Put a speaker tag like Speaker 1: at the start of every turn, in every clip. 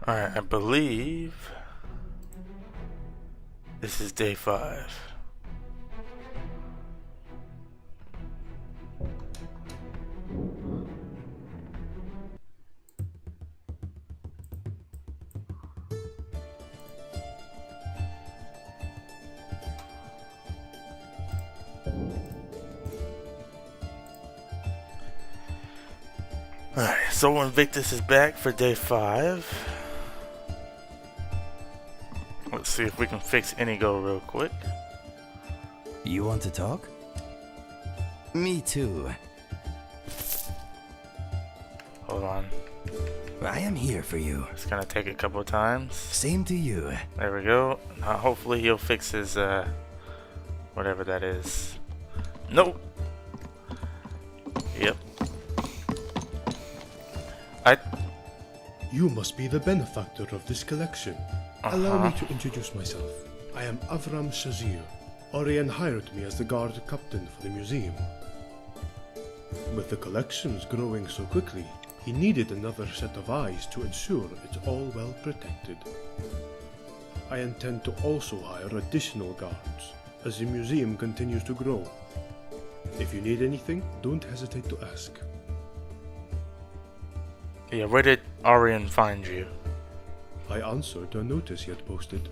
Speaker 1: Alright, I believe this is day 5. Alright, so Invictus is back for day 5. Let's see if we can fix Inigo real quick.
Speaker 2: You want to talk? Me too.
Speaker 1: Hold on.
Speaker 2: I am here for you.
Speaker 1: It's gonna take a couple of times.
Speaker 2: Same to you.
Speaker 1: There we go. Now hopefully he'll fix his, whatever that is. Nope. Yep.
Speaker 3: You must be the benefactor of this collection. Allow me to introduce myself. I am Avram Shazir. Orion hired me as the guard captain for the museum. With the collections growing so quickly, he needed another set of eyes to ensure it's all well protected. I intend to also hire additional guards as the museum continues to grow. If you need anything, don't hesitate to ask.
Speaker 1: Yeah, where did Orion find you?
Speaker 3: I answered a notice he had posted.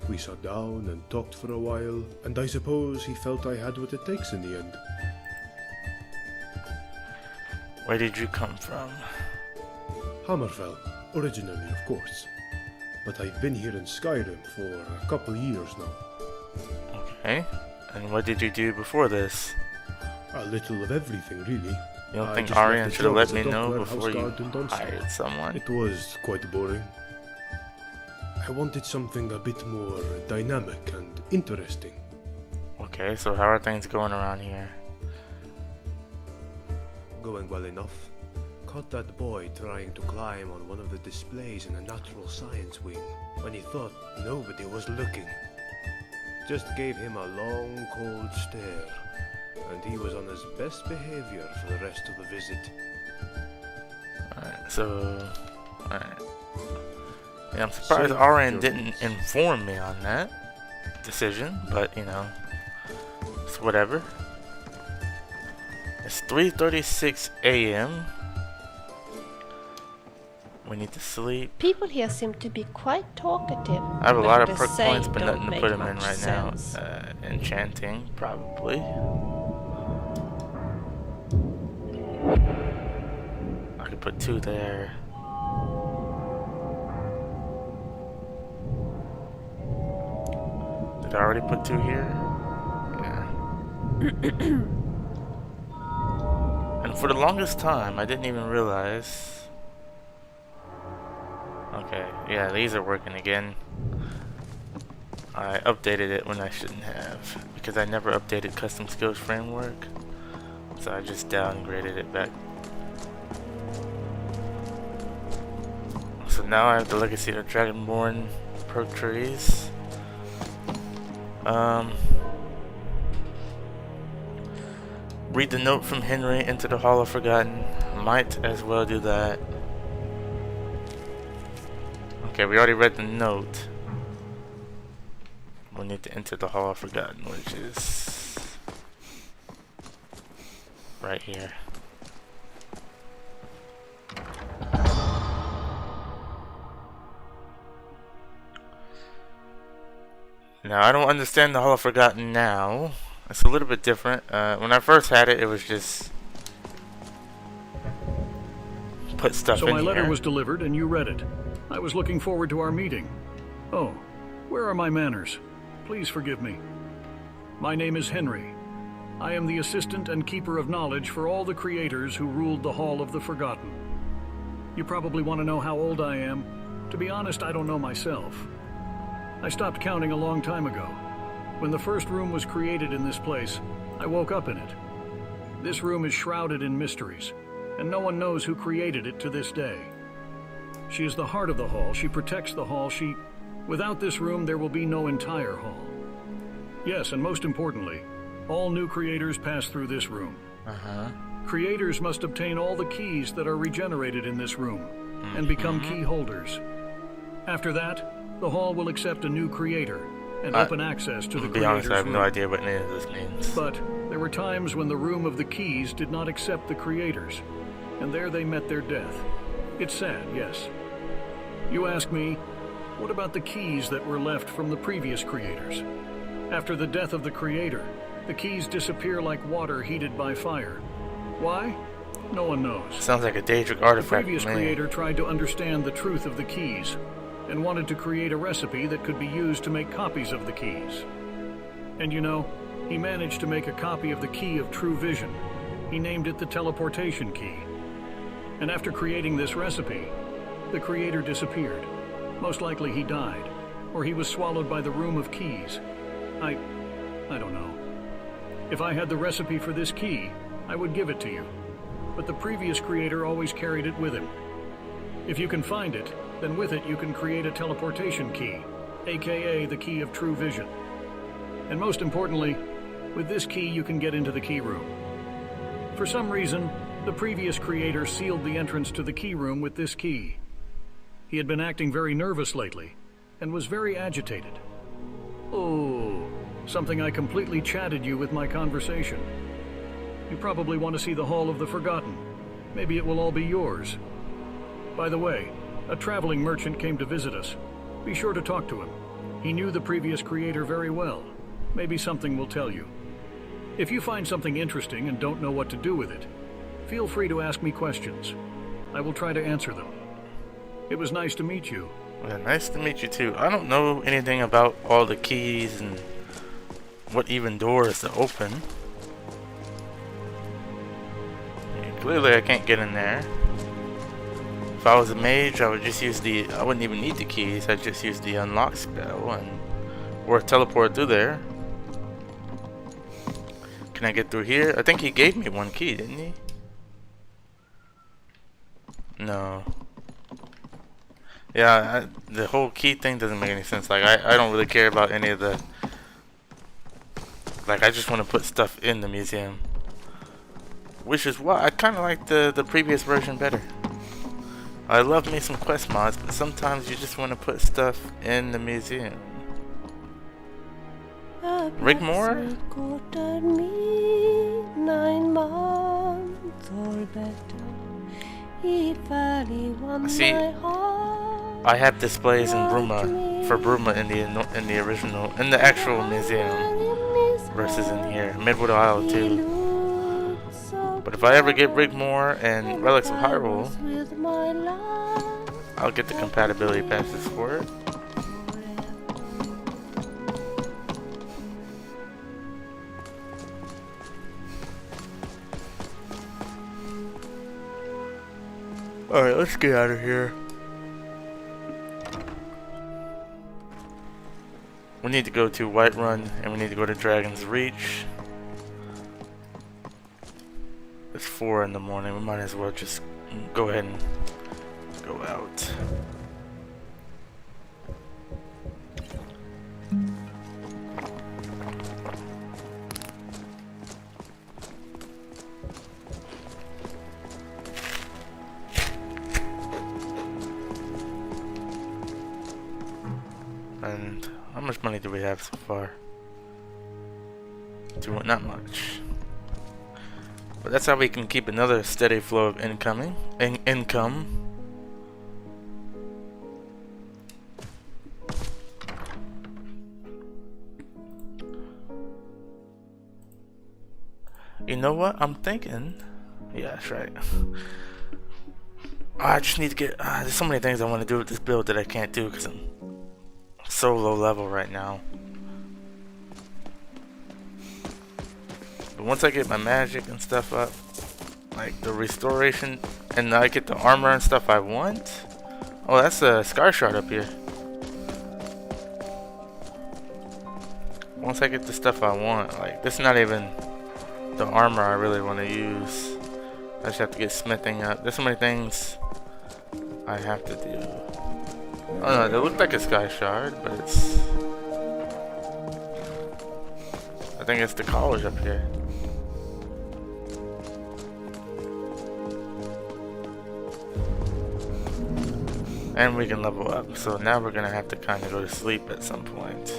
Speaker 3: We sat down and talked for a while, and I suppose he felt I had what it takes in the end.
Speaker 1: Where did you come from?
Speaker 3: Hammerfell, originally of course. But I've been here in Skyrim for a couple years now.
Speaker 1: Okay. And what did you do before this?
Speaker 3: A little of everything, really.
Speaker 1: You don't
Speaker 3: I
Speaker 1: think
Speaker 3: just left
Speaker 1: Orion
Speaker 3: the
Speaker 1: should have
Speaker 3: job
Speaker 1: let
Speaker 3: as a
Speaker 1: me
Speaker 3: dock
Speaker 1: know
Speaker 3: warehouse
Speaker 1: before you
Speaker 3: guard in Dunstable.
Speaker 1: hired someone?
Speaker 3: It was quite boring. I wanted something a bit more dynamic and interesting.
Speaker 1: Okay, so how are things going around here?
Speaker 3: Going well enough. Caught that boy trying to climb on one of the displays in the natural science wing when he thought nobody was looking. Just gave him a long, cold stare, and he was on his best behavior for the rest of the visit.
Speaker 1: Alright, so... Alright. Yeah, I'm surprised Orion didn't inform me on that decision, but, you know, it's whatever. It's 3:36 a.m. We need to sleep.
Speaker 4: People here seem to be quite talkative.
Speaker 1: I have a lot of
Speaker 4: but
Speaker 1: perk
Speaker 4: they
Speaker 1: points, but
Speaker 4: don't
Speaker 1: nothing to
Speaker 4: make
Speaker 1: put them in
Speaker 4: much
Speaker 1: right
Speaker 4: sense.
Speaker 1: now. Enchanting, probably. I could put 2 there. Did I already put 2 here? Yeah. And for the longest time, I didn't even realize. Okay, yeah, these are working again. I updated it when I shouldn't have, because I never updated custom skills framework, so I just downgraded it back. So now I have the Legacy of Dragonborn perk trees. Read the note from Henry into the Hall of Forgotten. Might as well do that. Okay, we already read the note. We need to enter the Hall of Forgotten, which is right here. Now, I don't understand the Hall of Forgotten now. It's a little bit different. When I first had it, it was just put stuff in here.
Speaker 5: So my letter was delivered and you read it. I was looking forward to our meeting. Oh, where are my manners? Please forgive me. My name is Henry. I am the assistant and keeper of knowledge for all the creators who ruled the Hall of the Forgotten. You probably want to know how old I am. To be honest, I don't know myself. I stopped counting a long time ago. When the first room was created in this place, I woke up in it. This room is shrouded in mysteries, and no one knows who created it to this day. She is the heart of the hall. She protects the hall. Without this room, there will be no entire hall. Yes, and most importantly, all new creators pass through this room. Creators must obtain all the keys that are regenerated in this room and become key holders. After that, the hall will accept a new creator and open access to the
Speaker 1: To be honest,
Speaker 5: creator's
Speaker 1: I have no
Speaker 5: room.
Speaker 1: idea what any of this means.
Speaker 5: But there were times when the Room of the Keys did not accept the creators, and there they met their death. It's sad, yes. You ask me, what about the keys that were left from the previous creators? After the death of the creator, the keys disappear like water heated by fire. Why? No one knows.
Speaker 1: Sounds like a Daedric
Speaker 5: The
Speaker 1: artifact.
Speaker 5: previous
Speaker 1: man.
Speaker 5: creator tried to understand the truth of the keys, and wanted to create a recipe that could be used to make copies of the keys. And you know, he managed to make a copy of the key of true vision. He named it the teleportation key. And after creating this recipe, the creator disappeared. Most likely he died, or he was swallowed by the Room of Keys. I don't know. If I had the recipe for this key, I would give it to you. But the previous creator always carried it with him. If you can find it, then with it you can create a teleportation key, aka the key of true vision. And most importantly, with this key you can get into the key room. For some reason, the previous creator sealed the entrance to the key room with this key. He had been acting very nervous lately, and was very agitated. Oh, something I completely chatted you with my conversation. You probably want to see the Hall of the Forgotten. Maybe it will all be yours. By the way, a traveling merchant came to visit us. Be sure to talk to him. He knew the previous creator very well. Maybe something will tell you. If you find something interesting and don't know what to do with it, feel free to ask me questions. I will try to answer them. It was nice to meet you.
Speaker 1: Well, nice to meet you too. I don't know anything about all the keys and what even doors to open. Yeah, clearly I can't get in there. If I was a mage, I would just use I wouldn't even need the keys. I'd just use the unlock spell or teleport through there. Can I get through here? I think he gave me one key, didn't he? No. Yeah, the whole key thing doesn't make any sense. Like, I don't really care about any of the... Like, I just want to put stuff in the museum. Which is why I kind of like the previous version better. I love me some quest mods, but sometimes you just want to put stuff in the museum. Rigmore?
Speaker 4: Me 9 months or better.
Speaker 1: See, I have displays in Bruma for Bruma in the original, in the actual museum, versus in here, Midwood Isle too. But if I ever get Rigmore and Relics of Hyrule, I'll get the compatibility passes for it. Alright, let's get out of here. We need to go to Whiterun, and we need to go to Dragon's Reach. It's 4 in the morning. We might as well just go ahead and go out. And how much money do we have so far? Not much. But that's how we can keep another steady flow of income. You know what? I'm thinking. Yeah, that's right. I just need to get. There's so many things I want to do with this build that I can't do because I'm so low level right now. But once I get my magic and stuff up, like the restoration, and I get the armor and stuff I want. Oh, that's a Scar Shard up here. Once I get the stuff I want, like this is not even the armor I really want to use. I just have to get smithing up. There's so many things I have to do. Oh no, they look like a Sky Shard, but it's... I think it's the college up here. And we can level up. So now we're gonna have to kind of go to sleep at some point.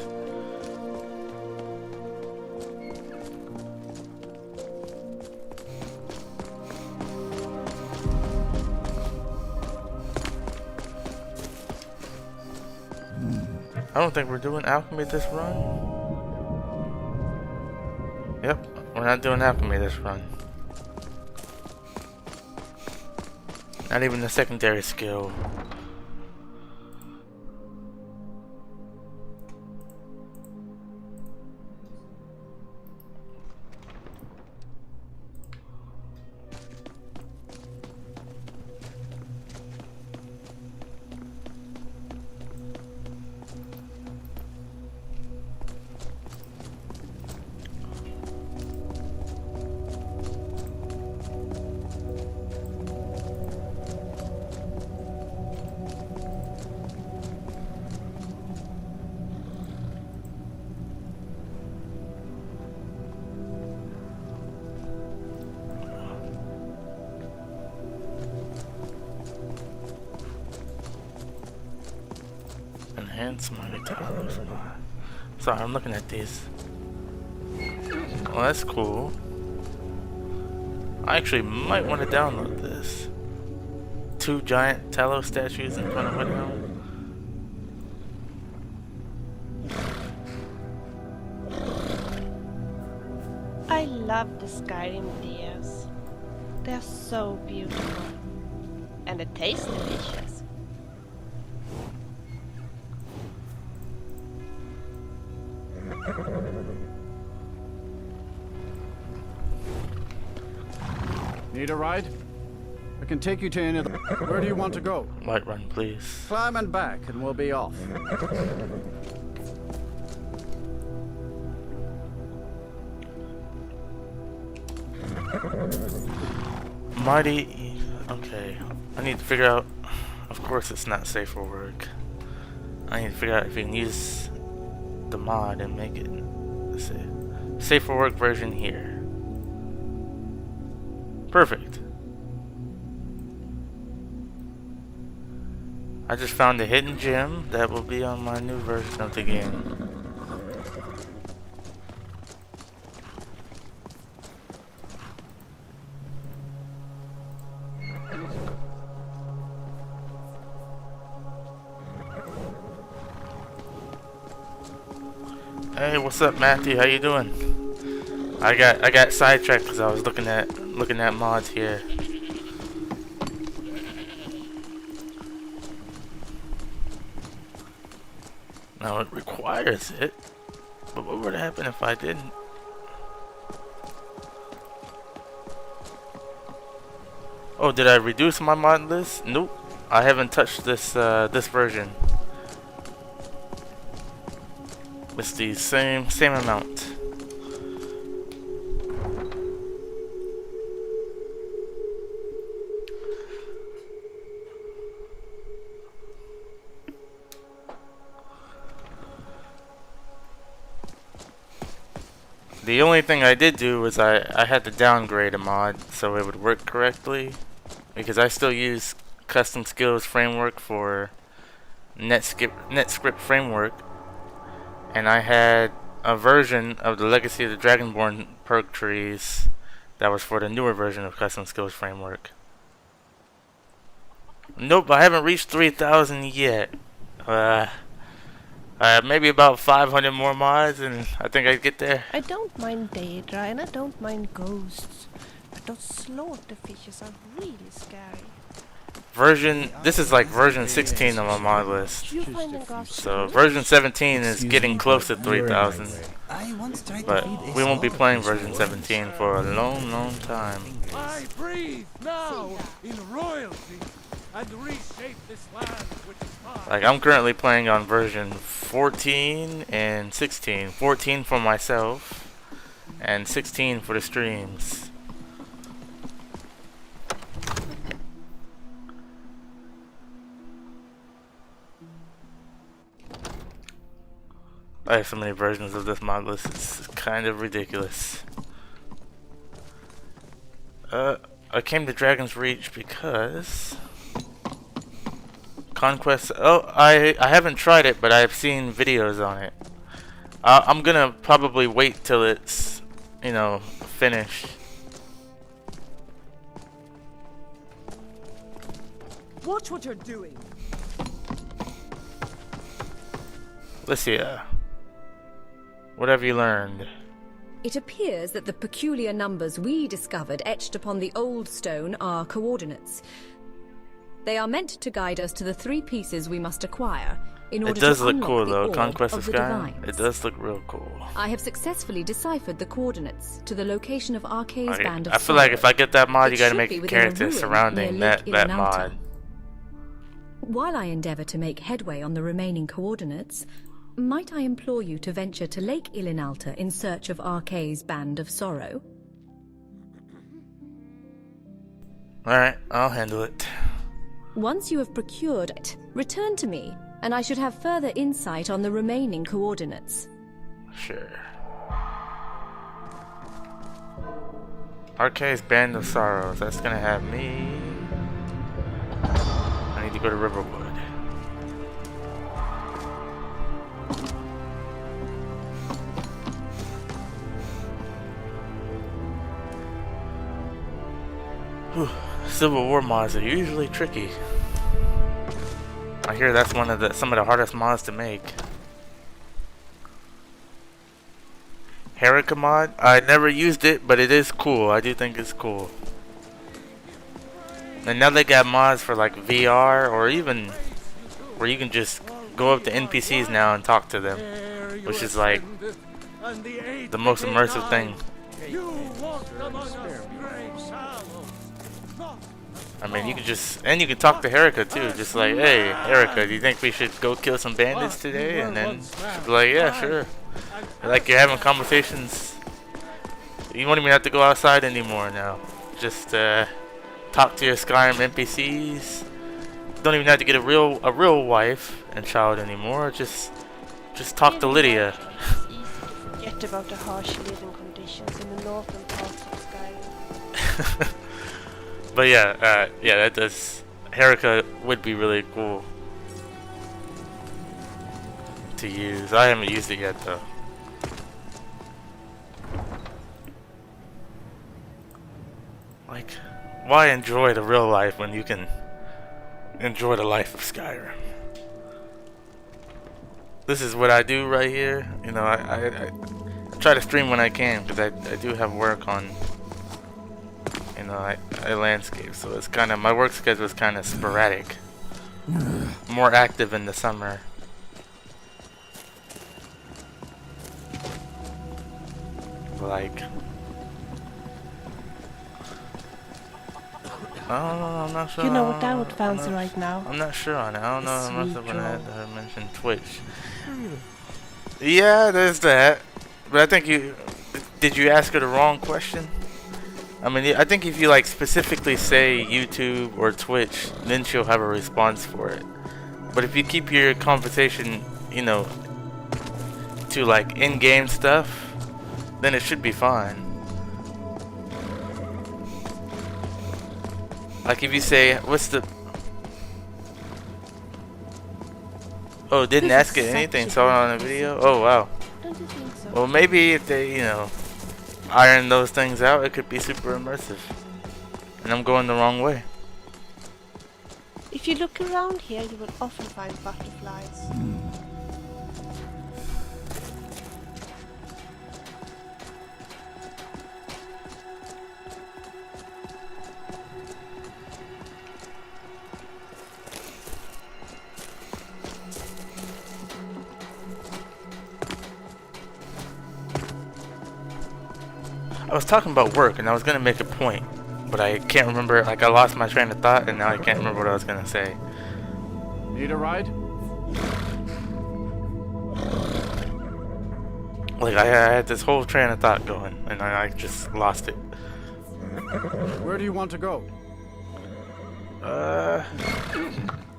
Speaker 1: I don't think we're doing alchemy this run. Yep, we're not doing alchemy this run. Not even the secondary skill. Enhance my guitars. Sorry, I'm looking at these. Well, that's cool. I actually might want to download this. 2 giant Talos statues in front of window.
Speaker 4: I love the Skyrim videos. They're so beautiful. And it tastes delicious.
Speaker 6: Need a ride? I can take you to any of the... Where do you want to go?
Speaker 1: Light run, please.
Speaker 6: Climb and back and we'll be off.
Speaker 1: Mighty... Okay. I need to figure out... Of course it's not safe for work. I need to figure out if you can use the mod and make it... Let's see. Safe for work version here. Perfect. I just found a hidden gem that will be on my new version of the game. Hey, what's up, Matthew? How you doing? I got sidetracked because I was looking at mods here. Now it requires it, but what would happen if I didn't? Oh, did I reduce my mod list? Nope, I haven't touched this this version. It's the same amount. The only thing I did do was I had to downgrade a mod so it would work correctly, because I still use custom skills framework for NetScript framework, and I had a version of the Legacy of the Dragonborn perk trees that was for the newer version of custom skills framework. Nope, I haven't reached 3,000 yet. Maybe about 500 more mods and I think I'd get there.
Speaker 4: I don't mind Daedra and I don't mind ghosts. But those slaughter fishes are really scary.
Speaker 1: This is like version 16 on my mod list.
Speaker 4: You find them ghosts.
Speaker 1: So version 17 is getting close to 3,000. But we won't be playing version 17 for a long time.
Speaker 7: I breathe now in royalty and reshape this land which is mine.
Speaker 1: Like, I'm currently playing on version 14 and 16. 14 for myself and 16 for the streams. I have so many versions of this mod list, it's kind of ridiculous. I came to Dragon's Reach because Conquest. Oh, I haven't tried it, but I've seen videos on it. I'm gonna probably wait till it's, you know, finished.
Speaker 8: Watch what you're doing.
Speaker 1: Lycia, what have you learned?
Speaker 9: It appears that the peculiar numbers we discovered etched upon the old stone are coordinates. They are meant to guide us to the 3 pieces we must acquire in order
Speaker 1: It does
Speaker 9: to
Speaker 1: look
Speaker 9: unlock
Speaker 1: cool
Speaker 9: the
Speaker 1: though.
Speaker 9: orb
Speaker 1: Conquest
Speaker 9: of
Speaker 1: of
Speaker 9: the
Speaker 1: Skyrim.
Speaker 9: divines.
Speaker 1: It does look real cool.
Speaker 9: I have successfully deciphered the coordinates to the location of Arcae's band of
Speaker 1: I feel like if I get that mod, you
Speaker 9: It
Speaker 1: gotta
Speaker 9: should
Speaker 1: make
Speaker 9: be
Speaker 1: a
Speaker 9: within a
Speaker 1: character
Speaker 9: ruin
Speaker 1: surrounding
Speaker 9: near
Speaker 1: that
Speaker 9: Lake
Speaker 1: that
Speaker 9: Ilinalta.
Speaker 1: mod.
Speaker 9: While I endeavour to make headway on the remaining coordinates, might I implore you to venture to Lake Ilinalta in search of Arcae's band of sorrow?
Speaker 1: Alright, I'll handle it.
Speaker 9: Once you have procured it, return to me, and I should have further insight on the remaining coordinates.
Speaker 1: Sure. Arcae's Band of Sorrows. That's gonna have me. I need to go to Riverwood. Whew. Civil War mods are usually tricky. I hear that's some of the hardest mods to make. Herika mod? I never used it, but it is cool. I do think it's cool. And now they got mods for like VR, or even where you can just go up to NPCs now and talk to them, which is like the most immersive thing. I mean, you can just, and you can talk to Herika too, just like, hey, Herika, do you think we should go kill some bandits today? And then she'll be like, yeah, sure. Like you're having conversations. You won't even have to go outside anymore now. Just talk to your Skyrim NPCs. Don't even have to get a real wife and child anymore. Just talk to Lydia.
Speaker 4: It's easy to forget about the harsh living conditions in the northern parts of Skyrim.
Speaker 1: But yeah, yeah, that does. Herika would be really cool to use. I haven't used it yet though. Like, why enjoy the real life when you can enjoy the life of Skyrim? This is what I do right here. You know, I try to stream when I can because I do have work on. You know, I landscape, so it's kind of, my work schedule is kind of sporadic. More active in the summer. Like, I don't know, I'm not sure.
Speaker 4: You know what I would fancy right now?
Speaker 1: I'm not sure on it. I don't know. I must have
Speaker 4: Sweet
Speaker 1: when I mentioned Twitch. Yeah, there's that. But I think did you ask her the wrong question? I mean, I think if you like specifically say YouTube or Twitch, then she'll have a response for it. But if you keep your conversation, you know, to like in-game stuff, then it should be fine. Like if you say, what's the... Oh, didn't
Speaker 4: This
Speaker 1: ask
Speaker 4: is
Speaker 1: it anything,
Speaker 4: such a
Speaker 1: saw it on the
Speaker 4: good
Speaker 1: video? Oh, wow.
Speaker 4: Don't you think so?
Speaker 1: Well, maybe if they, you know, iron those things out, it could be super immersive. And I'm going the wrong way.
Speaker 4: If you look around here, you will often find butterflies.
Speaker 1: I was talking about work and I was gonna make a point, but I can't remember. Like I lost my train of thought and now I can't remember what I was gonna say.
Speaker 6: Need a ride?
Speaker 1: Like I had this whole train of thought going and I just lost it.
Speaker 6: Where do you want to go?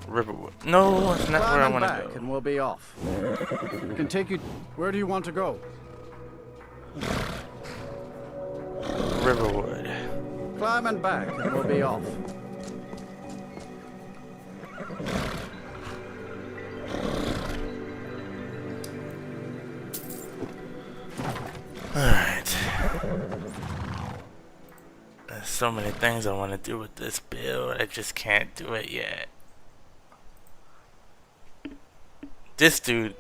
Speaker 1: Riverwood. No, it's not where I
Speaker 6: Climb
Speaker 1: want
Speaker 6: back
Speaker 1: to go.
Speaker 6: and we'll be off. I can take you. Where do you want to go?
Speaker 1: Riverwood.
Speaker 6: Climb and back and we'll be off.
Speaker 1: There's so many things I want to do with this build. I just can't do it yet. This dude,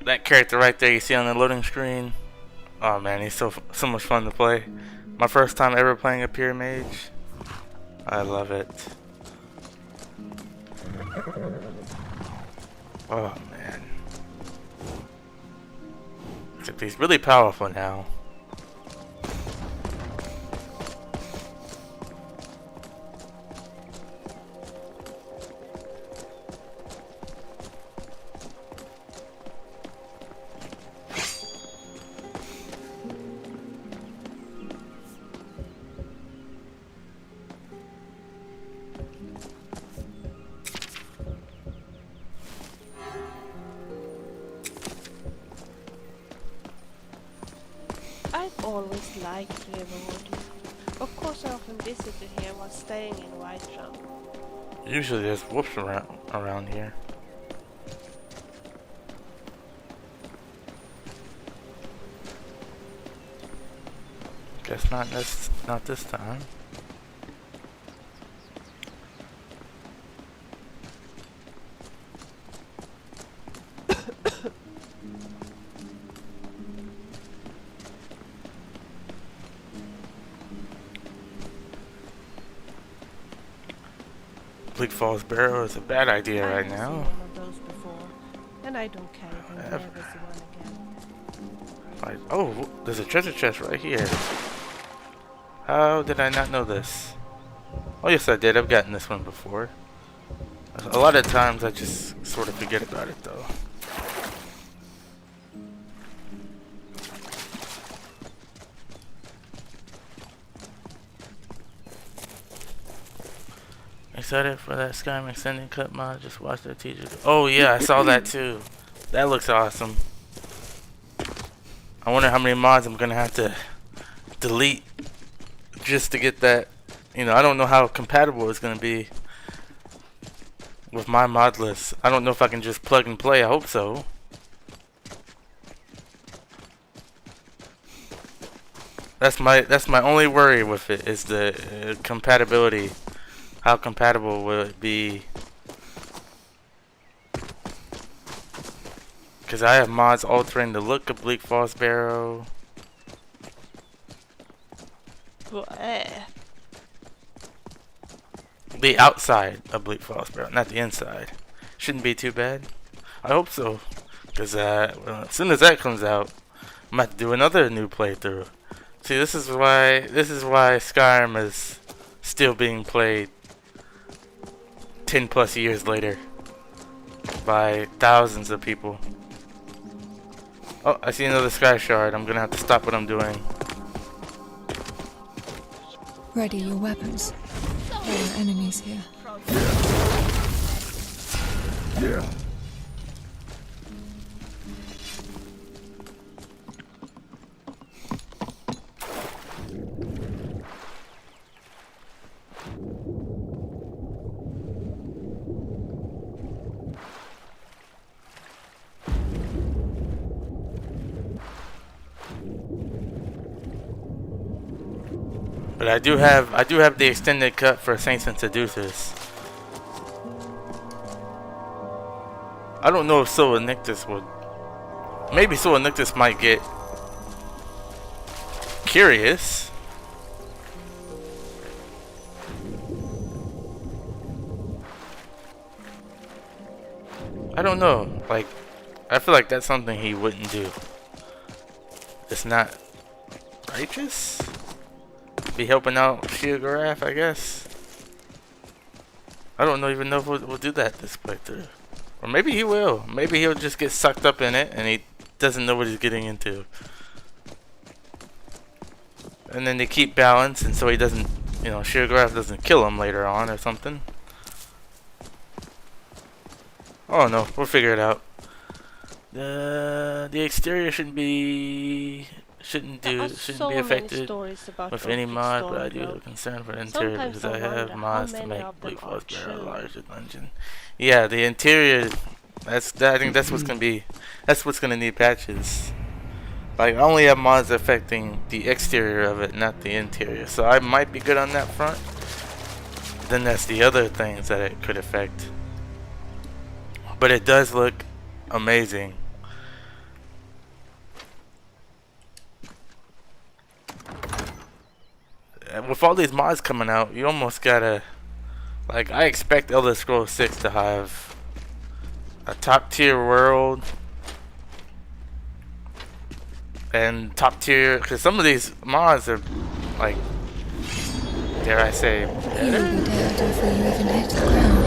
Speaker 1: that character right there you see on the loading screen. Oh man, he's so much fun to play. My first time ever playing a pure mage. I love it. Oh man. Except he's really powerful now.
Speaker 4: I've always liked Riverwood. Of course, I often visited here while staying in Whiterun.
Speaker 1: Usually there's wolves around here. Guess not this time. Bleak Falls Barrow is a bad idea right now.
Speaker 4: I've seen one of those before, and I don't care if I never see one again.
Speaker 1: Oh, there's a treasure chest right here. How did I not know this? Oh yes I did, I've gotten this one before. A lot of times I just sort of forget about it though. Excited for that Skyrim extended cut mod, just watched their teacher. Oh yeah, I saw that too. That looks awesome. I wonder how many mods I'm gonna have to delete just to get that. You know, I don't know how compatible it's gonna be with my mod list. I don't know if I can just plug and play. I hope so. That's my only worry with it, is the compatibility. How compatible will it be? Because I have mods altering the look of Bleak Falls Barrow. The outside of Bleak Falls Barrow, not the inside. Shouldn't be too bad. I hope so. Because well, as soon as that comes out, I'm going to have to do another new playthrough. See, this is why Skyrim is still being played 10 plus years later by thousands of people. Oh, I see another sky shard. I'm gonna have to stop what I'm doing.
Speaker 10: Ready your weapons. There are enemies here.
Speaker 7: Yeah.
Speaker 1: But I do have the extended cut for Saints and Seducers. I don't know if Soul Invictus would. Maybe Soul Invictus might get curious. I don't know. Like, I feel like that's something he wouldn't do. It's not righteous. Be helping out Sheogorath, I guess. I don't even know if we'll do that this playthrough. Or maybe he will. Maybe he'll just get sucked up in it and he doesn't know what he's getting into. And then they keep balance, and so he doesn't, you know, Sheogorath doesn't kill him later on or something. Oh no, we'll figure it out. The exterior shouldn't be affected with any mod, but I do have a concern for the interior because I have mods to make Bleak Falls Barrow a larger dungeon. Yeah, the interior. I think that's what's gonna be. That's what's gonna need patches. Like, I only have mods affecting the exterior of it, not the interior. So I might be good on that front. Then that's the other things that it could affect. But it does look amazing. And with all these mods coming out, you almost gotta... Like, I expect Elder Scrolls 6 to have a top tier world. And top tier, because some of these mods are, like, dare I say,
Speaker 10: You'll be dead before you even hit the ground.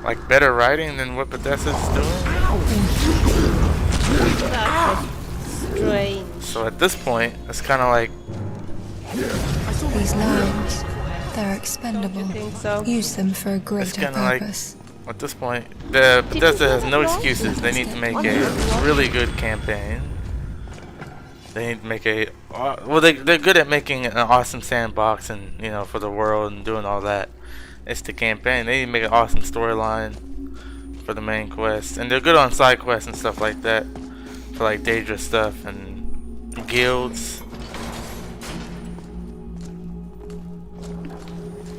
Speaker 1: like better writing than what Bethesda's doing.
Speaker 4: That's strange.
Speaker 1: So at this point, it's kind of like,
Speaker 10: These lines, they're expendable.
Speaker 4: You think so?
Speaker 10: Use them for a
Speaker 1: it's
Speaker 10: greater
Speaker 1: kind of like,
Speaker 10: purpose.
Speaker 1: at this point, the Bethesda has no excuses. They need to make a really good campaign. They need to make a well. They're good at making an awesome sandbox and for the world and doing all that. It's the campaign. They need to make an awesome storyline for the main quest, and they're good on side quests and stuff like that for like Daedra stuff and guilds.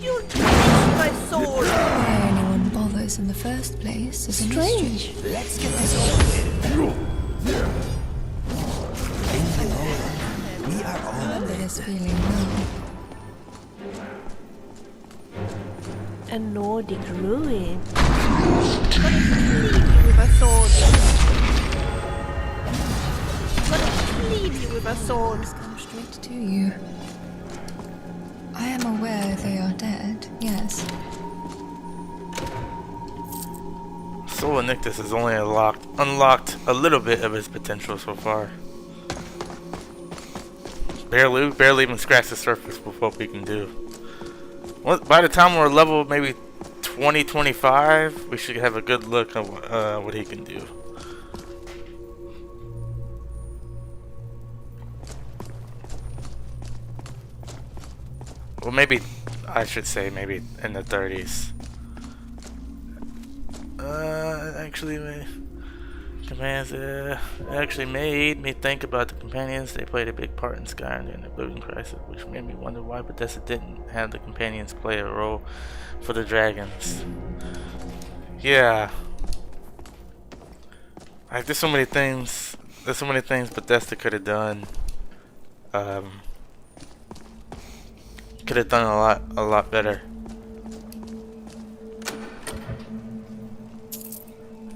Speaker 4: You touched my sword.
Speaker 10: Why anyone bothers in the first place is a mystery.
Speaker 2: Strange. Let's get this over with. We are all
Speaker 10: Remember this feeling now.
Speaker 4: A Nordic ruin. Gotta leave you with a sword. Gotta leave you with a sword.
Speaker 10: Come straight to you. I am aware they are dead, yes.
Speaker 1: Soul Invictus has only unlocked a little bit of his potential so far. Barely even scratched the surface with what we can do. By the time we're level maybe 20, 25, we should have a good look at what he can do. Well, maybe, I should say maybe in the 30s. Actually, commands actually made me think about the companions. They played a big part in Skyrim during the building crisis, which made me wonder why Bethesda didn't have the companions play a role for the dragons. Yeah, like there's so many things. There's so many things Bethesda could have done. Could have done a lot better.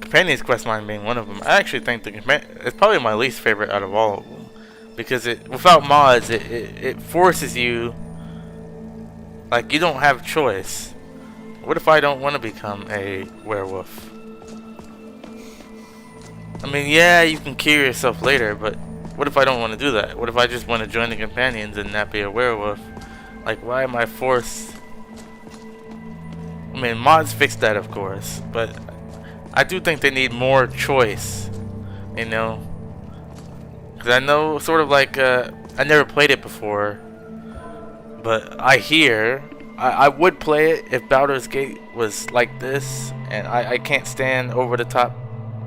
Speaker 1: Companion's quest line being one of them. I actually think it's probably my least favorite out of all of them, because without mods it forces you, like, you don't have choice. What if I don't want to become a werewolf? I mean, yeah, you can kill yourself later, but what if I don't want to do that? What if I just want to join the companions and not be a werewolf? Like, why am I forced? I mean, mods fix that, of course, but I do think they need more choice, because I know, sort of like, I never played it before, but I would play it if Baldur's Gate was like this, and I can't stand over-the-top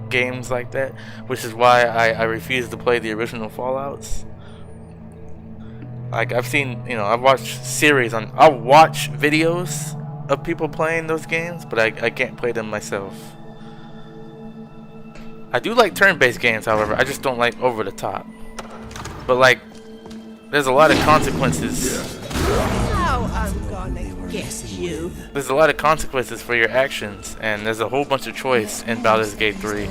Speaker 1: games like that, which is why I refuse to play the original Fallouts. Like, I've seen, I've watched I'll watch videos of people playing those games, but I can't play them myself. I do like turn-based games, however. I just don't like over-the-top. But, like, there's a lot of consequences.
Speaker 4: Now I'm gonna get you.
Speaker 1: There's a lot of consequences for your actions, and there's a whole bunch of choice in Baldur's Gate 3.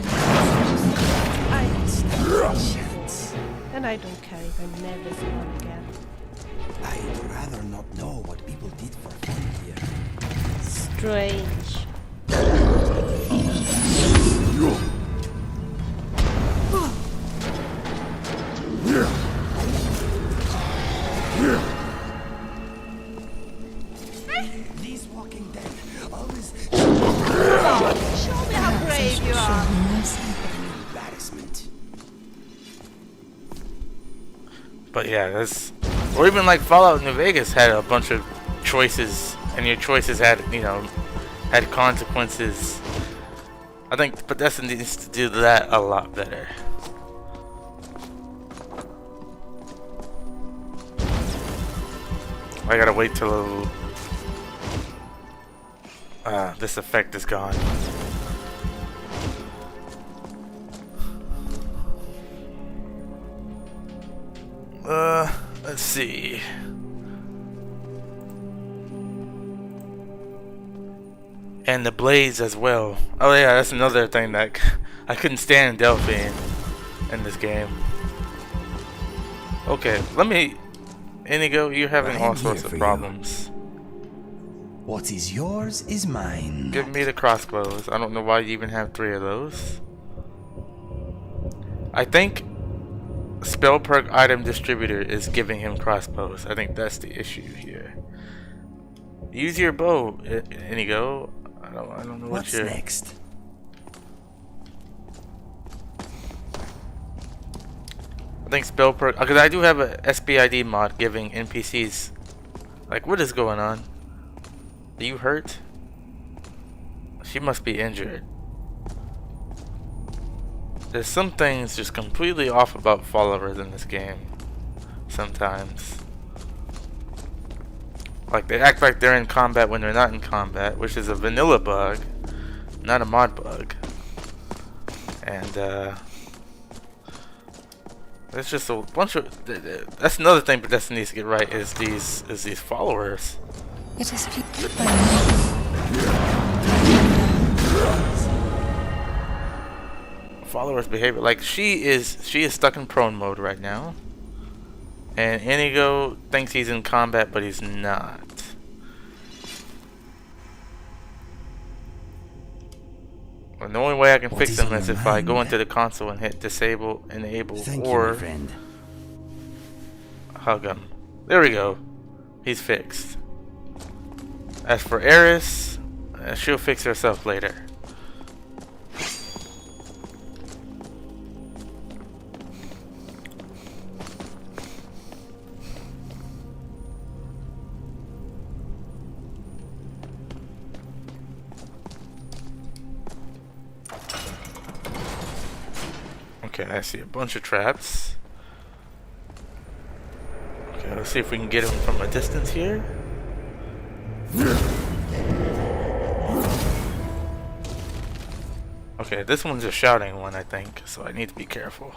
Speaker 4: And I don't care if I never spawn again.
Speaker 2: I'd rather not know what people did for fun here.
Speaker 4: Strange.
Speaker 2: These walking dead always
Speaker 4: Show me how brave you are.
Speaker 2: embarrassment.
Speaker 1: But yeah, or even like Fallout New Vegas had a bunch of choices, and your choices had, had consequences. I think Bethesda needs to do that a lot better. I gotta wait till this effect is gone. Let's see. And the blades as well. Oh yeah, that's another thing that I couldn't stand Delphine in this game. Okay, let me... Inigo, you're having all sorts of problems.
Speaker 2: What is yours is mine.
Speaker 1: Give me the crossbows. I don't know why you even have 3 of those. I think spell perk item distributor is giving him crossbows. I think that's the issue here. Use your bow, Inigo. I don't know
Speaker 2: What's next.
Speaker 1: I think spell perk, because I do have a SBID mod giving NPCs. Like, what is going on? Are you hurt? She must be injured. There's some things just completely off about followers in this game. Sometimes. Like, they act like they're in combat when they're not in combat, which is a vanilla bug, not a mod bug. And, there's just a bunch of... That's another thing Bethesda needs to get right, is these followers.
Speaker 10: It is
Speaker 1: Followers' behavior. Like, she is stuck in prone mode right now. And Inigo thinks he's in combat, but he's not. And the only way I can fix him is if I go into the console and hit disable, enable, or hug him. There we go. He's fixed. As for Eris, she'll fix herself later. Okay, I see a bunch of traps. Okay, let's see if we can get him from a distance here. Okay, this one's a shouting one, I think, so I need to be careful.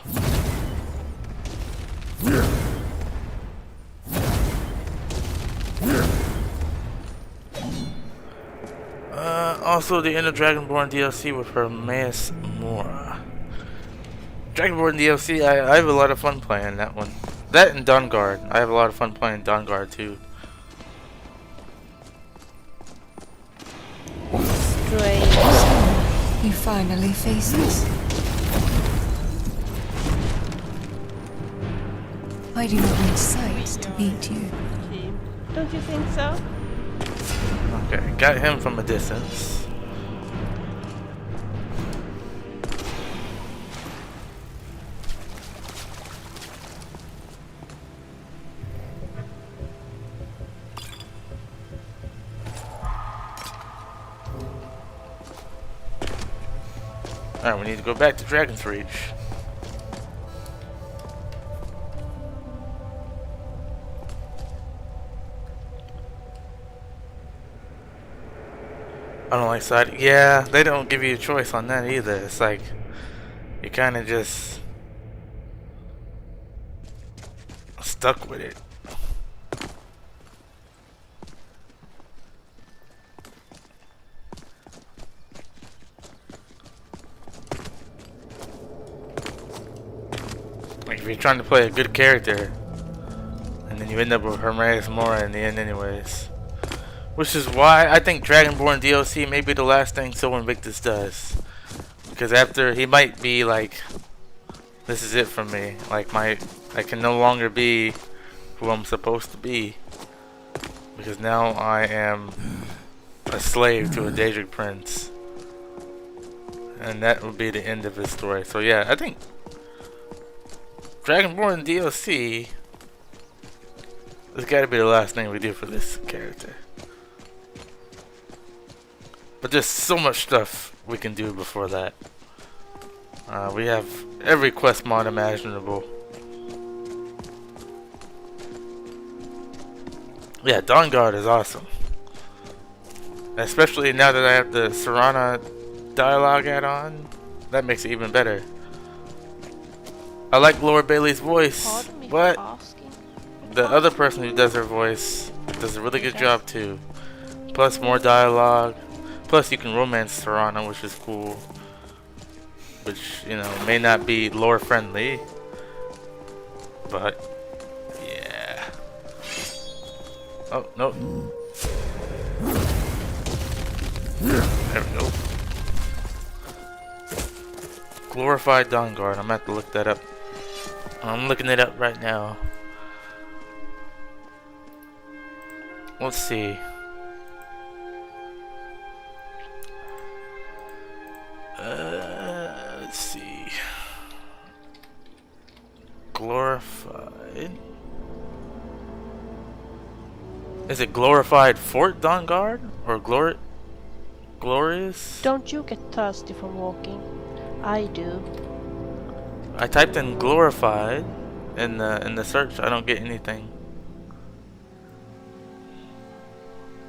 Speaker 1: Also the Inner Dragonborn DLC with Hermaeus Mora. Dragonborn DLC, I have a lot of fun playing that one. That and Dawnguard. I have a lot of fun playing Dawnguard too.
Speaker 4: Strange.
Speaker 10: You finally face this. I do not need sight to beat you.
Speaker 4: Don't you think so?
Speaker 1: Okay, got him from a distance. Alright, we need to go back to Dragon's Reach. I don't like side. Yeah, they don't give you a choice on that either. It's like you kind of just stuck with it. Like if you're trying to play a good character, and then you end up with Hermaeus Mora in the end, anyways. Which is why I think Dragonborn DLC may be the last thing So Invictus does. Because after, he might be like, this is it for me. Like I can no longer be who I'm supposed to be. Because now I am a slave to a Daedric prince. And that would be the end of his story. So yeah, I think Dragonborn DLC has got to be the last thing we do for this character. But there's so much stuff we can do before that. We have every quest mod imaginable. Yeah, Dawnguard is awesome. Especially now that I have the Serana dialogue add-on. That makes it even better. I like Laura Bailey's voice.
Speaker 4: Pardon me
Speaker 1: But
Speaker 4: for asking.
Speaker 1: the other person who does her voice does a really good job too. Plus more dialogue. Plus you can romance Serana, which is cool. Which, you know, may not be lore friendly. But yeah. Oh, no. There we go. Glorified Dawnguard. I'm gonna have to look that up. I'm looking it up right now. Let's see. Let's see. Glorified. Is it glorified Fort Dawnguard or glorious?
Speaker 4: Don't you get thirsty from walking? I do.
Speaker 1: I typed in glorified in the search. I don't get anything.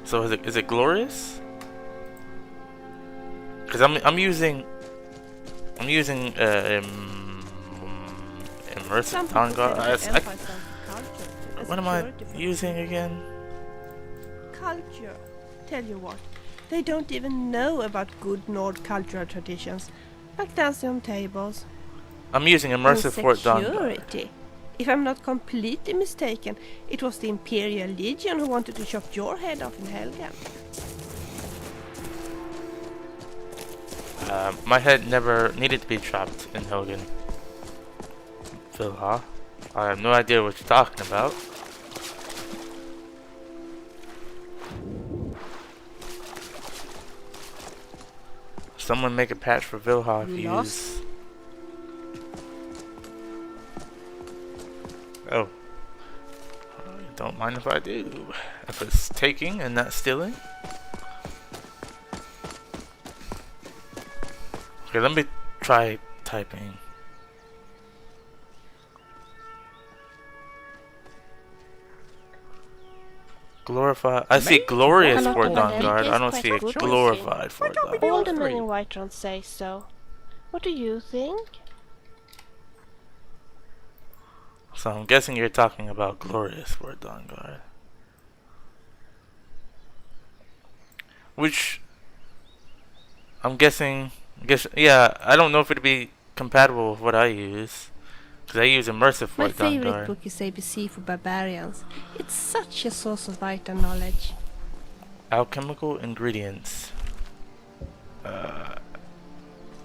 Speaker 1: So is it glorious? Because I'm using immersive Dawnguard. What am I using again?
Speaker 4: Culture. Tell you what, they don't even know about good Nord cultural traditions, like dancing on tables.
Speaker 1: I'm using immersive Fort Dawnguard.
Speaker 4: Security. If I'm not completely mistaken, it was the Imperial Legion who wanted to chop your head off in Helgen.
Speaker 1: My head never needed to be chopped in Helgen. Vilha. I have no idea what you're talking about. Someone make a patch for Vilha if you use. Oh. Don't mind if I do. If it's taking and not stealing. Okay, let me try typing. Glorified. I see glorious Fort Dawnguard. I don't see a glorified Fort Dawnguard.
Speaker 4: All the men in Whiterun say so. What do you think?
Speaker 1: So I'm guessing you're talking about glorious Fort Dawnguard. Which I'm guessing. Yeah, I don't know if it'd be compatible with what I use. Because I use immersive Fort Dawnguard.
Speaker 4: My favorite book is ABC for Barbarians. It's such a source of vital knowledge.
Speaker 1: Alchemical ingredients.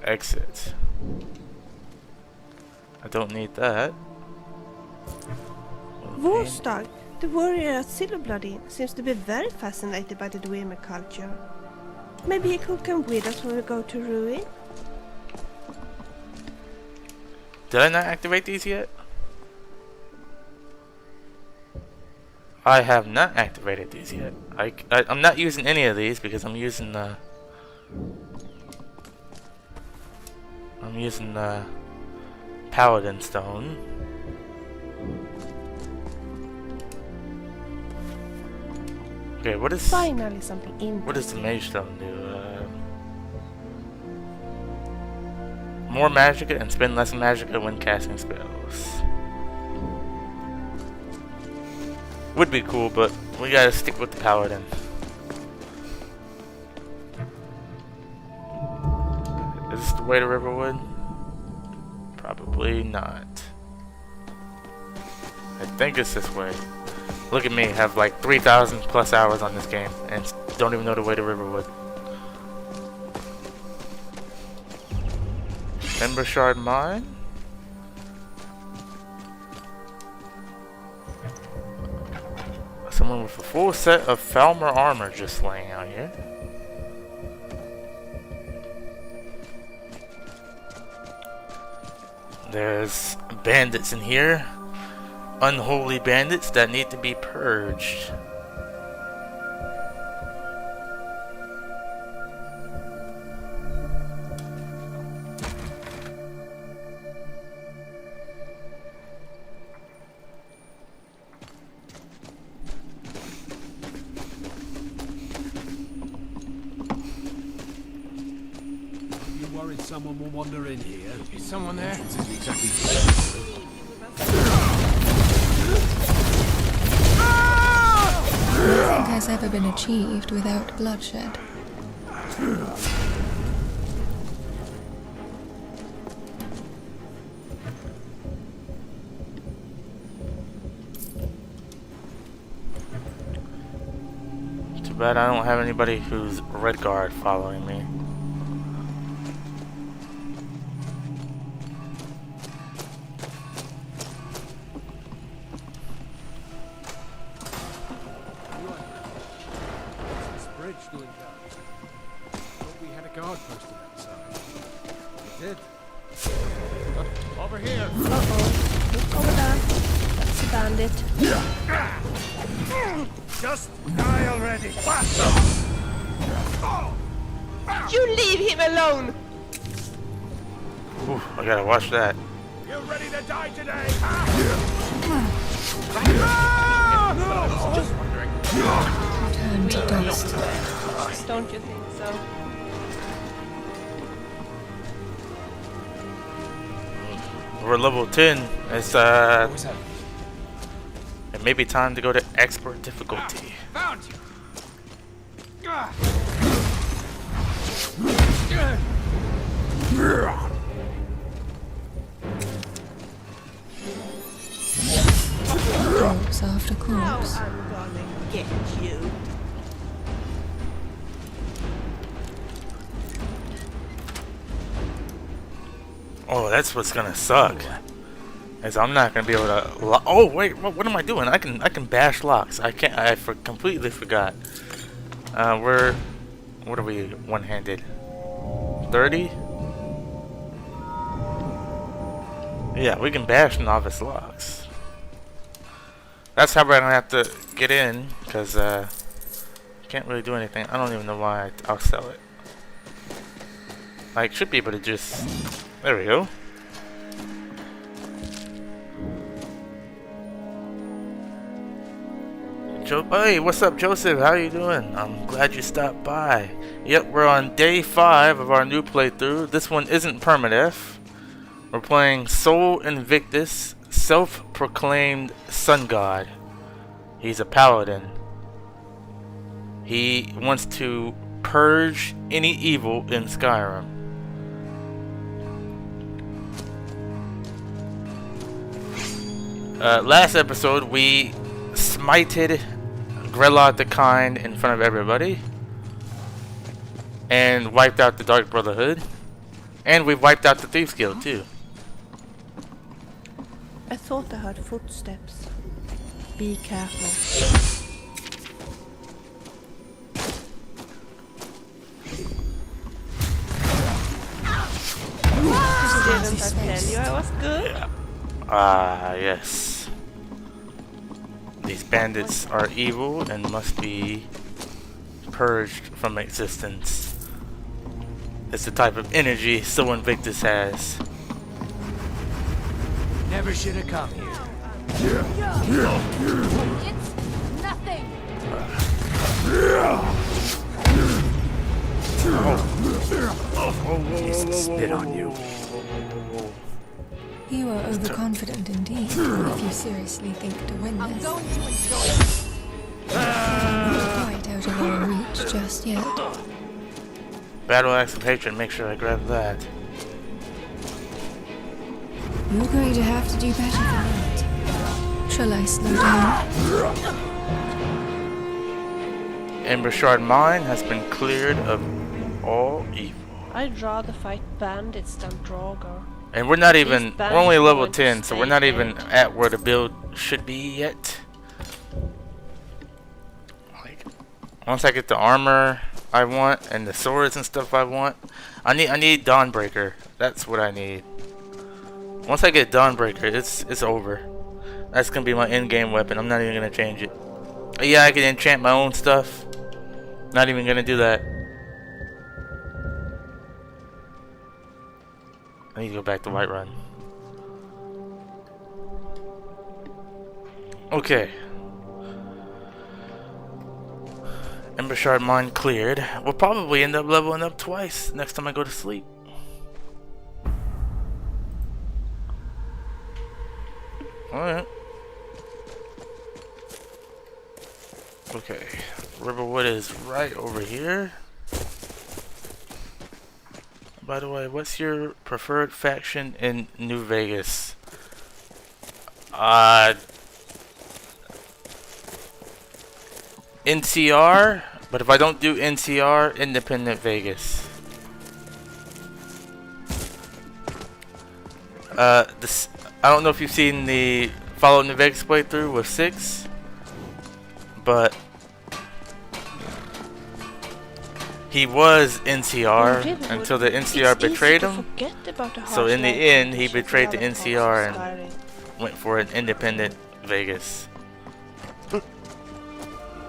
Speaker 1: Exit. I don't need that.
Speaker 4: Vorstag, the warrior at Silverblood seems to be very fascinated by the Dwemer culture. Maybe he could come with us when we go to Ruin?
Speaker 1: Did I not activate these yet? I have not activated these yet. I'm not using any of these because I'm using the Paladin Stone. Okay, what is
Speaker 4: finally something interesting?
Speaker 1: What does the Mage Stone do? More magicka and spend less magicka when casting spells. Would be cool, but we gotta stick with the Paladin. Is this the way to Riverwood? Probably not. I think it's this way. Look at me, have like 3,000 plus hours on this game and don't even know the way to Riverwood. Ember Shard Mine? Someone with a full set of Falmer armor just laying out here. There's bandits in here. Unholy bandits that need to be purged.
Speaker 7: worried someone will wander in here.
Speaker 6: Is someone there?
Speaker 10: Nothing has ever been achieved without bloodshed.
Speaker 1: Too bad I don't have anybody who's red guard following me.
Speaker 7: What's this bridge doing down? Thought we had a guard posted outside. We did. Over here.
Speaker 4: Look over there. That's a bandit.
Speaker 7: Just die already.
Speaker 4: You leave him alone!
Speaker 1: Ooh, I gotta watch that.
Speaker 7: You ready to die today?
Speaker 10: Turn to dust.
Speaker 4: Don't you think so?
Speaker 1: We're level 10. It's it may be time to go to expert difficulty.
Speaker 7: Found you.
Speaker 10: Corpse after corpse.
Speaker 4: I'm gonna get you.
Speaker 1: Oh, that's what's gonna suck. Is I'm not gonna be able to. Oh wait, what am I doing? I can bash locks. I can't. Completely forgot. What are we one-handed? 30? Yeah, we can bash novice locks. That's how we're gonna have to get in, cause can't really do anything. I don't even know why I'll sell it. Like, should be able to just. There we go. Hey, what's up, Joseph? How you doing? I'm glad you stopped by. Yep, we're on day 5 of our new playthrough. This one isn't permadeath. We're playing Soul Invictus, self-proclaimed sun god. He's a paladin. He wants to purge any evil in Skyrim. Last episode, we smited Grelot the Kind in front of everybody. And wiped out the Dark Brotherhood. And we wiped out the Thieves Guild, too.
Speaker 4: I thought I heard footsteps. Be careful. Didn't I tell you I was good?
Speaker 1: Yeah. Yes. These bandits are evil and must be purged from existence. It's the type of energy Soul Invictus has.
Speaker 7: Never should have come here.
Speaker 8: It's nothing.
Speaker 7: Spit on you.
Speaker 10: You are overconfident indeed, if you seriously think to win
Speaker 8: I'm
Speaker 10: this.
Speaker 8: going to enjoy it.
Speaker 10: Not quite out of our reach just yet.
Speaker 1: Battle Axe of Hatred, make sure I grab that.
Speaker 10: You're going to have to do better than that. Shall I slow down?
Speaker 1: Ember Shard Mine has been cleared of all evil.
Speaker 4: I'd rather fight bandits than Draugr.
Speaker 1: And we're not even, we're only level 10, so we're not
Speaker 4: stay
Speaker 1: even at where the build should be yet. Like, once I get the armor I want and the swords and stuff I want, I need Dawnbreaker. That's what I need. Once I get Dawnbreaker, it's over. That's gonna be my in-game weapon. I'm not even gonna change it. Yeah, I can enchant my own stuff. Not even gonna do that. I need to go back to Whiterun. Okay. Ember Shard Mine cleared. We'll probably end up leveling up twice next time I go to sleep. Okay, Riverwood is right over here. By the way, what's your preferred faction in New Vegas? NCR, but if I don't do NCR, Independent Vegas. This, I don't know if you've seen the Follow New Vegas playthrough with 6, but he was NCR until the NCR betrayed him. So in the end, he betrayed the NCR and went for an independent Vegas.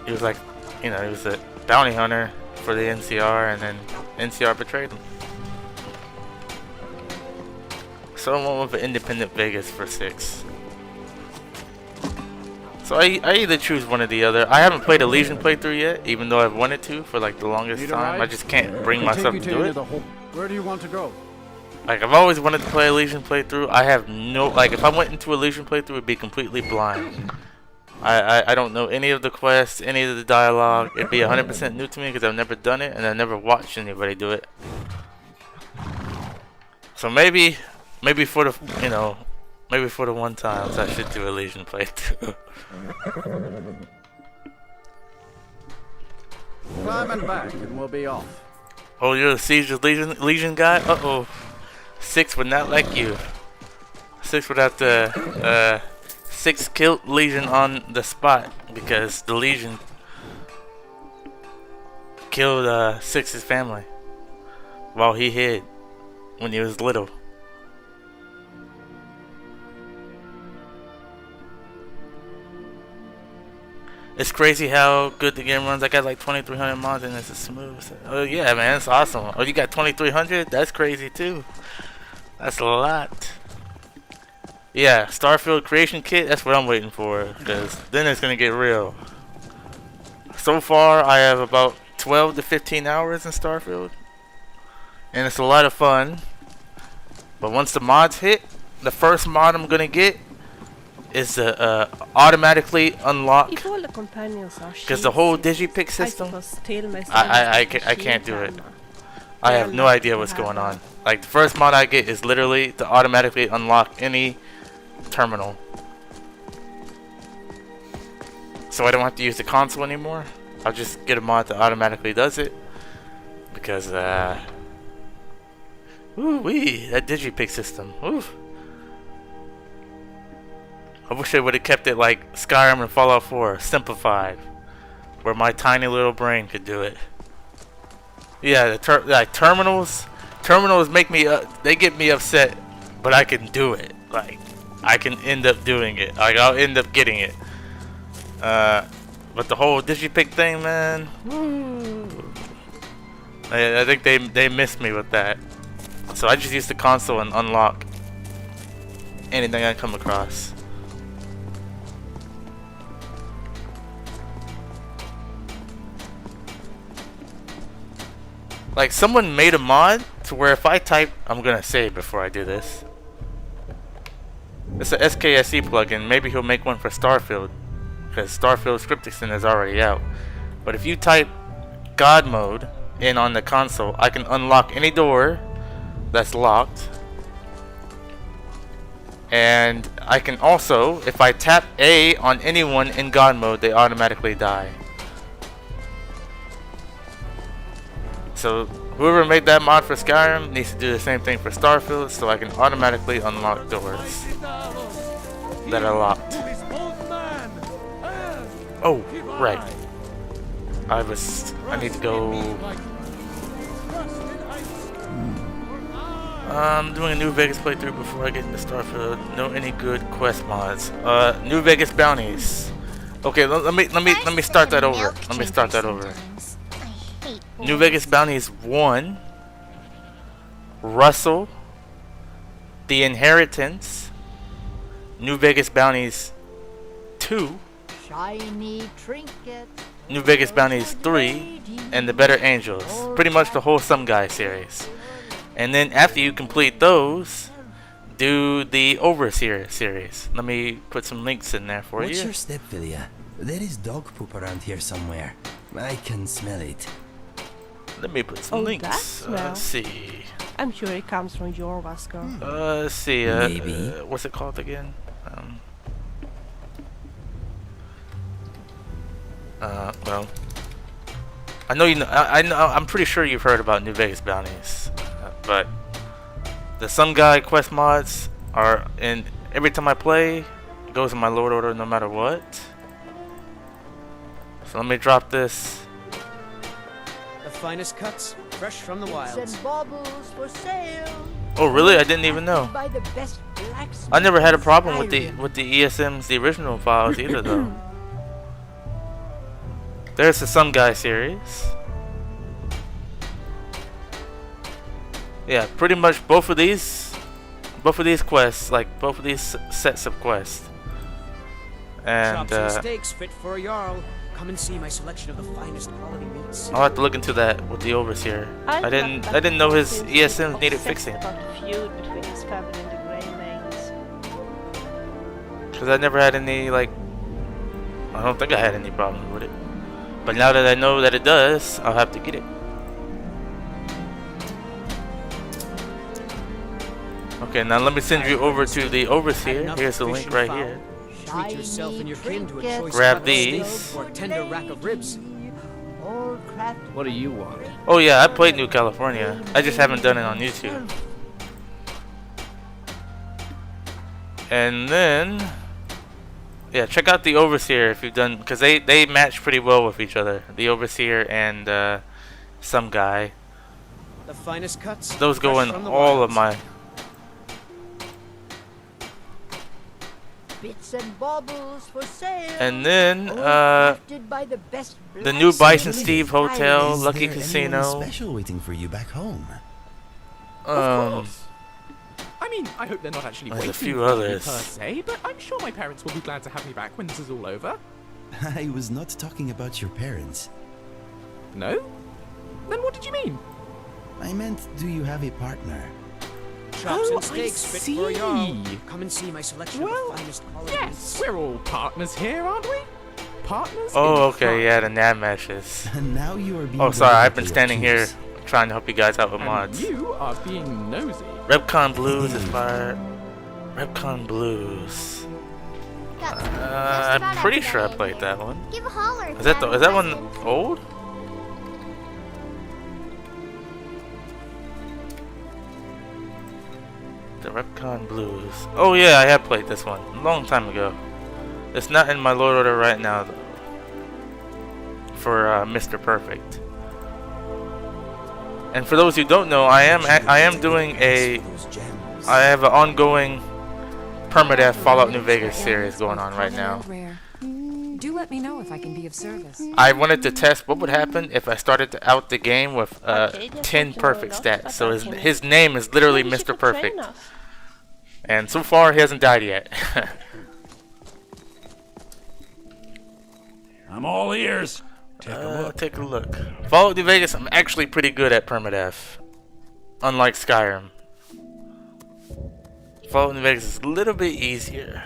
Speaker 1: He was like, you know, he was a bounty hunter for the NCR, and then NCR betrayed him. So I went with an independent Vegas for 6. So I either choose one or the other. I haven't played a Legion playthrough yet, even though I've wanted to for like the longest time. I just can't bring myself to do it.
Speaker 6: Where do you want to go?
Speaker 1: Like, I've always wanted to play a Legion playthrough. I have no, like, if I went into a Legion playthrough, it would be completely blind. I don't know any of the quests, any of the dialogue. It'd be 100% new to me because I've never done it and I've never watched anybody do it. So maybe for the, you know, maybe for the one times I should do a Legion playthrough.
Speaker 6: Climb and back and we'll be off.
Speaker 1: Oh, you're a Siege of Legion guy? Uh-oh. 6 would not like you. 6 would have to, 6 killed Legion on the spot because the Legion killed 6's family while he hid when he was little. It's crazy how good the game runs. I got like 2,300 mods and it's smooth. Oh yeah, man, it's awesome. Oh, you got 2,300? That's crazy too. That's a lot. Yeah, Starfield Creation Kit, that's what I'm waiting for, because then it's going to get real. So far, I have about 12 to 15 hours in Starfield, and it's a lot of fun. But once the mods hit, the first mod I'm going to get is the automatically unlock, because the whole Digipick system, I can't do it. I have no idea what's going on. Like, the first mod I get is literally to automatically unlock any terminal, so I don't have to use the console anymore. I'll just get a mod that automatically does it, because ooh-wee, that Digipick system, oof. I wish they would have kept it like Skyrim and Fallout 4, simplified, where my tiny little brain could do it. Yeah, the like terminals make me they get me upset, but I can do it. Like, I can end up doing it. Like, I'll end up getting it. But the whole Digipick thing, man, woo. I think they missed me with that. So I just use the console and unlock anything I come across. Like, someone made a mod to where if I type, I'm gonna save before I do this. It's a SKSE plugin. Maybe he'll make one for Starfield, because Starfield script extender is already out. But if you type God mode in on the console, I can unlock any door that's locked. And I can also, if I tap A on anyone in God mode, they automatically die. So whoever made that mod for Skyrim needs to do the same thing for Starfield, so I can automatically unlock doors that are locked. Oh, right. I need to go. I'm doing a New Vegas playthrough before I get into Starfield. Know any good quest mods? New Vegas bounties. Okay, let me start that over. Let me start that over. New Vegas Bounties 1, Russell, The Inheritance, New Vegas Bounties 2,
Speaker 8: Shiny trinket,
Speaker 1: New Vegas Bounties 3, and The Better Angels. Pretty much the whole Some Guy series. And then after you complete those, do the Overseer series. Let me put some links in there for you.
Speaker 2: What's your stepfilia? There is dog poop around here somewhere. I can smell it.
Speaker 1: Let me put some
Speaker 4: Oh, that
Speaker 1: links.
Speaker 4: smell.
Speaker 1: Let's see.
Speaker 4: I'm sure it comes from your Vasco.
Speaker 1: Let's see.
Speaker 2: Maybe.
Speaker 1: What's it called again? Well, I know you know. I know. I'm pretty sure you've heard about New Vegas bounties, but the Some Guy quest mods are in every time I play. It goes in my Lord Order no matter what. So let me drop this.
Speaker 11: The finest cuts, fresh from the wilds.
Speaker 8: And baubles for sale.
Speaker 1: Oh really? I didn't even know.
Speaker 8: By the best blacksmith
Speaker 1: I never had a
Speaker 8: in
Speaker 1: problem with
Speaker 8: Skyrim.
Speaker 1: the ESM's the original files either though. There's the Some Guy series. Yeah, pretty much both of these quests, like both of these sets of quests. And
Speaker 11: Chops and steaks fit for a jarl. Come and see my selection of the finest quality meats.
Speaker 1: I'll have to look into that with the Overseer. I didn't know his ESMs needed fixing.
Speaker 4: About the feud between his family and the Grey Lanes.
Speaker 1: Cause I never had any like. I don't think I had any problems with it. But now that I know that it does, I'll have to get it. Okay, now let me send you over to the Overseer. Here's the link right here.
Speaker 11: Treat yourself and your kin to a choice
Speaker 1: Grab
Speaker 11: cut of steak
Speaker 1: these.
Speaker 11: or a tender rack of ribs.
Speaker 6: What do you want?
Speaker 1: Oh yeah, I played New California. I just haven't done it on YouTube. And then, yeah, check out the Overseer if you've done, because they match pretty well with each other. The Overseer and Some Guy.
Speaker 11: The finest cuts.
Speaker 1: Those go
Speaker 11: fresh
Speaker 1: in
Speaker 11: from the
Speaker 1: all of
Speaker 11: wilds.
Speaker 1: my.
Speaker 8: Bits and baubles for sale.
Speaker 1: And then
Speaker 8: Crafted by the best
Speaker 1: the new Bison
Speaker 8: blacksmith
Speaker 1: Steve
Speaker 8: in
Speaker 1: Hotel,
Speaker 2: Is
Speaker 1: Lucky
Speaker 2: there
Speaker 1: Casino.
Speaker 2: anyone special waiting for you back home?
Speaker 12: I mean, I hope they're not actually
Speaker 1: There's a
Speaker 12: waiting
Speaker 1: few
Speaker 12: for me
Speaker 1: others.
Speaker 12: per se, but I'm sure my parents will be glad to have me back when this is all over.
Speaker 2: I was not talking about your parents.
Speaker 12: No? Then what did you mean?
Speaker 2: I meant, do you have a partner?
Speaker 11: Chops
Speaker 12: Oh,
Speaker 11: and steaks
Speaker 12: I
Speaker 11: fit for a jarl.
Speaker 12: see.
Speaker 11: Come and see my selection
Speaker 12: Well,
Speaker 11: of the finest quality
Speaker 12: Yes,
Speaker 11: meats.
Speaker 12: we're all partners here, aren't we? Partners?
Speaker 1: Oh,
Speaker 12: in
Speaker 1: okay,
Speaker 12: crime.
Speaker 1: yeah, the NAB matches.
Speaker 2: And now you are being
Speaker 1: Oh, sorry, I've
Speaker 2: delivered
Speaker 1: been
Speaker 2: to your
Speaker 1: standing here
Speaker 2: choice.
Speaker 1: trying to help you guys out with
Speaker 12: And
Speaker 1: mods.
Speaker 12: you are being nosy.
Speaker 1: Repcon Blues is fired. Repcon Blues. I'm pretty sure I played that one.
Speaker 13: Give a holler.
Speaker 1: Is that one old? The Repcon Blues. Oh yeah, I have played this one a long time ago. It's not in my Lord Order right now though. For Mr. Perfect. And for those who don't know, I am doing I have an ongoing permadeath Fallout New Vegas series going on right now.
Speaker 14: Do let me know if I can be of service.
Speaker 1: I wanted to test what would happen if I started out the game with 10 perfect stats. So his name is literally Mr. Perfect. And so far he hasn't died yet.
Speaker 15: I'm all ears.
Speaker 1: Take a look. Fallout New Vegas, I'm actually pretty good at permadeath. Unlike Skyrim. Fallout New Vegas is a little bit easier.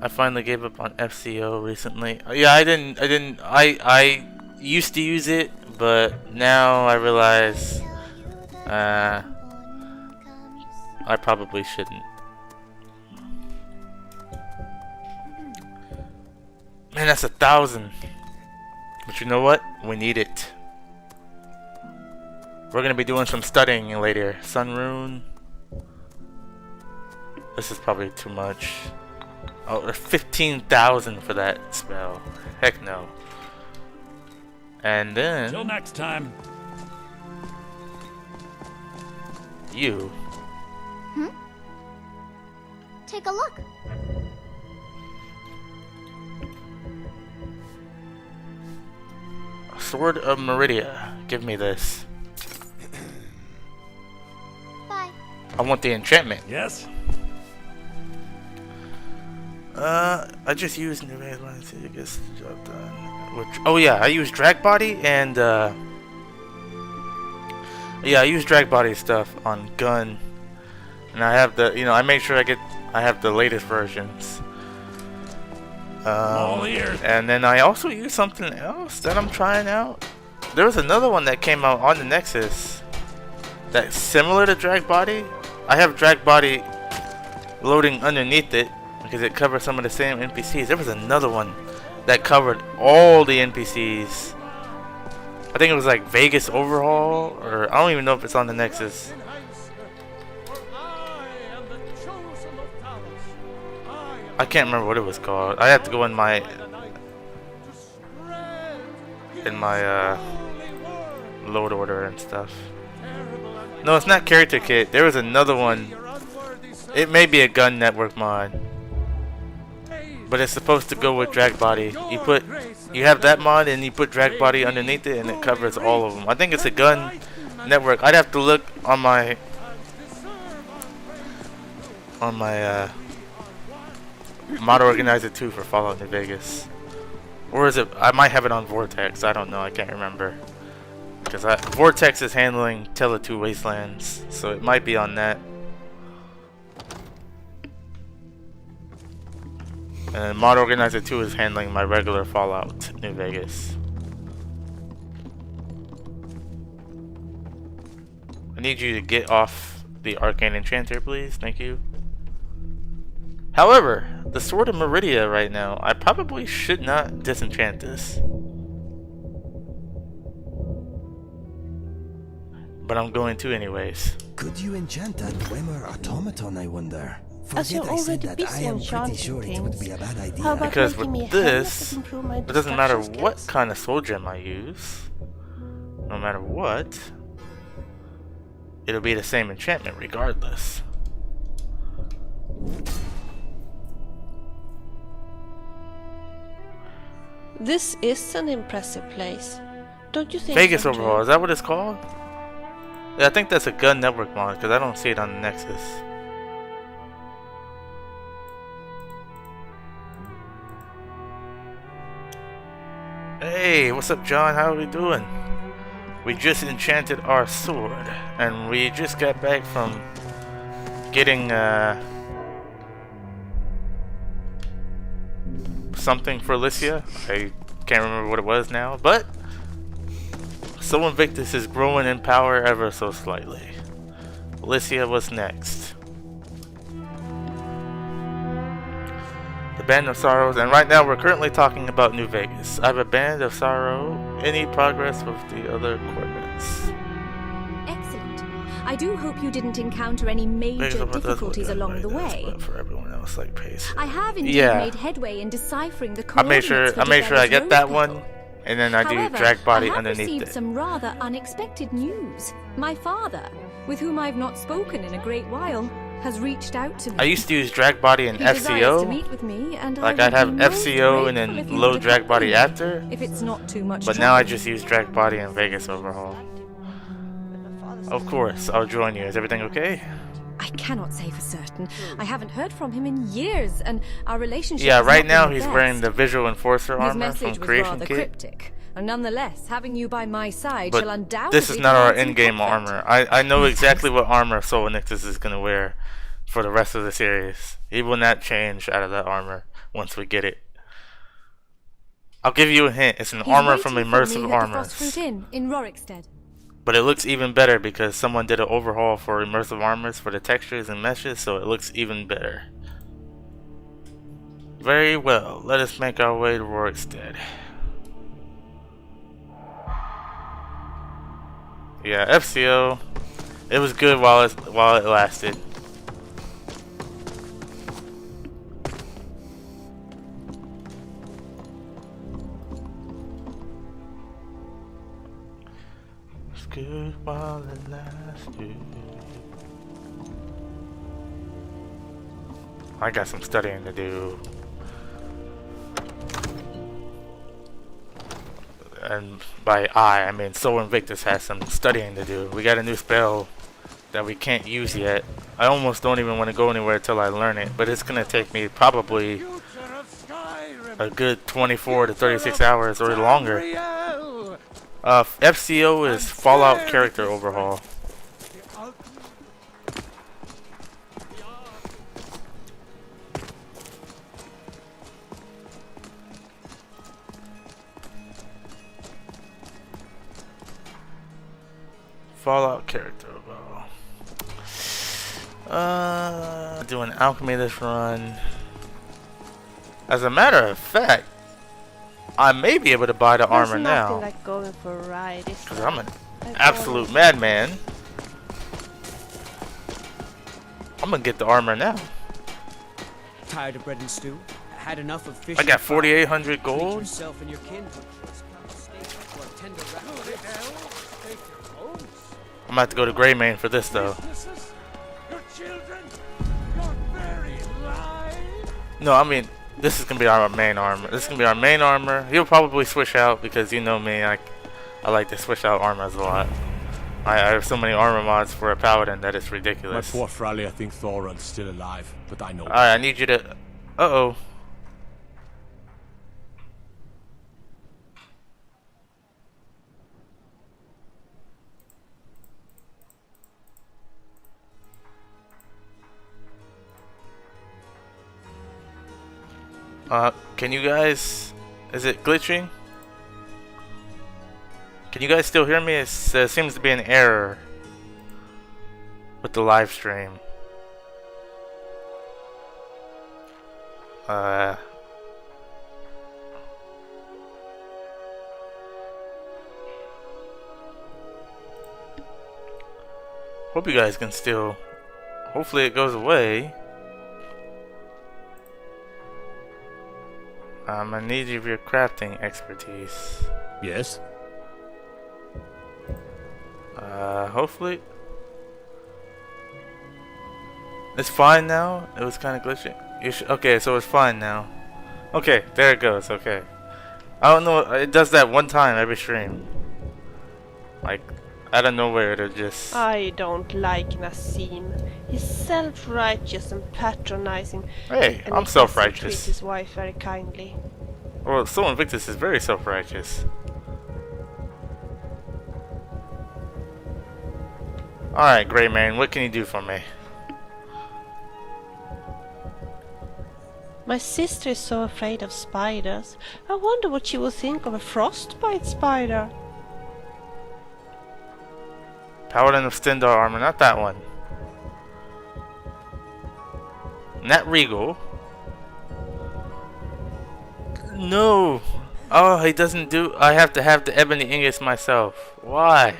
Speaker 1: I finally gave up on FCO recently. Yeah, I used to use it, but now I realize I probably shouldn't. Man, that's 1,000. But you know what? We need it. We're gonna be doing some studying later. Sunrune. This is probably too much. Oh, 15,000 for that spell. Heck no. And then
Speaker 15: Till next time.
Speaker 1: You.
Speaker 13: Take a look.
Speaker 1: Sword of Meridia. Give me this.
Speaker 13: Bye.
Speaker 1: I want the enchantment.
Speaker 15: Yes.
Speaker 1: I just used New Vegas to get the job done. Which, oh yeah, I used Drag Body and yeah, I used Drag Body stuff on Gun. And I have the, I make sure I have the latest versions. And then I also use something else that I'm trying out. There was another one that came out on the Nexus that's similar to Drag Body. I have Drag Body loading underneath it because it covers some of the same NPCs. There was another one that covered all the NPCs. I think it was like Vegas Overhaul, or I don't even know if it's on the Nexus. I can't remember what it was called. I have to go in my load order and stuff. No, it's not Character Kit. There was another one. It may be a Gun Network mod, but it's supposed to go with Drag Body. You have that mod and you put Drag Body underneath it and it covers all of them. I think it's a Gun Network. I'd have to look on my Mod Organizer 2 for Fallout New Vegas. Or is it? I might have it on Vortex. I don't know. I can't remember. Because Vortex is handling Tele2 Wastelands. So it might be on that. And Mod Organizer 2 is handling my regular Fallout New Vegas. I need you to get off the Arcane Enchanter, please. Thank you. However, the Sword of Meridia right now, I probably should not disenchant this. But I'm going to anyways.
Speaker 2: Could you enchant that Dwemer automaton, I wonder?
Speaker 4: As you're
Speaker 2: Forget I said
Speaker 4: already
Speaker 2: that.
Speaker 4: busy
Speaker 2: I am pretty
Speaker 4: enchanting
Speaker 2: sure it would be a bad idea.
Speaker 4: How about
Speaker 1: Because
Speaker 4: making me
Speaker 1: with
Speaker 4: a helmet
Speaker 1: this,
Speaker 4: that improve my
Speaker 1: it doesn't matter
Speaker 4: destruction
Speaker 1: what
Speaker 4: skills?
Speaker 1: kind of soul gem I use. No matter what, it'll be the same enchantment regardless.
Speaker 4: This is an impressive place. Don't you think
Speaker 1: Vegas
Speaker 4: so, too?
Speaker 1: Overhaul, is that what it's called? Yeah, I think that's a Gun Network mod because I don't see it on the Nexus. Hey, what's up, John? How are we doing? We just enchanted our sword, and we just got back from getting something for Alicia. I can't remember what it was now, but so Invictus is growing in power ever so slightly. Alicia, what's next? The Band of Sorrows, and right now we're currently talking about New Vegas. I have a Band of Sorrow. Any progress with the other coordinates?
Speaker 9: Excellent. I do hope you didn't encounter any major difficulties along the way.
Speaker 1: For everyone else, like pace.
Speaker 9: I have indeed made headway in deciphering the
Speaker 1: I make
Speaker 9: coordinates.
Speaker 1: sure I get that one, and then I do Drag Body underneath
Speaker 9: I have received
Speaker 1: it.
Speaker 9: some rather unexpected news. My father, with whom I've not spoken in a great while, has reached out to me.
Speaker 1: I used to use Drag Body and
Speaker 9: He desires to
Speaker 1: FCO.
Speaker 9: meet with me, and
Speaker 1: Like
Speaker 9: I
Speaker 1: I'd
Speaker 9: would
Speaker 1: have
Speaker 9: be most
Speaker 1: FCO and
Speaker 9: grateful if
Speaker 1: then
Speaker 9: you
Speaker 1: load
Speaker 9: would
Speaker 1: Drag Body
Speaker 9: accompany
Speaker 1: after.
Speaker 9: me, if it's not too much
Speaker 1: But now I
Speaker 9: trouble.
Speaker 1: just use Drag Body and Vegas Overhaul. Of course, I'll join you. Is everything okay?
Speaker 9: I cannot say for certain. I haven't heard from him in years, and our relationship
Speaker 1: Yeah,
Speaker 9: has
Speaker 1: right
Speaker 9: not
Speaker 1: now
Speaker 9: been the
Speaker 1: he's
Speaker 9: best.
Speaker 1: wearing the Visual Enforcer
Speaker 9: His
Speaker 1: armor from
Speaker 9: message was
Speaker 1: Creation
Speaker 9: rather
Speaker 1: Kit.
Speaker 9: cryptic, and nonetheless, having you by my side shall
Speaker 1: But
Speaker 9: undoubtedly
Speaker 1: this is not our
Speaker 9: provide some
Speaker 1: in-game
Speaker 9: comfort.
Speaker 1: armor. I know exactly what armor Soul Nixus is gonna wear for the rest of the series. He will not change out of that armor once we get it. I'll give you a hint. It's an
Speaker 9: He's
Speaker 1: armor from
Speaker 9: waiting for
Speaker 1: Immersive
Speaker 9: me at the
Speaker 1: Armors.
Speaker 9: Frostfruit Inn in Rorikstead.
Speaker 1: But it looks even better because someone did an overhaul for Immersive Armors for the textures and meshes, so it looks even better. Very well, let us make our way to Rorikstead. Yeah, FCO. It was good while it lasted. It's good while it lasted. I got some studying to do. And by I mean Soul Invictus has some studying to do. We got a new spell that we can't use yet. I almost don't even want to go anywhere till I learn it, but it's gonna take me probably a good 24 to 36 hours or longer. FCO is Fallout Character Overhaul. Fallout character. Do an alchemy this run. As a matter of fact, I may be able to buy the armor now.
Speaker 4: Nothing like going for a ride, is
Speaker 1: Because
Speaker 4: there?
Speaker 1: I'm an absolute madman. I'm gonna get the armor now.
Speaker 11: Tired of bread and stew? Had enough of fish?
Speaker 1: I got 4,800 gold.
Speaker 11: Yourself and your kin.
Speaker 1: I'm gonna have to go to Greymane for this though.
Speaker 7: Your children, your very lives.
Speaker 1: No, I mean this is gonna be our main armor. This is gonna be our main armor. He'll probably switch out because you know me. I like to switch out armors a lot. I have so many armor mods for a paladin that it's ridiculous.
Speaker 15: My poor Fralia thinks Thoron's still alive, but I know.
Speaker 1: Alright, I need you to. Uh-oh. Can you guys... Is it glitching? Can you guys still hear me? It seems to be an error with the live stream. Hope you guys can still... Hopefully it goes away. I need your crafting expertise.
Speaker 15: Yes.
Speaker 1: Hopefully it's fine now. It was kind of glitching. Okay, so it's fine now. Okay, there it goes. Okay, I don't know. It does that one time every stream. Like out of nowhere, it'll just.
Speaker 4: I don't like Nassim. He's self-righteous and patronizing.
Speaker 1: Hey,
Speaker 4: and
Speaker 1: I'm
Speaker 4: he
Speaker 1: self-righteous.
Speaker 4: treats his wife very kindly.
Speaker 1: Well, so Invictus is very self-righteous. Alright, Greymane, what can you do for me?
Speaker 4: My sister is so afraid of spiders. I wonder what she will think of a frostbite spider.
Speaker 1: Paladin of Stendar armor, not that one. Not Regal. No! Oh, he doesn't do... I have to have the ebony ingots myself. Why?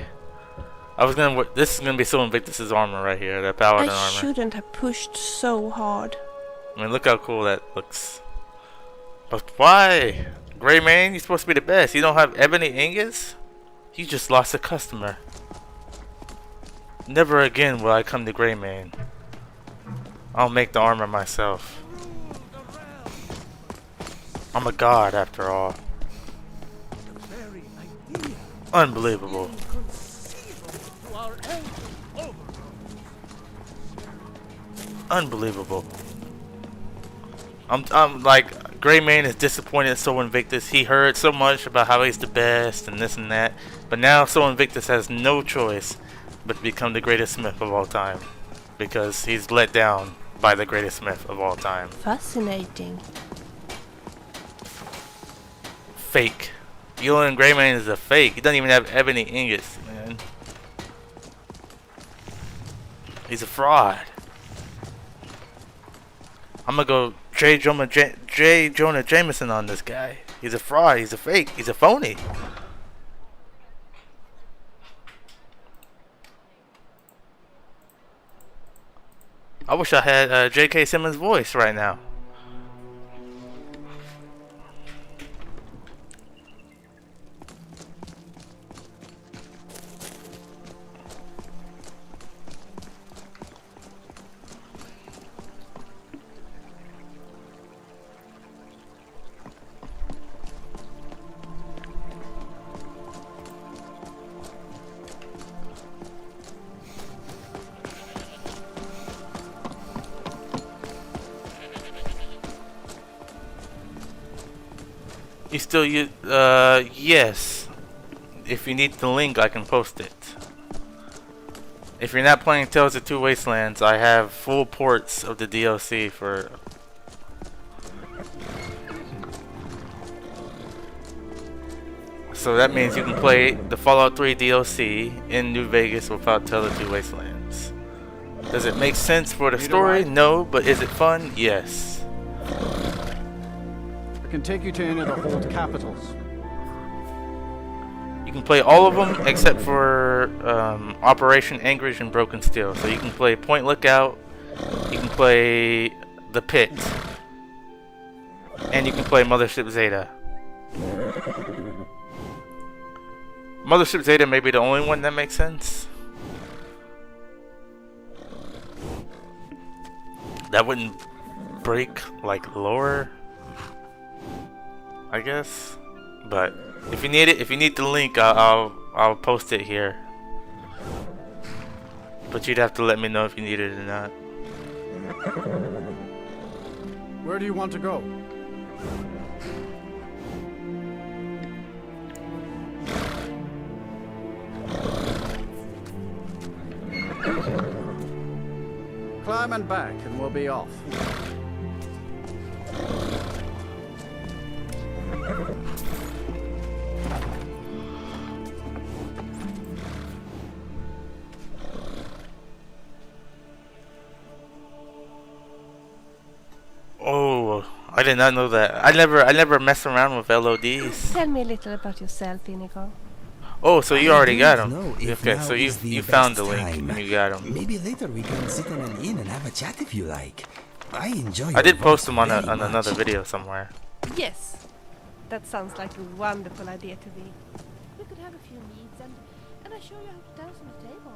Speaker 1: I was gonna... This is gonna be so Invictus's armor right here, that Paladin armor.
Speaker 4: I shouldn't have pushed so hard.
Speaker 1: I mean, look how cool that looks. But why? Greymane, you're supposed to be the best. You don't have ebony ingots? You just lost a customer. Never again will I come to Greymane. I'll make the armor myself. I'm a god after all. Unbelievable. Unbelievable. I'm like, Greymane is disappointed so Invictus. He heard so much about how he's the best and this and that. But now so Invictus has no choice but to become the greatest smith of all time. Because he's let down by the greatest smith of all time.
Speaker 4: Fascinating.
Speaker 1: Fake. Yolan Greymane is a fake. He doesn't even have ebony ingots, man. He's a fraud. I'm gonna go J. Jonah Jameson on this guy. He's a fraud. He's a fake. He's a phony. I wish I had J.K. Simmons' voice right now. You still use, yes. If you need the link, I can post it. If you're not playing Tales of Two Wastelands, I have full ports of the DLC for... So that means you can play the Fallout 3 DLC in New Vegas without Tale of Two Wastelands. Does it make sense for the story? No, but is it fun? Yes.
Speaker 6: I can take you to any of the hold capitals.
Speaker 1: You can play all of them except for Operation Anchorage and Broken Steel. So you can play Point Lookout, you can play The Pit, and you can play Mothership Zeta. Mothership Zeta may be the only one that makes sense. That wouldn't break like lore, I guess. But if you need it, if you need the link, I'll post it here. But you'd have to let me know if you need it or not.
Speaker 6: Where do you want to go? Climb and back, and we'll be off.
Speaker 1: Oh, I did not know that. I never mess around with LODs.
Speaker 4: Tell me a little about yourself, Inigo.
Speaker 1: Oh, so you already got them. Okay,
Speaker 2: now
Speaker 1: so
Speaker 2: is the
Speaker 1: you found the
Speaker 2: best
Speaker 1: link
Speaker 2: time.
Speaker 1: and you got them.
Speaker 2: Maybe later we can sit in an inn and have a chat if you like. I enjoy.
Speaker 1: I did
Speaker 2: your
Speaker 1: post
Speaker 2: voice
Speaker 1: them on
Speaker 2: very much.
Speaker 1: another video somewhere.
Speaker 4: Yes. That sounds like a wonderful idea to me. We could have a few meads and I show you how to dance on the table.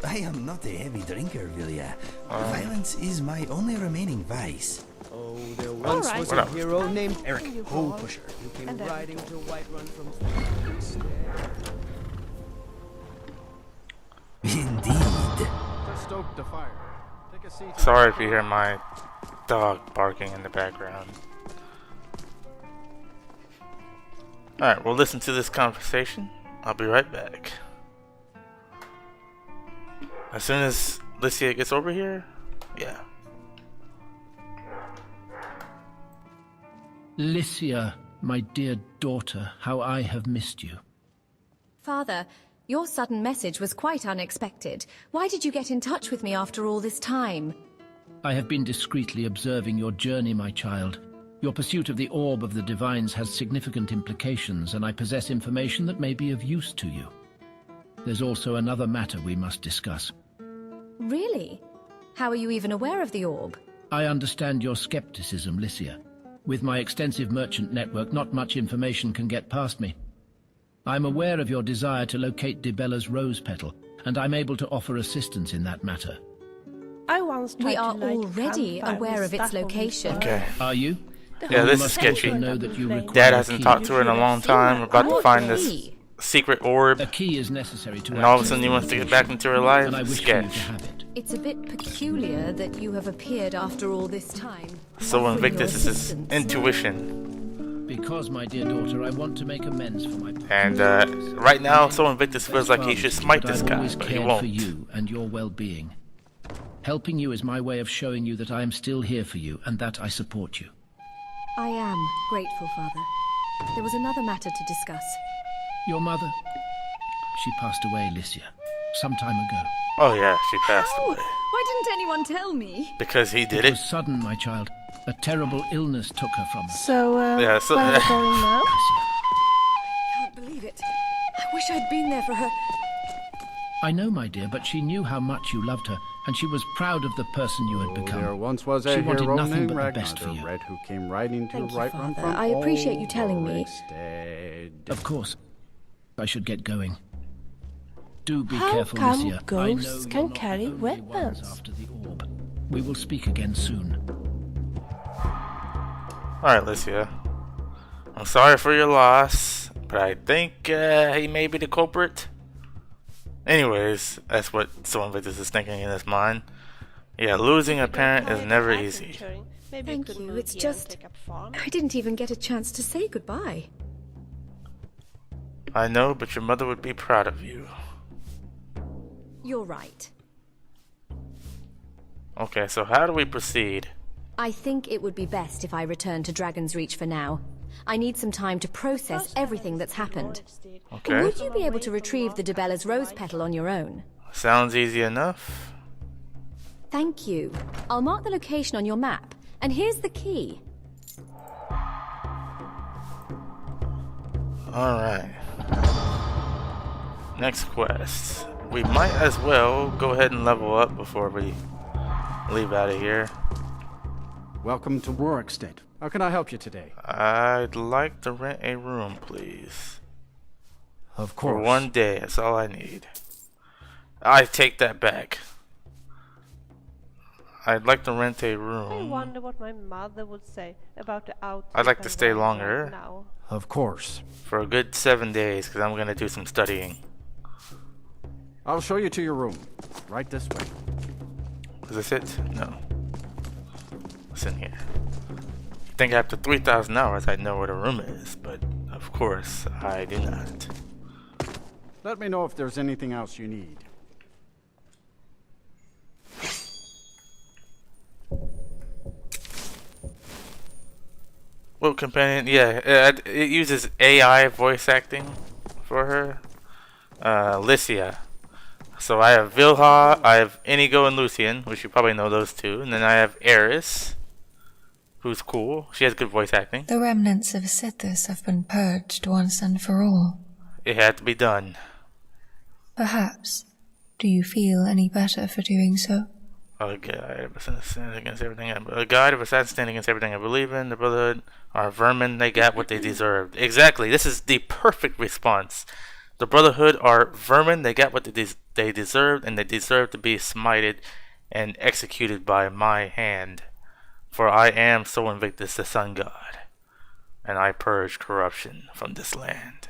Speaker 2: I am not a heavy drinker, Vilya. Violence is my only remaining vice.
Speaker 11: Oh, there once was a hero named Eric Hole-Pusher who came
Speaker 4: And
Speaker 11: riding to Whiterun from
Speaker 2: Indeed.
Speaker 6: Just stoke the fire. Take a seat.
Speaker 1: Sorry if you hear my dog barking in the background. Alright, we'll listen to this conversation. I'll be right back. As soon as Licia gets over here, yeah.
Speaker 16: Licia, my dear daughter, how I have missed you.
Speaker 9: Father, your sudden message was quite unexpected. Why did you get in touch with me after all this time?
Speaker 16: I have been discreetly observing your journey, my child. Your pursuit of the Orb of the Divines has significant implications, and I possess information that may be of use to you. There's also another matter we must discuss.
Speaker 9: Really? How are you even aware of the Orb?
Speaker 16: I understand your skepticism, Licia. With my extensive merchant network, not much information can get past me. I'm aware of your desire to locate Dibella's rose petal, and I'm able to offer assistance in that matter.
Speaker 4: I once tried
Speaker 9: We
Speaker 4: to
Speaker 9: are
Speaker 4: light a
Speaker 9: already
Speaker 4: campfire
Speaker 9: aware
Speaker 4: with
Speaker 9: of its
Speaker 4: stuff on the
Speaker 9: location.
Speaker 4: fire.
Speaker 1: Okay.
Speaker 16: Are you?
Speaker 1: Yeah, this is
Speaker 16: must
Speaker 1: sketchy.
Speaker 16: also know that you require
Speaker 1: Dad
Speaker 16: a
Speaker 1: hasn't
Speaker 16: key.
Speaker 1: talked to her in a long time. We're about to find this secret orb.
Speaker 16: A key is necessary to
Speaker 1: And all of a
Speaker 16: access
Speaker 1: sudden he
Speaker 16: the
Speaker 1: wants to get
Speaker 16: location,
Speaker 1: back into her life?
Speaker 16: and I wish for you to
Speaker 1: Sketch.
Speaker 16: have it.
Speaker 9: It's a bit peculiar that you have appeared after all this time.
Speaker 1: So
Speaker 9: offering
Speaker 1: Invictus
Speaker 9: your
Speaker 1: is his
Speaker 9: assistance.
Speaker 1: intuition.
Speaker 16: Because, my dear daughter, I want to make amends for my
Speaker 1: And right now, so Invictus feels like he should smite this
Speaker 16: I've
Speaker 1: guy,
Speaker 16: always
Speaker 1: but he
Speaker 16: cared
Speaker 1: won't.
Speaker 16: for you and your well-being. Helping you is my way of showing you that I am still here for you, and that I support you.
Speaker 9: I am grateful, Father. There was another matter to discuss.
Speaker 16: Your mother? She passed away, Licia, some time ago.
Speaker 1: Oh yeah, she passed away.
Speaker 9: Why didn't anyone tell me?
Speaker 1: Because he did
Speaker 16: It
Speaker 1: it.
Speaker 16: was sudden, my child. A terrible illness took her from us.
Speaker 4: So,
Speaker 1: Yeah, so-
Speaker 4: where are we going now?
Speaker 9: Can't believe it. I wish I'd been there for her.
Speaker 16: I know, my dear, but she knew how much you loved her, and she was proud of the person you had become.
Speaker 6: There once was a
Speaker 16: She wanted
Speaker 6: hero
Speaker 16: nothing
Speaker 6: named
Speaker 16: but the
Speaker 6: Ragnar
Speaker 16: best for
Speaker 6: the
Speaker 16: you.
Speaker 6: Red who came riding to
Speaker 9: Thank you,
Speaker 6: Whiterun
Speaker 9: Father.
Speaker 6: from
Speaker 9: I appreciate you telling me.
Speaker 6: Ulrikstead.
Speaker 16: Of course. I should get going. Do be
Speaker 4: How
Speaker 16: careful,
Speaker 4: come
Speaker 16: Licia.
Speaker 4: ghosts
Speaker 16: I know
Speaker 4: can
Speaker 16: you're not
Speaker 4: carry
Speaker 16: the only ones
Speaker 4: weapons?
Speaker 16: after the orb. We will speak again soon.
Speaker 1: Alright, Licia. I'm sorry for your loss, but I think he may be the culprit. Anyways, that's what so Invictus is thinking in his mind. Yeah, losing a parent is never easy.
Speaker 4: Maybe
Speaker 9: Thank you. It's just I didn't even get a chance to say goodbye.
Speaker 1: I know, but your mother would be proud of you.
Speaker 9: You're right.
Speaker 1: Okay, so how do we proceed?
Speaker 9: I think it would be best if I return to Dragon's Reach for now. I need some time to process everything that's happened.
Speaker 1: Okay.
Speaker 9: Would you be able to retrieve the Dibella's rose petal on your own?
Speaker 1: Sounds easy enough.
Speaker 9: Thank you. I'll mark the location on your map. And here's the key.
Speaker 1: Alright. Next quest. We might as well go ahead and level up before we leave out of here.
Speaker 6: Welcome to Rorikstead. How can I help you today?
Speaker 1: I'd like to rent a room, please.
Speaker 6: Of course.
Speaker 1: For 1 day, that's all I need. I take that back. I'd like to rent a
Speaker 4: I
Speaker 1: room.
Speaker 4: wonder what my mother would say about the out.
Speaker 1: I'd like to stay longer.
Speaker 4: Now.
Speaker 6: Of course.
Speaker 1: For a good 7 days, because I'm going to do some studying.
Speaker 6: I'll show you to your room. Right this way.
Speaker 1: Is this it? No. What's in here? I think after 3,000 hours I'd know where the room is, but of course I do not.
Speaker 6: Let me know if there's anything else you need.
Speaker 1: Well, companion, yeah, it uses AI voice acting for her. Lycia. So I have Vilha, I have Inigo and Lucian, which you probably know those two, and then I have Eris, who's cool. She has good voice acting.
Speaker 10: The remnants of Sithis have been purged once and for all.
Speaker 1: It had to be done.
Speaker 10: Perhaps. Do you feel any better for doing so?
Speaker 1: A guide of assassins standing against everything. A guide of assassins standing against everything I believe in. The Brotherhood are vermin. They got what they deserved. Exactly. This is the perfect response. The Brotherhood are vermin. They got what they deserved, and they deserve to be smited and executed by my hand. For I am so Invictus, the Sun God, and I purge corruption from this land.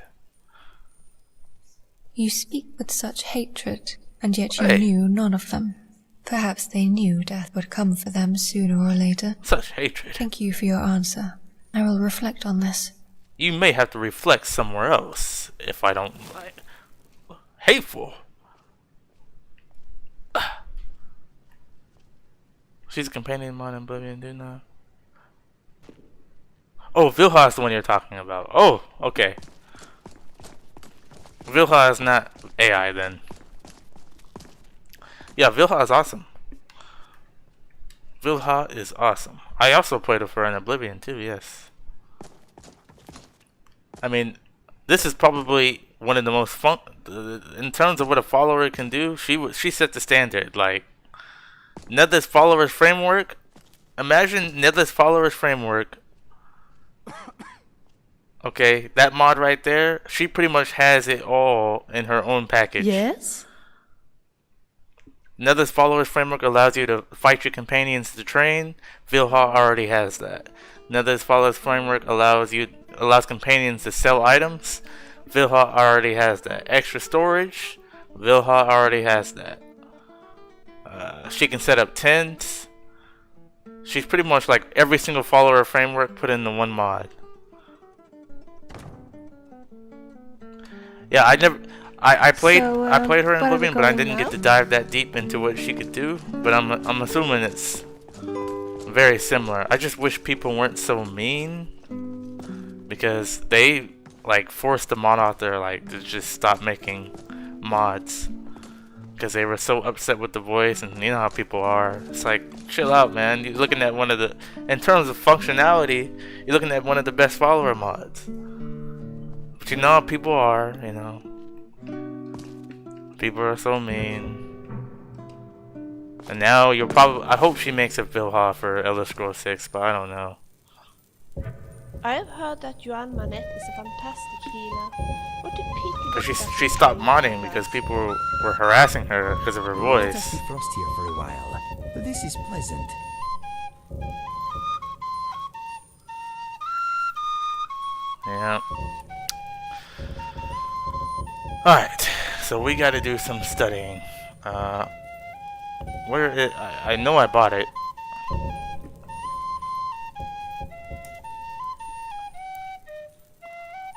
Speaker 10: You speak with such hatred, and yet you knew none of them. Perhaps they knew death would come for them sooner or later.
Speaker 1: Such hatred.
Speaker 10: Thank you for your answer. I will reflect on this.
Speaker 1: You may have to reflect somewhere else if I don't like. Hateful. She's a companion of mine in Oblivion, dude. No. Oh, Vilha is the one you're talking about. Oh, okay. Vilha is not AI then. Yeah, Vilha is awesome. Vilha is awesome. I also played her in Oblivion too, yes. I mean, this is probably one of the most fun in terms of what a follower can do. She set the standard. Like Nether's followers framework. Imagine Nether's followers framework. Okay, that mod right there. She pretty much has it all in her own package.
Speaker 4: Yes.
Speaker 1: Nether's followers framework allows you to fight your companions to train. Vilha already has that. Nether's followers framework allows companions to sell items. Vilha already has that. Extra storage. Vilha already has that. She can set up tents. She's pretty much like every single follower framework put into one mod. Yeah, I played her in Oblivion, but I didn't get to dive that deep into what she could do. But I'm assuming it's very similar. I just wish people weren't so mean, because they like forced the mod author like to just stop making mods because they were so upset with the voice, and you know how people are. It's like, chill out, man. You're looking at one of the, in terms of functionality, you're looking at one of the best follower mods. But you know how people are, you know. People are so mean. And now you're probably, I hope she makes a Vilha for Elder Scrolls 6, but I don't know.
Speaker 4: I have heard that Joan Manette is a fantastic healer. What did people?
Speaker 1: Because she stopped modding because people were harassing her because of her voice.
Speaker 2: Let us defrost here for a while. This is pleasant.
Speaker 1: Yeah. Alright, so we gotta do some studying. Where is, I know I bought it.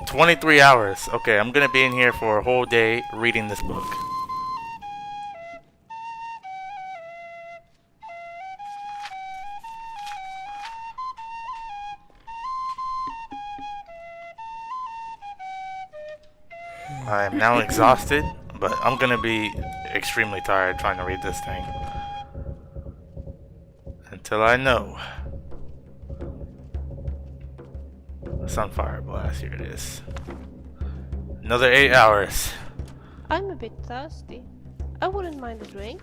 Speaker 1: $23 hours. Okay, I'm gonna be in here for a whole day reading this book. I am now exhausted, but I'm gonna be extremely tired trying to read this thing. Until I know. Sunfire Blast, here it is. Another 8 hours.
Speaker 4: I'm a bit thirsty. I wouldn't mind a drink.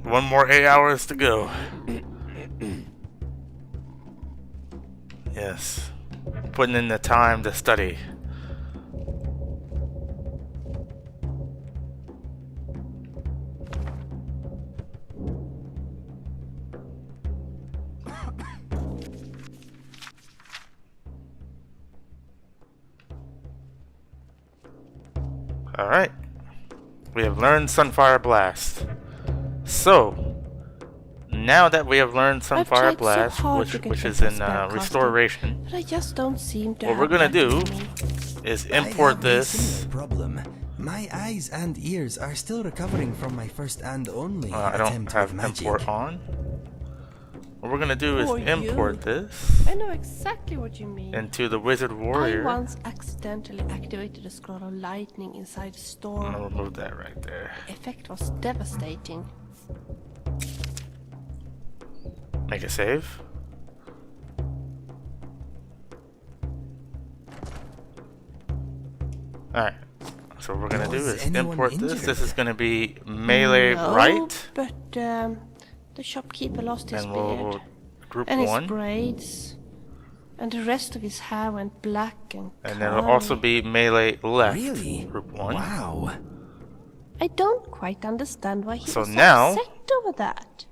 Speaker 1: 1 more 8 hours to go. Yes. Putting in the time to study. Alright. We have learned Sunfire Blast. So, now that we have learned Sunfire Blast, which is in Restoration,
Speaker 4: but I just don't seem to
Speaker 1: what we're gonna do is import this.
Speaker 2: Problem. My eyes and ears are still recovering from my first and only
Speaker 1: I don't
Speaker 2: attempt
Speaker 1: have
Speaker 2: with magic.
Speaker 1: import on. What we're gonna do is
Speaker 4: For
Speaker 1: import
Speaker 4: you.
Speaker 1: this
Speaker 4: I know exactly what you mean.
Speaker 1: into the Wizard Warrior.
Speaker 4: I once accidentally activated a scroll of lightning inside a storm.
Speaker 1: I'm gonna remove that right there.
Speaker 4: Effect was devastating.
Speaker 1: Make a save. Alright. So what we're gonna do is import this. This is gonna be melee
Speaker 4: No,
Speaker 1: right.
Speaker 4: But the shopkeeper lost his
Speaker 1: And
Speaker 4: beard.
Speaker 1: we'll group
Speaker 4: and his
Speaker 1: 1.
Speaker 4: braids. And the rest of his hair went black and
Speaker 1: And then it'll also be melee left.
Speaker 2: Really?
Speaker 1: Group 1.
Speaker 2: Wow.
Speaker 4: I don't quite understand why he
Speaker 1: So
Speaker 4: was
Speaker 1: now-
Speaker 4: upset over that.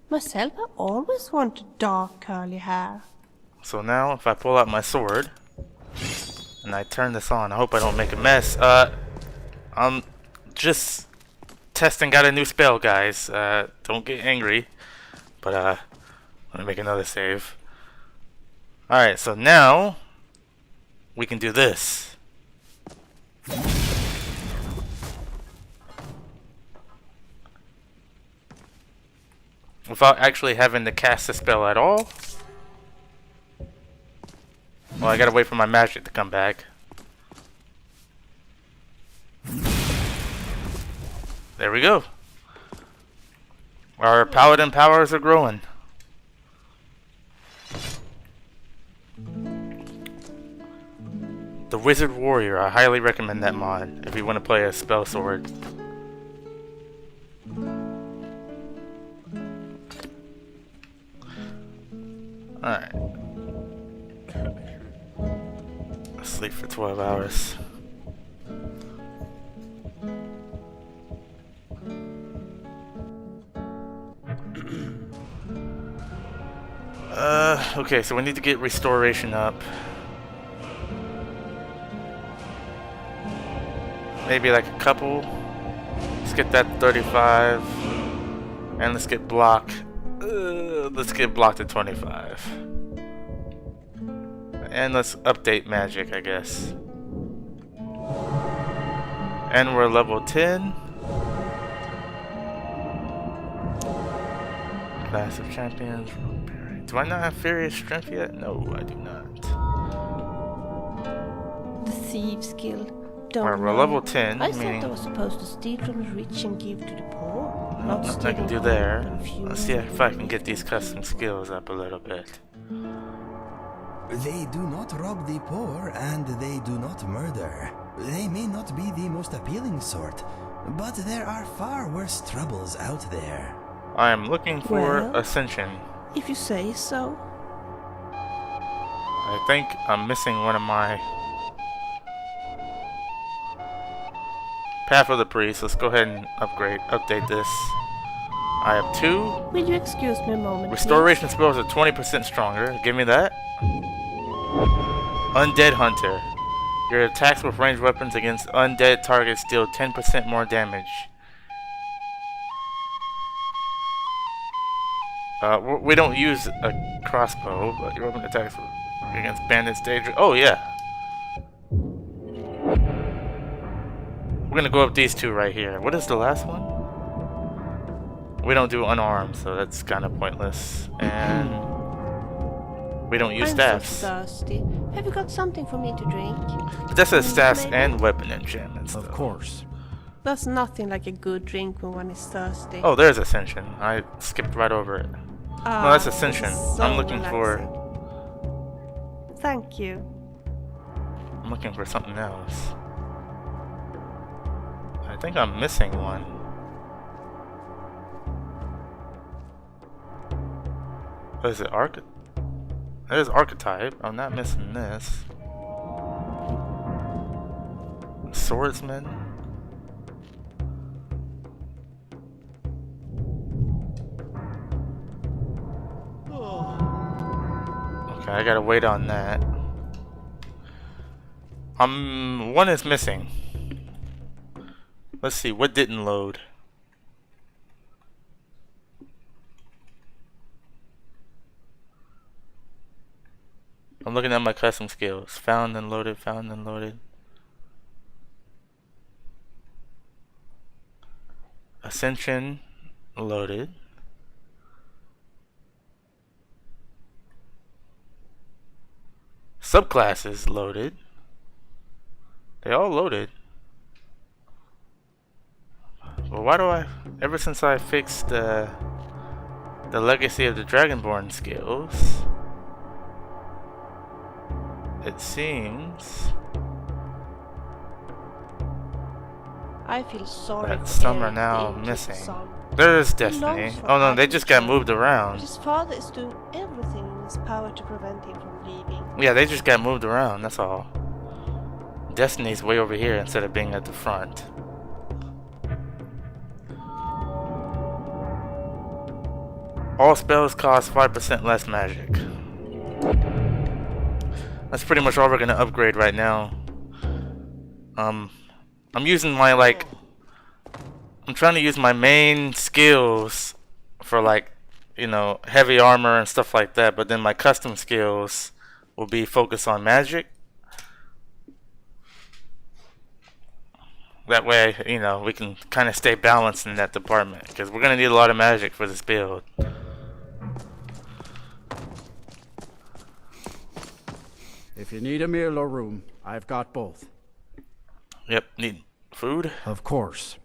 Speaker 4: Myself, I always wanted dark curly hair.
Speaker 1: So now if I pull out my sword and I turn this on, I hope I don't make a mess. I'm just testing out a new spell, guys. Don't get angry. But let me make another save. Alright, so now we can do this. Without actually having to cast the spell at all. Well, I gotta wait for my magic to come back. There we go. Our paladin powers are growing. The Wizard Warrior, I highly recommend that mod if you want to play a spell sword. Alright. Sleep for 12 hours. Okay, so we need to get restoration up. Maybe like a couple. Let's get that 35. And let's get block. Let's get blocked at 25. And let's update magic, I guess. And we're level 10. Class of Champions. Do I not have Furious Strength yet? No, I do not.
Speaker 4: The Thieves Guild. Don't
Speaker 1: Alright, we're
Speaker 4: know.
Speaker 1: level 10,
Speaker 4: I
Speaker 1: meaning...
Speaker 4: thought I was supposed to steal from the rich and give to the poor. Not
Speaker 1: Nothing I can do
Speaker 4: stealing
Speaker 1: there.
Speaker 4: from few.
Speaker 1: Let's see if I can get these custom skills up a little bit.
Speaker 2: They do not rob the poor and they do not murder. They may not be the most appealing sort, but there are far worse troubles out there.
Speaker 1: I am looking for
Speaker 4: Well,
Speaker 1: Ascension.
Speaker 4: If you say so.
Speaker 1: I think I'm missing one of my... Path of the Priest. Let's go ahead and update this. I have 2.
Speaker 4: Will you excuse me a moment,
Speaker 1: Restoration spells are 20% stronger. Give me that. Undead Hunter. Your attacks with ranged weapons against undead targets deal 10% more damage. We don't use a crossbow, but your weapon attacks against bandits, dangerous. Oh yeah. We're gonna go up these 2 right here. What is the last one? We don't do unarmed, so that's kind of pointless. And We don't use
Speaker 4: I'm
Speaker 1: staffs.
Speaker 4: so thirsty. Have you got something for me to drink?
Speaker 1: But that says staffs
Speaker 4: Maybe?
Speaker 1: and weapon enchantments.
Speaker 6: Of course.
Speaker 4: There's nothing like a good drink when one is thirsty.
Speaker 1: Oh, there's Ascension. I skipped right over it. No, that's Ascension.
Speaker 4: This is so
Speaker 1: I'm looking
Speaker 4: relaxing. Thank you.
Speaker 1: I'm looking for something else. I think I'm missing one. What is it? There's Archetype. I'm not missing this. Swordsman. Okay, I gotta wait on that. One is missing. Let's see, what didn't load? I'm looking at my custom skills. Found and loaded, found and loaded. Ascension loaded. Subclasses loaded. They all loaded. Well, why do I... Ever since I fixed the Legacy of the Dragonborn skills, it seems
Speaker 4: I feel sorry
Speaker 1: that
Speaker 4: for
Speaker 1: some are
Speaker 4: Eric
Speaker 1: now
Speaker 4: being
Speaker 1: missing.
Speaker 4: son.
Speaker 1: There's
Speaker 4: He
Speaker 1: Destiny.
Speaker 4: longs for
Speaker 1: Oh no, they
Speaker 4: Adam's
Speaker 1: just got
Speaker 4: child,
Speaker 1: moved
Speaker 4: but
Speaker 1: around.
Speaker 4: his father is doing everything in his power to prevent him from leaving.
Speaker 1: Yeah, they just got moved around, that's all. Destiny's way over here instead of being at the front. All spells cost 5% less magic. That's pretty much all we're gonna upgrade right now. I'm using my I'm trying to use my main skills for heavy armor and stuff like that, but then my custom skills will be focused on magic. That way, we can kind of stay balanced in that department, because we're gonna need a lot of magic for this build.
Speaker 6: If you need a meal or room, I've got both.
Speaker 1: Yep, need food.
Speaker 6: Of course.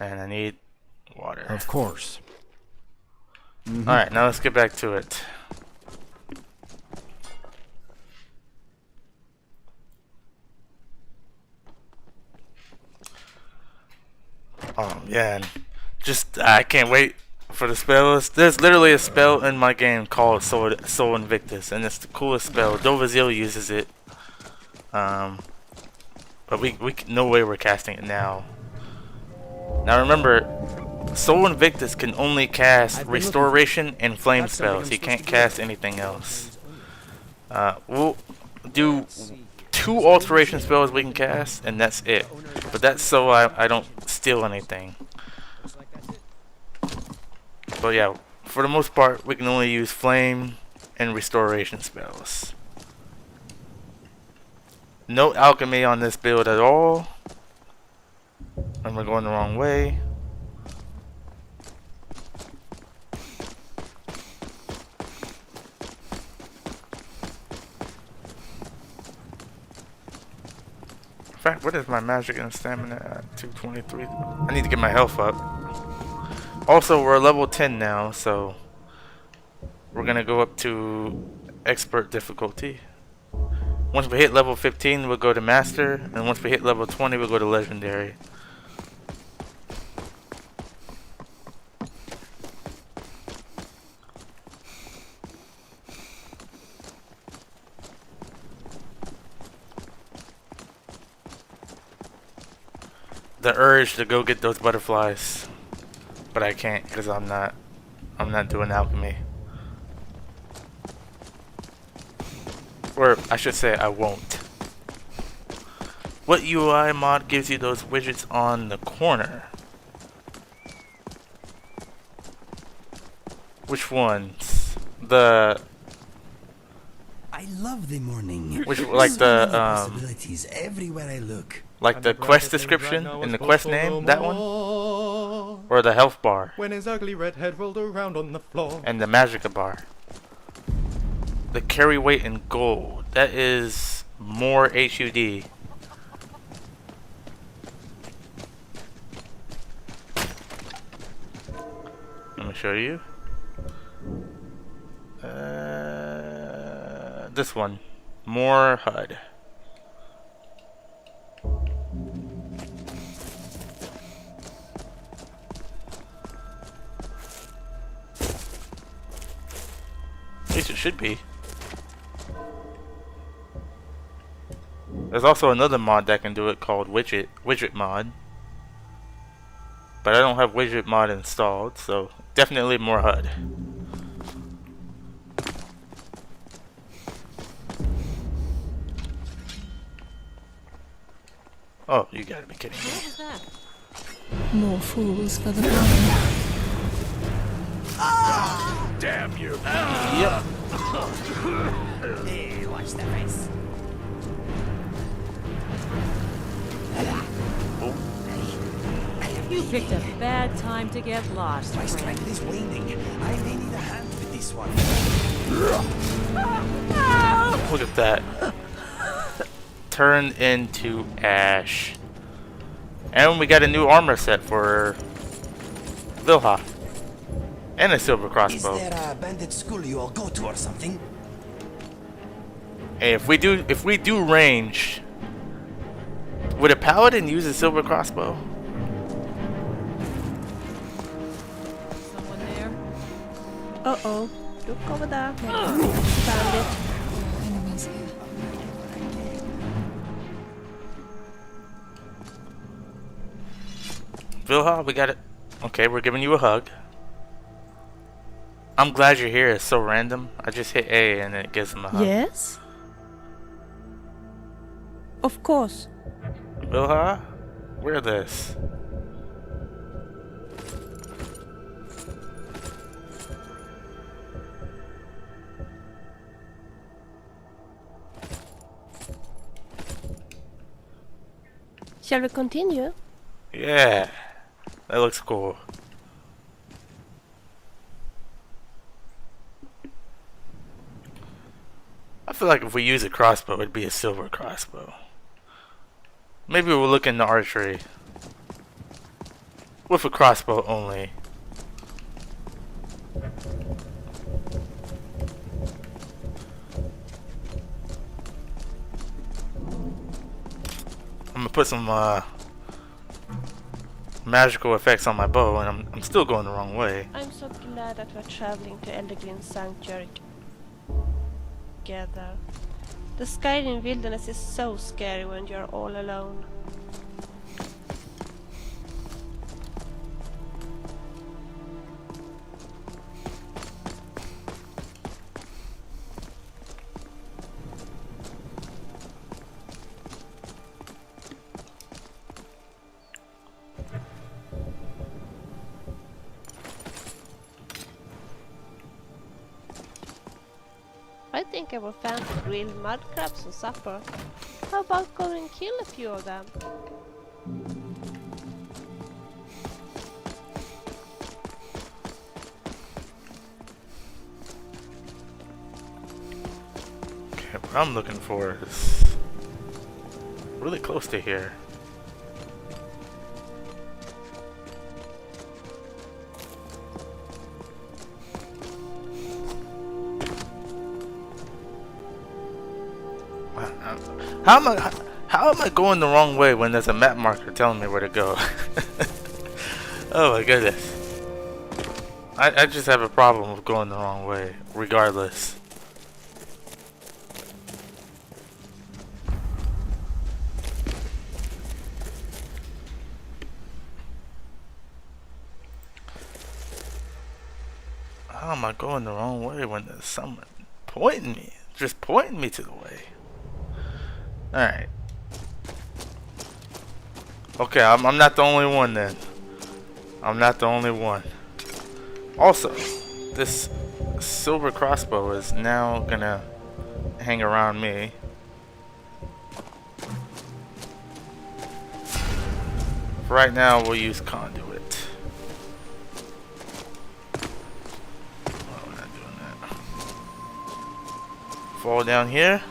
Speaker 1: And I need water.
Speaker 6: Of course.
Speaker 1: Alright, now let's get back to it. Oh man, I can't wait for the spells. There's literally a spell in my game called Soul Invictus, and it's the coolest spell. Dovazil uses it, but we no way we're casting it now. Now remember, Soul Invictus can only cast Restoration and Flame spells. He can't cast anything else. We'll do 2 alteration spells we can cast, and that's it. But that's so I don't steal anything. But yeah, for the most part, we can only use Flame and Restoration spells. No alchemy on this build at all. And we're going the wrong way. In fact, what is my magic and stamina at? 223. I need to get my health up. Also, we're level 10 now, so we're gonna go up to expert difficulty. Once we hit level 15, we'll go to master, and once we hit level 20, we'll go to legendary. The urge to go get those butterflies, but I can't because I'm not doing alchemy. Or I should say I won't. What UI mod gives you those widgets on the corner? Which ones?
Speaker 2: I love the morning.
Speaker 1: Which,
Speaker 2: So
Speaker 1: like
Speaker 2: many
Speaker 1: the
Speaker 2: possibilities everywhere I look.
Speaker 1: like the quest description in the quest name, that one? Or the health bar?
Speaker 12: When his ugly red head rolled around on the floor.
Speaker 1: And the magica bar. The carry weight in gold. That is more HUD. Let me show you. This one. More HUD. At least it should be. There's also another mod that can do it called widget mod. But I don't have widget mod installed, so definitely more HUD. Oh, you gotta be kidding me.
Speaker 14: What was that?
Speaker 10: More fools for the blind.
Speaker 15: Damn you!
Speaker 1: Yep.
Speaker 11: Hey, watch that face.
Speaker 14: You picked a bad time to get lost.
Speaker 2: My strength is waning. I may need a hand with this one.
Speaker 1: Look at that. Turned into ash. And we got a new armor set for Vilha. And a silver crossbow.
Speaker 2: Is there a bandit school you all go to or something?
Speaker 1: Hey, if we do range, would a paladin use a silver crossbow?
Speaker 14: Someone there?
Speaker 4: Uh-oh. Look over there. Found it.
Speaker 10: Enemies here.
Speaker 1: Vilha, we got it. Okay, we're giving you a hug. I'm glad you're here. It's so random. I just hit A and it gives him a hug.
Speaker 4: Yes? Of course.
Speaker 1: Vilha, wear this.
Speaker 4: Shall we continue?
Speaker 1: Yeah, that looks cool. I feel like if we use a crossbow, it'd be a silver crossbow. Maybe we'll look into archery with a crossbow only. I'm gonna put some magical effects on my bow, and I'm still going the wrong way.
Speaker 4: I'm so glad that we're traveling to Elderglin Sanctuary together. The Skyrim wilderness is so scary when you're all alone. I think I will fancy grilled mud crabs for supper. How about going and kill a few of them?
Speaker 1: Okay, what I'm looking for is really close to here. How am I going the wrong way when there's a map marker telling me where to go? Oh my goodness. I just have a problem with going the wrong way, regardless. How am I going the wrong way when there's someone pointing me? Just pointing me to the way. Alright. Okay, I'm not the only one then. I'm not the only one. Also, this silver crossbow is now gonna hang around me. For right now, we'll use conduit. Oh, we're not doing that. fall down here.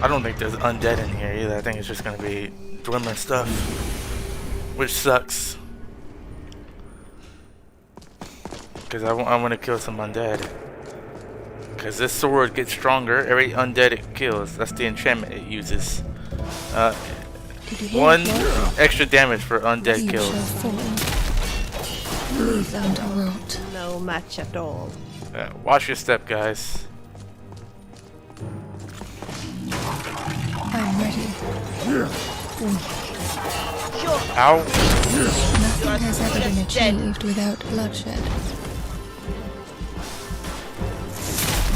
Speaker 1: I don't think there's undead in here either. I think it's just gonna be Dwemer stuff, which sucks. Because I want to kill some undead. Because this sword gets stronger every undead it kills. That's the enchantment it uses. 1 extra damage for undead kills.
Speaker 10: Leave them to rot.
Speaker 4: No match at all.
Speaker 1: Watch your step, guys.
Speaker 10: I'm ready.
Speaker 1: Ow.
Speaker 10: Nothing has ever been achieved without bloodshed.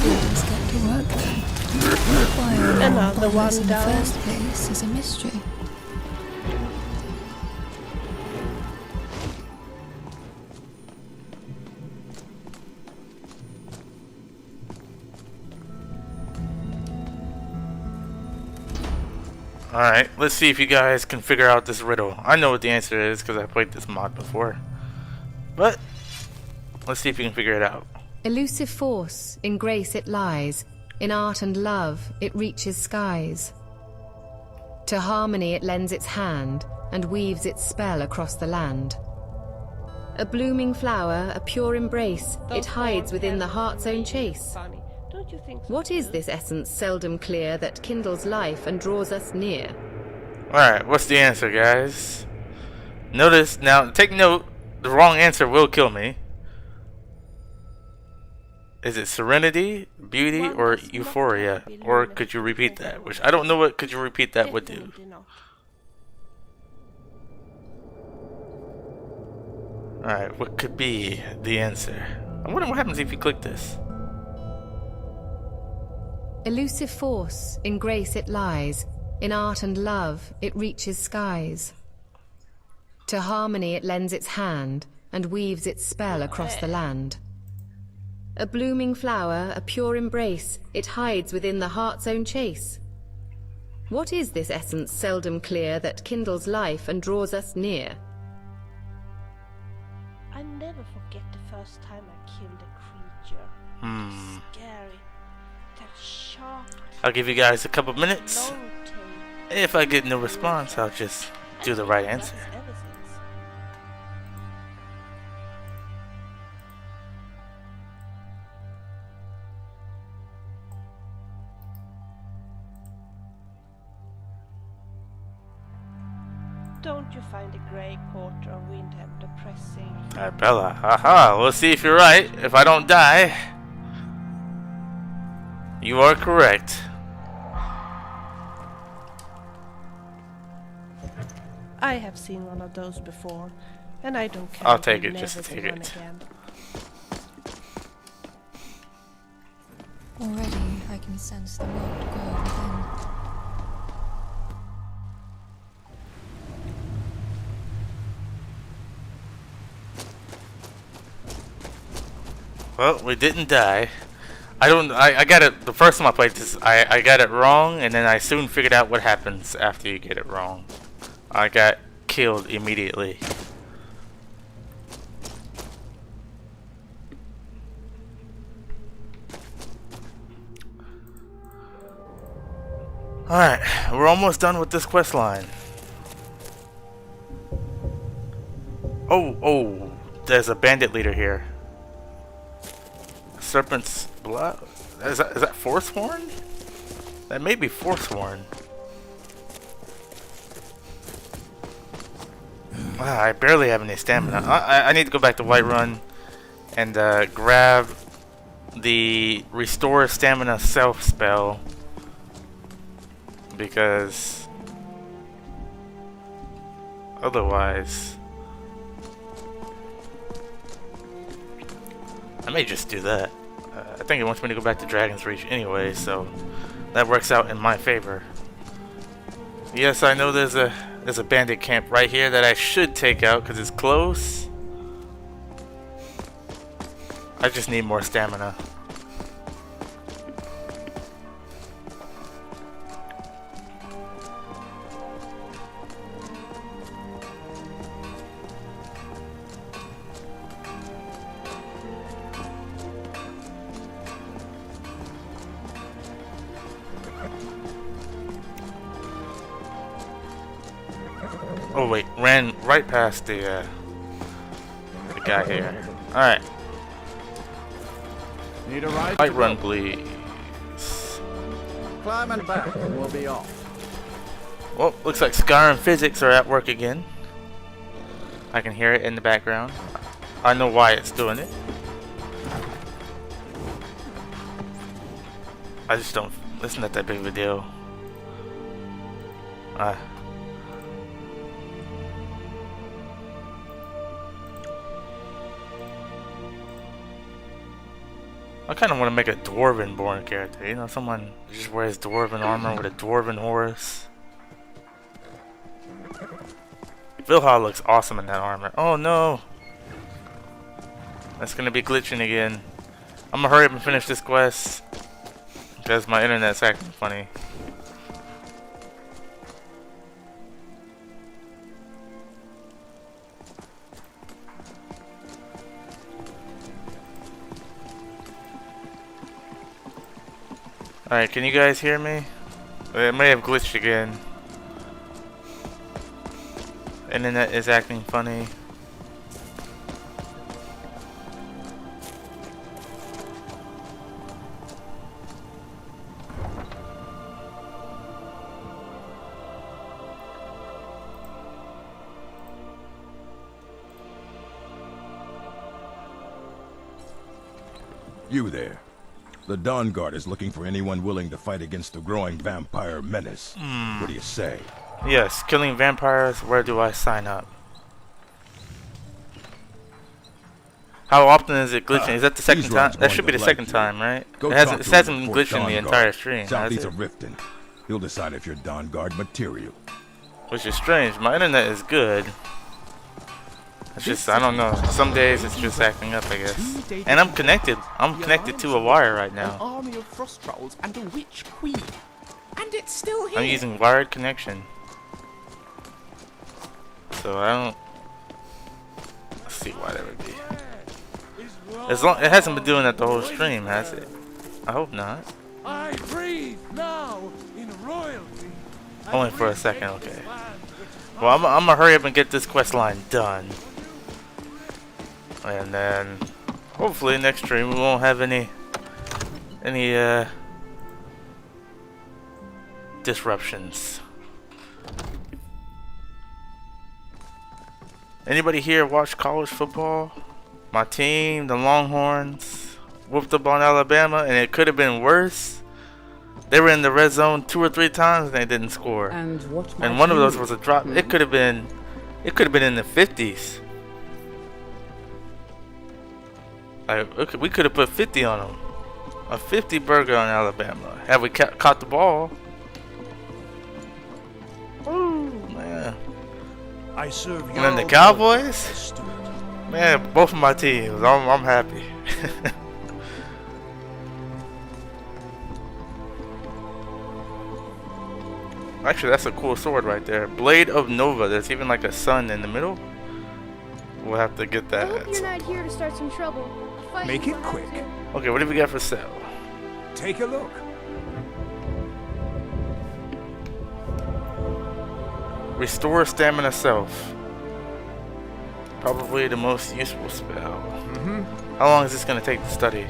Speaker 10: Let's get to work then. Why
Speaker 4: Another one
Speaker 10: in the
Speaker 4: down.
Speaker 10: first place is a mystery.
Speaker 1: Alright, let's see if you guys can figure out this riddle. I know what the answer is because I played this mod before. But, let's see if you can figure it out.
Speaker 9: Elusive force, in grace it lies, in art and love it reaches skies. To harmony it lends its hand, and weaves its spell across the land. A blooming flower, a pure embrace, it hides within the heart's own chase.
Speaker 4: Funny. Don't you think so?
Speaker 9: What is this essence seldom clear that kindles life and draws us near?
Speaker 1: Alright, what's the answer, guys? Notice, now, take note, the wrong answer will kill me. Is it serenity, beauty, or euphoria? Or could you repeat that? Which, I don't know what could you repeat that would do. Alright, what could be the answer? I wonder what happens if you click this.
Speaker 9: Elusive force, in grace it lies, in art and love it reaches skies. To harmony it lends its hand, and weaves its spell across the land. A blooming flower, a pure embrace, it hides within the heart's own chase. What is this essence seldom clear that kindles life and draws us near?
Speaker 4: I never forget the first time I killed a creature. Scary. That sharp.
Speaker 1: I'll give you guys a couple minutes.
Speaker 4: Long tail.
Speaker 1: If I get no response, I'll just do the right answer.
Speaker 4: Ever since. Don't you find the grey quarter of Windham depressing?
Speaker 1: Alright, Bella. Haha, we'll see if you're right. If I don't die, you are correct.
Speaker 4: I have seen one of those before, and I don't care.
Speaker 1: I'll
Speaker 4: if
Speaker 1: take
Speaker 4: we
Speaker 1: it, just
Speaker 4: never
Speaker 1: take
Speaker 4: see one
Speaker 1: it.
Speaker 4: again.
Speaker 10: Already I can sense the world grow within.
Speaker 1: Well, we didn't die. I got it, the first time I played this, I got it wrong, and then I soon figured out what happens after you get it wrong. I got killed immediately. Alright, we're almost done with this quest line. Oh, there's a bandit leader here. Serpent's blood? Is that Forsworn? That may be Forsworn. Wow, I barely have any stamina. I need to go back to Whiterun and grab the Restore Stamina Self spell, because otherwise I may just do that. I think it wants me to go back to Dragon's Reach anyway, so that works out in my favor. Yes, I know there's a bandit camp right here that I should take out because it's close. I just need more stamina. Oh wait, ran right past the guy here. Alright.
Speaker 6: Need a ride?
Speaker 1: Light run, please.
Speaker 6: Climb and back, and we'll be off.
Speaker 1: Well, looks like Skyrim physics are at work again. I can hear it in the background. I know why it's doing it. I just don't. It's not that big of a deal. I kind of want to make a dwarven born character. You know, someone who just wears dwarven armor with a dwarven horse. Vilha looks awesome in that armor. Oh no! That's gonna be glitching again. I'm gonna hurry up and finish this quest because my internet's acting funny. Alright, can you guys hear me? It may have glitched again. Internet is acting funny.
Speaker 17: You there. The Dawn Guard is looking for anyone willing to fight against the growing vampire menace. What do you say?
Speaker 1: Yes, killing vampires. Where do I sign up? How often is it glitching? Is that the second time? That should be the second time, right? It hasn't been glitching the entire stream, has it?
Speaker 17: Riften. He'll decide if you're Dawn Guard material.
Speaker 1: Which is strange. My internet is good. It's just, I don't know. Some days it's just acting up, I guess. And I'm connected. I'm connected to a wire right
Speaker 12: An
Speaker 1: now.
Speaker 12: army of frost trolls and a witch queen. And it's still here.
Speaker 1: I'm using wired connection. So I don't... Let's see why that would be. As long, it hasn't been doing that the whole stream, has it? I hope not.
Speaker 7: I breathe now in royalty.
Speaker 1: Only for a second, okay. Well, I'm gonna hurry up and get this quest line done. And then, hopefully next stream we won't have any disruptions. Anybody here watch college football? My team, the Longhorns, whooped up on Alabama, and it could have been worse. They were in the red zone 2 or 3 times and they didn't score. And one of those was a drop. It could have been in the 50s. Like, we could have put 50 on them. A 50 burger on Alabama. Have we caught the ball? Ooh, man.
Speaker 7: I serve
Speaker 1: and then the Cowboys? Man, both of my teams. I'm happy. Actually, that's a cool sword right there. Blade of Nova. There's even like a sun in the middle. We'll have to get that.
Speaker 13: I hope you're not here to start some trouble.
Speaker 7: Make it quick.
Speaker 1: Okay, what do we got for sale?
Speaker 7: Take a look.
Speaker 1: Restore Stamina Self. Probably the most useful spell. How long is this going to take to study?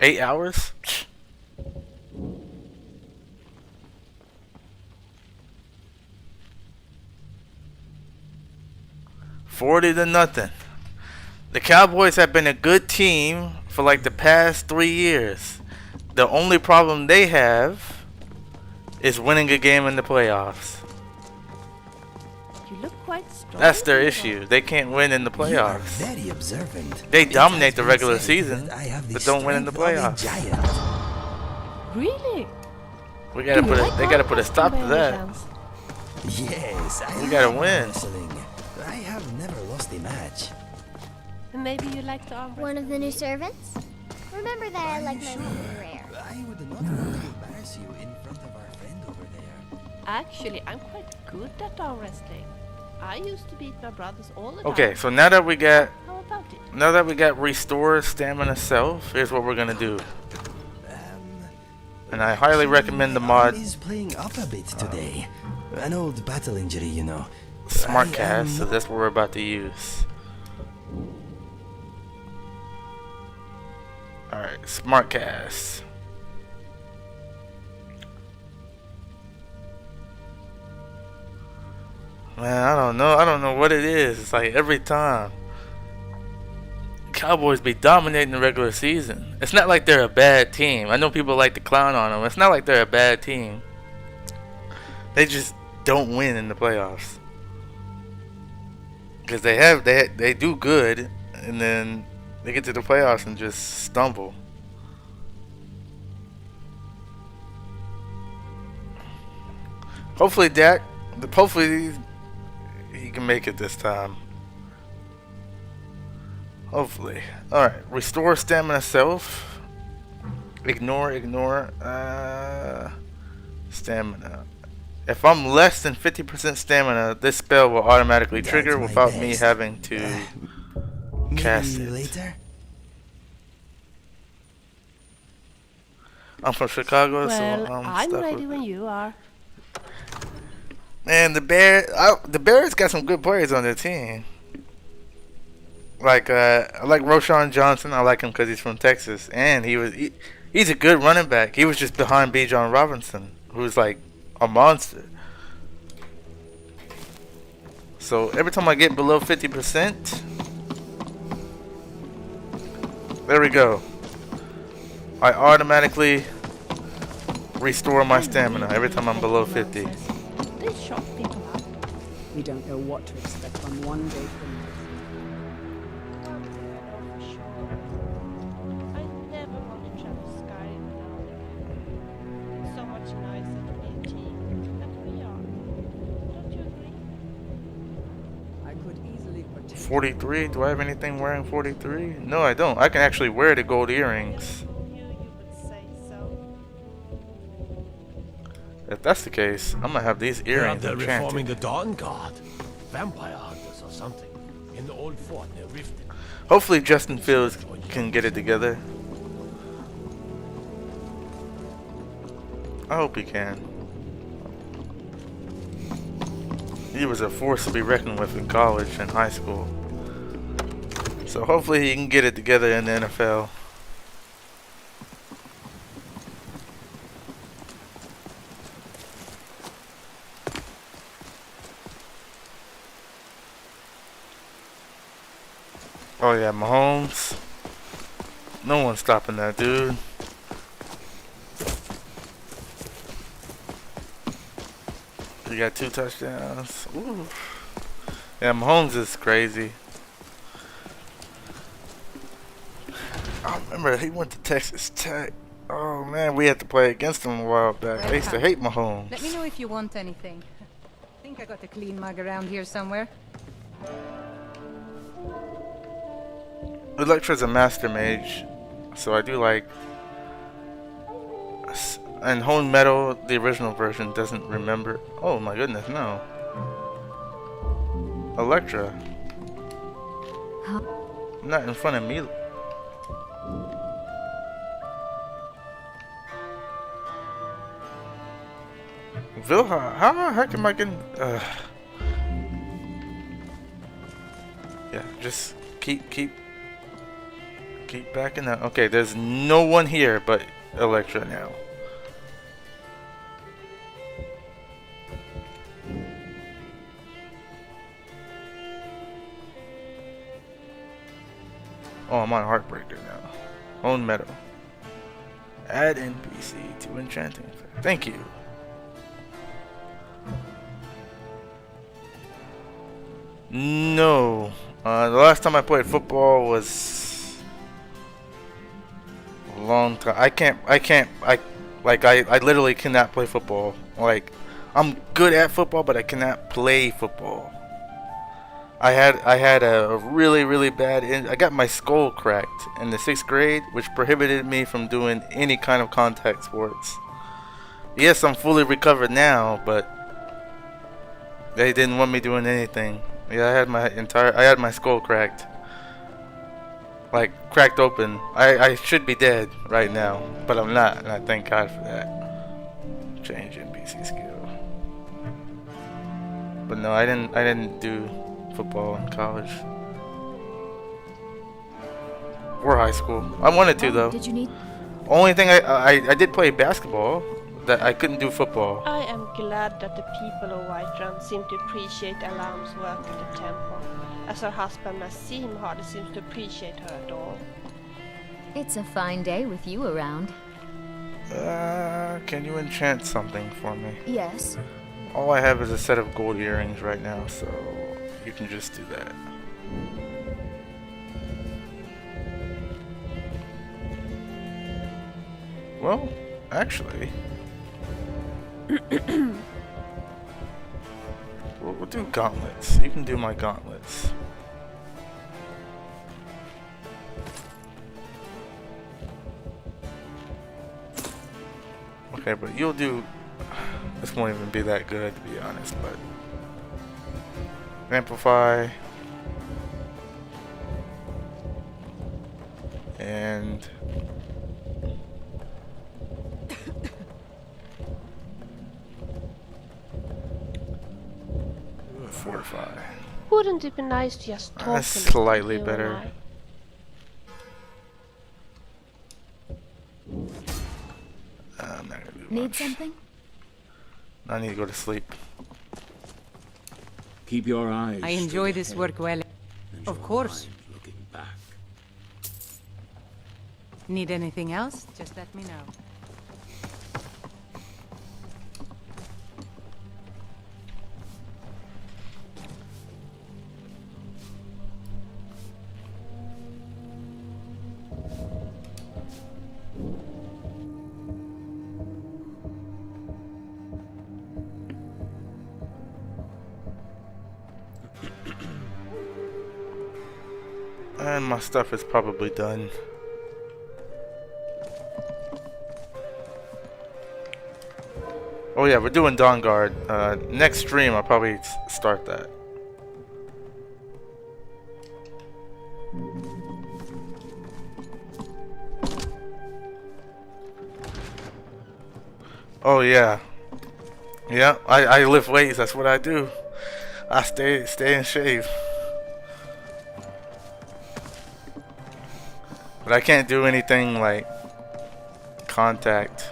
Speaker 1: $8 hours? 40 to nothing. The Cowboys have been a good team for like the past 3 years. The only problem they have is winning a game in the playoffs.
Speaker 4: You look quite strong.
Speaker 1: That's their issue. They can't win in the playoffs.
Speaker 2: You are very observant.
Speaker 1: They
Speaker 2: It
Speaker 1: dominate
Speaker 2: has
Speaker 1: the
Speaker 2: been
Speaker 1: regular
Speaker 2: said
Speaker 1: season,
Speaker 2: that I have the
Speaker 1: but don't win in the
Speaker 2: strength of a
Speaker 1: playoffs.
Speaker 2: giant.
Speaker 4: Really?
Speaker 1: We gotta put a, they gotta put a stop to that.
Speaker 2: Yes,
Speaker 1: We gotta
Speaker 2: love
Speaker 1: win.
Speaker 2: wrestling. I have never lost a match.
Speaker 4: Maybe you like to arm
Speaker 13: One of the new servants? Remember that I like my meat rare.
Speaker 2: I would not want to embarrass you in front of our friend over there.
Speaker 4: Actually, I'm quite good at arm wrestling. I used to beat my brothers all the time.
Speaker 1: Okay, so now that we got
Speaker 4: How about it?
Speaker 1: restore stamina self, here's what we're gonna do. And I highly recommend the mod
Speaker 2: Is playing up a bit today. An old battle injury, you know.
Speaker 1: Smartcast, so that's what we're about to use. Alright, Smartcast. Man, I don't know what it is. It's like every time Cowboys be dominating the regular season. It's not like they're a bad team. I know people like to clown on them. It's not like they're a bad team. They just don't win in the playoffs. Because they do good, and then they get to the playoffs and just stumble. Hopefully he can make it this time. Hopefully. Alright, restore stamina self. Ignore. Stamina. If I'm less than 50% stamina, this spell will automatically trigger without me having to cast it.
Speaker 2: Later?
Speaker 1: I'm from Chicago,
Speaker 4: Well,
Speaker 1: so
Speaker 4: I'm
Speaker 1: stuck
Speaker 4: ready
Speaker 1: with
Speaker 4: when you are.
Speaker 1: And the Bears got some good players on their team. Like I like Roshan Johnson. I like him because he's from Texas, and he's a good running back. He was just behind B. John Robinson, who's like a monster. So every time I get below 50%, there we go. I automatically restore my stamina every time I'm below 50.
Speaker 4: This shock people up.
Speaker 18: We don't know what to expect from one day from
Speaker 4: I never want to travel Skyrim without again. It's so much nicer to be a team, like we are. Don't you agree?
Speaker 18: I could easily
Speaker 1: 43? Do I have anything wearing 43? No, I don't. I can actually wear the gold earrings. If that's the case, I'm gonna have these earrings
Speaker 15: They're reforming
Speaker 1: enchanted.
Speaker 15: the Dawn Guard. Vampire hunters or something. In the old fort near Riften.
Speaker 1: Hopefully Justin Fields can get it together. I hope he can. He was a force to be reckoned with in college and high school. So hopefully he can get it together in the NFL. Oh yeah, Mahomes. No one's stopping that dude. He got 2 touchdowns. Ooh. Yeah, Mahomes is crazy. I remember he went to Texas Tech. Oh man, we had to play against him a while back. I used to hate Mahomes.
Speaker 19: Let me know if you want anything. I think I got a clean mug around here somewhere.
Speaker 1: Electra's a master mage, so I do like. And Hone Metal, the original version, doesn't remember. Oh my goodness, no. Electra. Not in front of me. Vilha, how the heck am I getting? Yeah, just keep backing up. Okay, there's no one here but Electra now. Oh, I'm on Heartbreaker now. Own Meadow. Add NPC to Enchanting. Thank you. No. The last time I played football was a long time. I literally cannot play football. Like, I'm good at football, but I cannot play football. I had a really bad I got my skull cracked in the 6th grade, which prohibited me from doing any kind of contact sports. Yes, I'm fully recovered now, but they didn't want me doing anything. Yeah, I had my skull cracked. like cracked open. I should be dead right now, but I'm not, and I thank God for that. Change NPC skill. But no, I didn't do football in college or high school. I wanted to though.
Speaker 20: Did you need?
Speaker 1: Only thing I did play basketball. That I couldn't do football.
Speaker 4: I am glad that the people of Whiterun seem to appreciate Alam's work at the temple, as her husband Nassim hardly seems to appreciate her at all.
Speaker 20: It's a fine day with you around.
Speaker 1: Can you enchant something for me?
Speaker 20: Yes.
Speaker 1: All I have is a set of gold earrings right now, so you can just do that. Well, actually... we'll do gauntlets. You can do my gauntlets. Okay, but you'll do... This won't even be that good, to be honest, but... Amplify. And... Fortify.
Speaker 4: Wouldn't it be nice to just talk
Speaker 1: That's slightly better. I'm not gonna do
Speaker 20: Need
Speaker 1: much.
Speaker 20: something?
Speaker 1: I need to go to sleep.
Speaker 21: Keep your eyes.
Speaker 19: I enjoy this work well. Of course.
Speaker 21: Looking back.
Speaker 19: Need anything else? Just let me know.
Speaker 1: And my stuff is probably done. Oh yeah, we're doing Dawn Guard. Next stream I'll probably start that. Oh yeah. Yeah, I lift weights, that's what I do. I stay in shape. But I can't do anything like contact.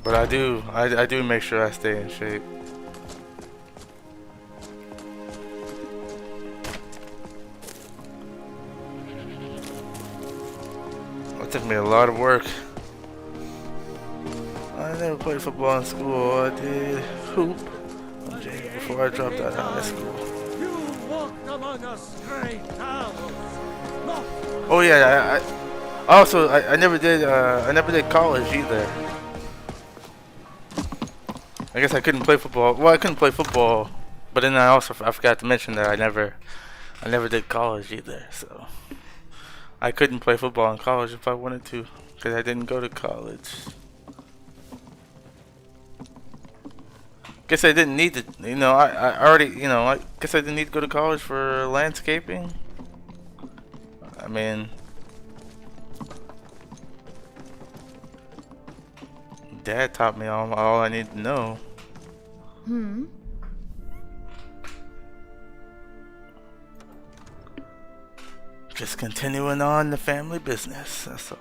Speaker 1: But I do make sure I stay in shape. It took me a lot of work. I never played football in school. I did hoop before I dropped out of high school.
Speaker 7: Among us stray towels.
Speaker 1: Oh yeah, I never did college either. I guess I couldn't play football. Well, I couldn't play football, but then I forgot to mention that I never did college either. So I couldn't play football in college if I wanted to, because I didn't go to college. Guess I didn't need to, you know, I already, you know, I guess I didn't need to go to college for landscaping. I mean, Dad taught me all I need to know. Just continuing on the family business, that's all.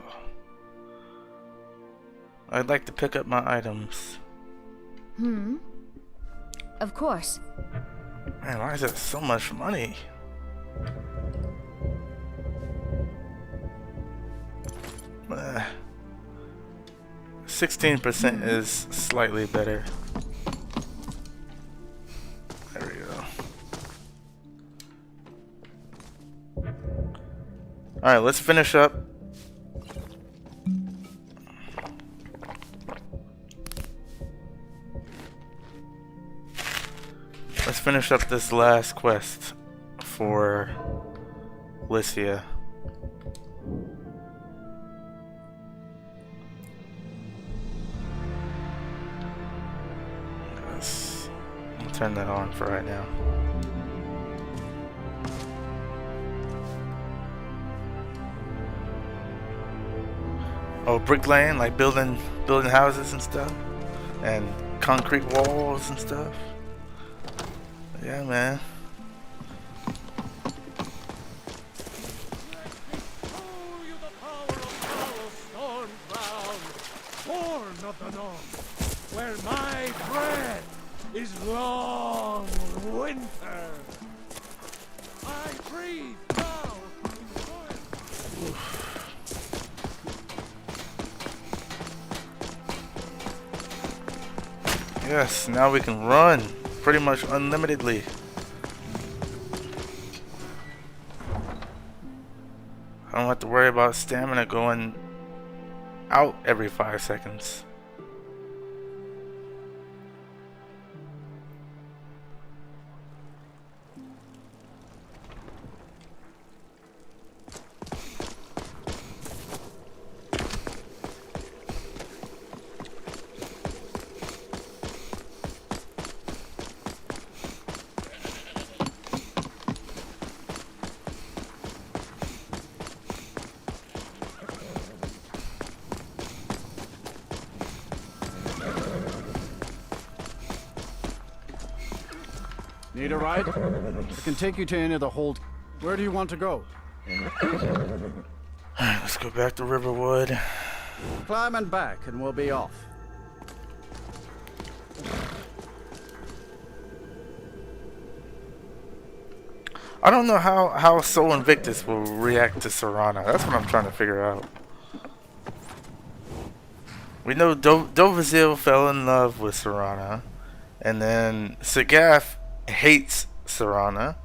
Speaker 1: I'd like to pick up my items.
Speaker 20: Of course.
Speaker 1: Man, why is that so much money? Uh, 16% is slightly better. There we go. Alright, let's finish up. Let's finish up this last quest for Lycia. I'll turn that on for right now. Oh, bricklaying, like building houses and stuff, and concrete walls and stuff. Yeah, man.
Speaker 7: Born of the North, where my breath is long winter. I breathe now in soil.
Speaker 1: Yes, now we can run pretty much unlimitedly. I don't have to worry about stamina going out every 5 seconds.
Speaker 6: Need a ride? I can take you to any of the hold. Where do you want to go?
Speaker 1: Alright, let's go back to Riverwood.
Speaker 6: Climb and back and we'll be off.
Speaker 1: I don't know how Soul Invictus will react to Serana. That's what I'm trying to figure out. We know Dovazil fell in love with Serana, and then Sagaf hates Serana.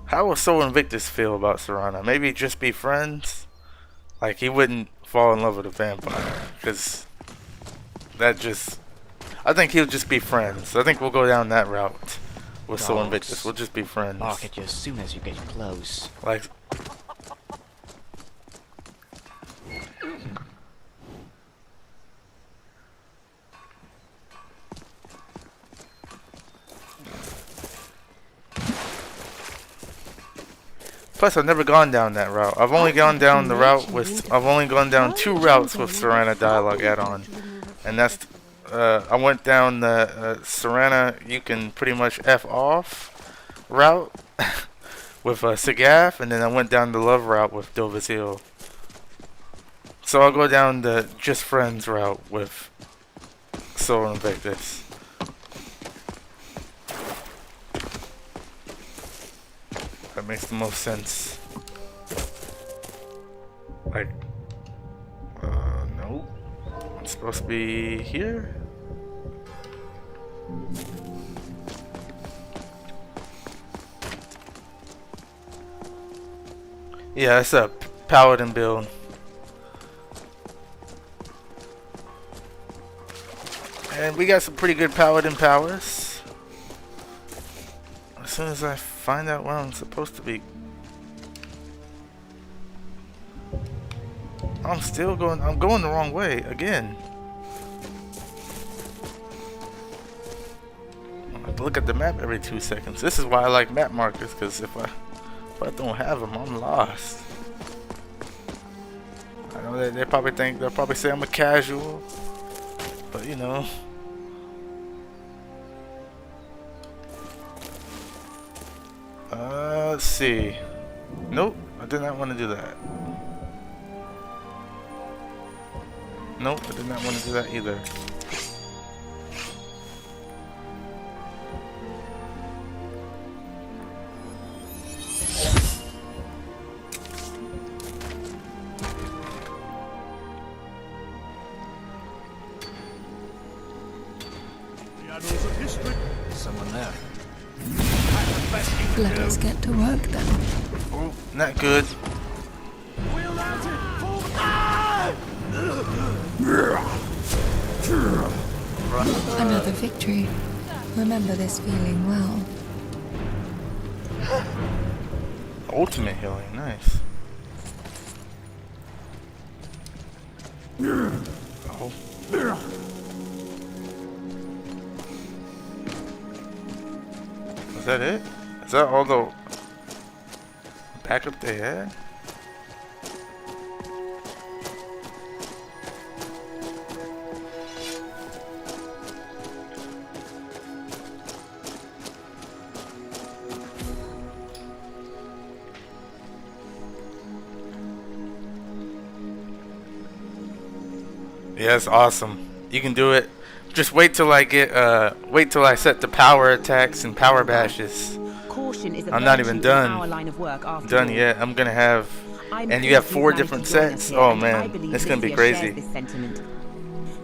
Speaker 1: How will Soul Invictus feel about Serana? Maybe just be friends? Like, he wouldn't fall in love with a vampire, because that just... I think he'll just be friends. I think we'll go down that route with Soul Invictus. We'll just be friends.
Speaker 11: Bark at you as soon as you get close.
Speaker 1: Like... Plus, I've never gone down that route. I've only gone down the route with... I've only gone down 2 routes with Serana dialogue add-on. And that's... I went down the Serana, you can pretty much F off route with Sagaf, and then I went down the love route with Dovazil. So I'll go down the just friends route with Soul Invictus. That makes the most sense. Like, no. It's supposed to be here? Yeah, it's a paladin build. And we got some pretty good paladin powers. As soon as I find out where I'm supposed to be. I'm going the wrong way again. I have to look at the map every 2 seconds. This is why I like map markers, because if I don't have them, I'm lost. I know they probably think, they'll probably say I'm a casual, but you know. Let's see. Nope, I did not want to do that. Nope, I did not want to do that either.
Speaker 11: Someone there.
Speaker 10: Let us get to work then.
Speaker 1: Oh, not good.
Speaker 10: Another victory. Remember this feeling well.
Speaker 1: Ultimate healing, nice. Oh. Is that it? Is that all the backup they had? Yeah, it's awesome. You can do it. Just wait till I get wait till I set the power attacks and power bashes.
Speaker 21: Caution is a
Speaker 1: I'm not even done.
Speaker 21: our line of work after
Speaker 1: Done
Speaker 21: all.
Speaker 1: yet. I'm gonna have,
Speaker 21: I'm
Speaker 1: and you have
Speaker 21: pleased
Speaker 1: 4
Speaker 21: you've
Speaker 1: different
Speaker 21: managed to join us
Speaker 1: sets.
Speaker 21: here,
Speaker 1: Oh
Speaker 21: and I
Speaker 1: man,
Speaker 21: believe
Speaker 1: it's gonna be
Speaker 21: Lycia shares
Speaker 1: crazy.
Speaker 21: this sentiment.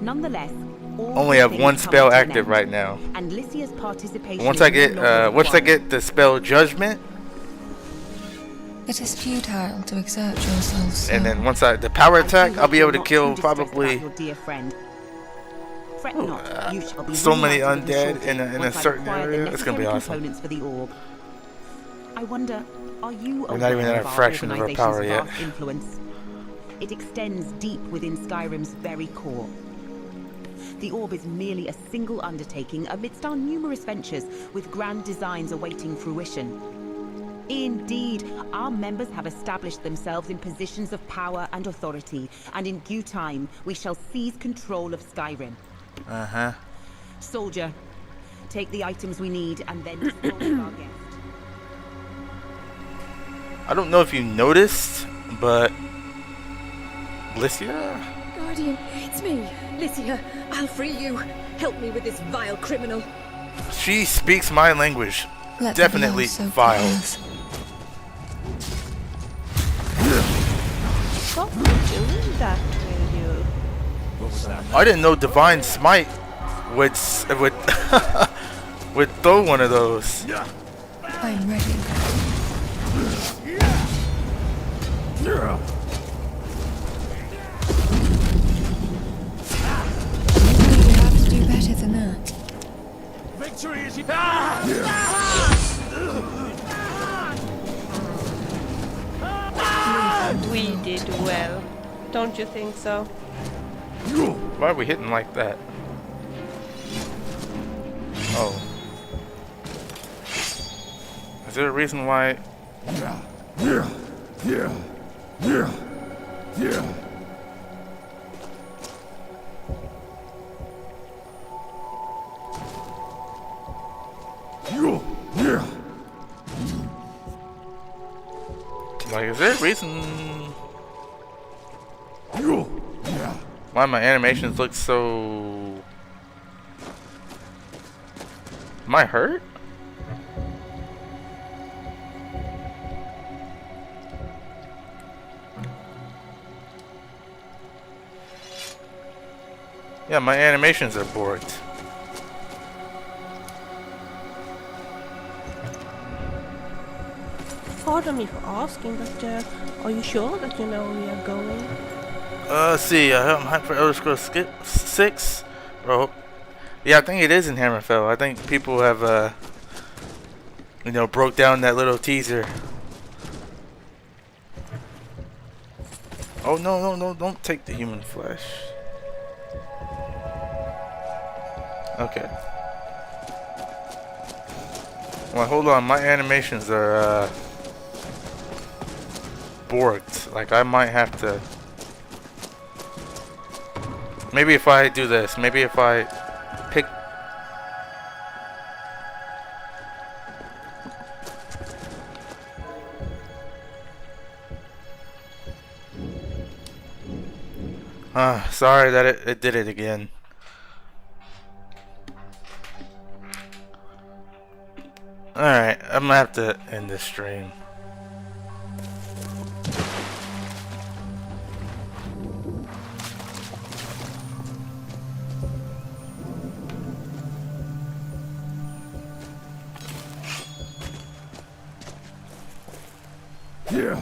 Speaker 21: Nonetheless, all
Speaker 1: Only have
Speaker 21: things
Speaker 1: one
Speaker 21: come
Speaker 1: spell
Speaker 21: to an
Speaker 1: active
Speaker 21: end,
Speaker 1: right now.
Speaker 21: And Lycia's participation
Speaker 1: Once
Speaker 21: is
Speaker 1: I
Speaker 21: no
Speaker 1: get
Speaker 21: longer
Speaker 1: once I
Speaker 21: required.
Speaker 1: get the spell Judgment,
Speaker 10: It is futile to exert yourselves.
Speaker 1: and then once the power attack, I'll be able to kill probably
Speaker 21: Your dear friend. Fret not, you shall be
Speaker 1: so many
Speaker 21: reunited with
Speaker 1: undead
Speaker 21: Shorty
Speaker 1: in a
Speaker 21: once I've
Speaker 1: certain
Speaker 21: acquired the
Speaker 1: area. It's gonna be
Speaker 21: necessary
Speaker 1: awesome.
Speaker 21: components for the orb. I wonder, are you
Speaker 1: We're not even
Speaker 21: aware
Speaker 1: at
Speaker 21: of
Speaker 1: a
Speaker 21: our
Speaker 1: fraction of our
Speaker 21: organization's
Speaker 1: power yet.
Speaker 21: vast influence? It extends deep within Skyrim's very core. The orb is merely a single undertaking amidst our numerous ventures, with grand designs awaiting fruition. Indeed, our members have established themselves in positions of power and authority, and in due time, we shall seize control of Skyrim.
Speaker 1: Uh-huh.
Speaker 21: Soldier, take the items we need and then dispose of our guest.
Speaker 1: I don't know if you noticed, but Lycia?
Speaker 22: Guardian, it's me, Lycia. I'll free you. Help me with this vile criminal.
Speaker 1: She speaks my language.
Speaker 10: Let
Speaker 1: Definitely
Speaker 10: the blow soak
Speaker 1: vile.
Speaker 10: yours.
Speaker 4: Stop doing that, will you?
Speaker 15: What was that?
Speaker 1: I didn't know Divine Smite would would throw one of those.
Speaker 10: I'm ready. Maybe you have to do better than that.
Speaker 15: Victory is
Speaker 4: We did well. Don't you think so?
Speaker 1: Why are we hitting like that? Oh. Is there a reason why? Like, is there a reason why my animations look so... Am I hurt? Yeah, my animations are borked.
Speaker 4: Pardon me for asking, but are you sure that you know where we are going?
Speaker 1: Let's see, I'm hyped for Elder Scrolls 6. Bro. Yeah, I think it is in Hammerfell. I think people have, you know, broke down that little teaser. Oh, no, don't take the human flesh. Okay. Well, hold on, my animations are, borked. Like, I might have to... Maybe if I do this, maybe if I pick... Sorry that it did it again. Alright, I'm gonna have to end this stream. Yeah.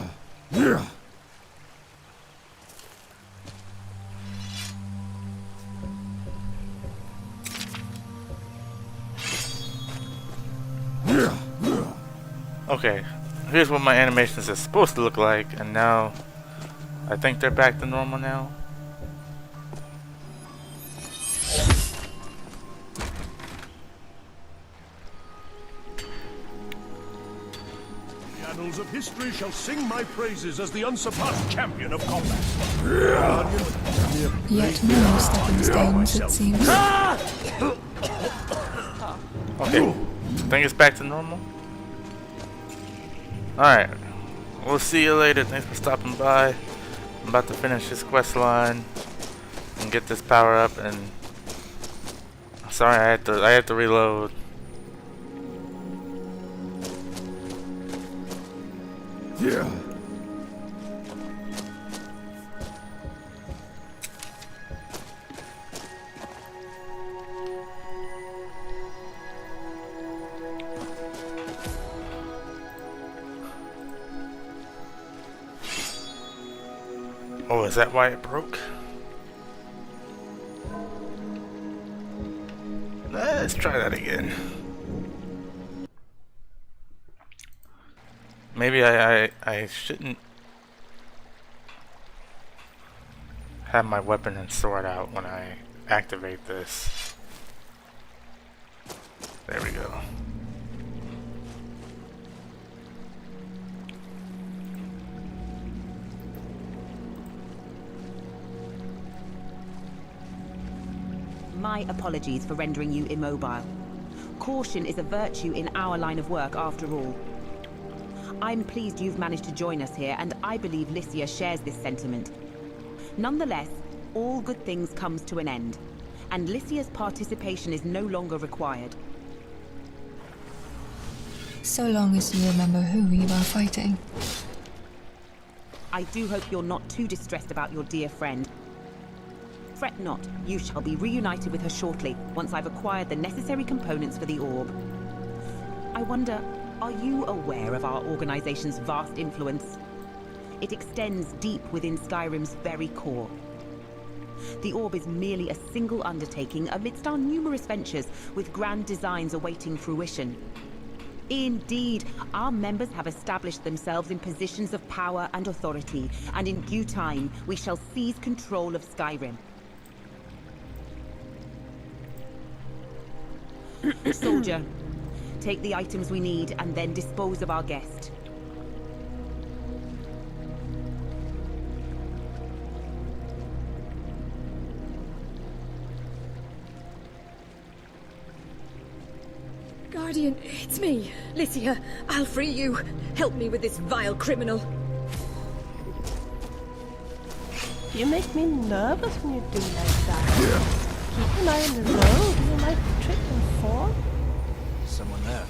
Speaker 1: Okay, here's what my animations are supposed to look like, and now I think they're back to normal now.
Speaker 15: The annals of history shall sing my praises as the unsurpassed champion of combat.
Speaker 10: Yet more stepping stones, it seems.
Speaker 1: Okay, think it's back to normal? Alright, we'll see you later. Thanks for stopping by. I'm about to finish this quest line and get this power up, and sorry, I have to reload.
Speaker 17: Yeah.
Speaker 1: Oh, is that why it broke? Let's try that again. Maybe I shouldn't have my weapon and sword out when I activate this. There we go.
Speaker 21: My apologies for rendering you immobile. Caution is a virtue in our line of work, after all. I'm pleased you've managed to join us here, and I believe Lycia shares this sentiment. Nonetheless, all good things comes to an end, and Lycia's participation is no longer required.
Speaker 10: So long as you remember who you are fighting.
Speaker 21: I do hope you're not too distressed about your dear friend. Fret not, you shall be reunited with her shortly, once I've acquired the necessary components for the orb. I wonder, are you aware of our organization's vast influence? It extends deep within Skyrim's very core. The orb is merely a single undertaking amidst our numerous ventures, with grand designs awaiting fruition. Indeed, our members have established themselves in positions of power and authority, and in due time, we shall seize control of Skyrim. Soldier, take the items we need and then dispose of our guest.
Speaker 22: Guardian, it's me, Lycia. I'll free you. Help me with this vile criminal.
Speaker 4: You make me nervous when you do like that. Keep an eye on the road, you might trip and fall.
Speaker 7: Someone there.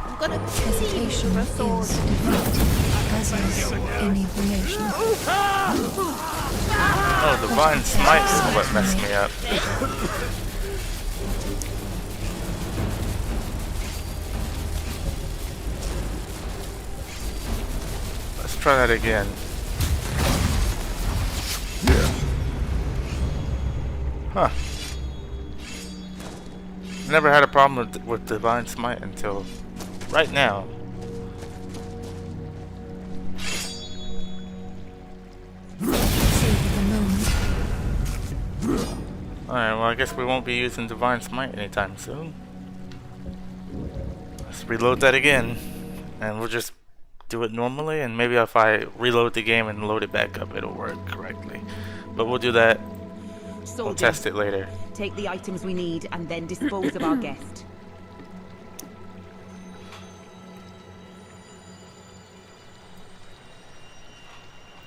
Speaker 4: I'm gonna
Speaker 10: Hesitation
Speaker 4: see you with a sword.
Speaker 10: is defeat, as is inebriation.
Speaker 1: Oh, Divine Smite is what messed me up. Let's try that again. Huh. Never had a problem with Divine Smite until right now. Alright, well I guess we won't be using Divine Smite anytime soon. Let's reload that again. And we'll just do it normally, and maybe if I reload the game and load it back up it'll work correctly. But we'll do that.
Speaker 21: Soldier,
Speaker 1: we'll test it later.
Speaker 21: Take the items we need and then dispose of our guest.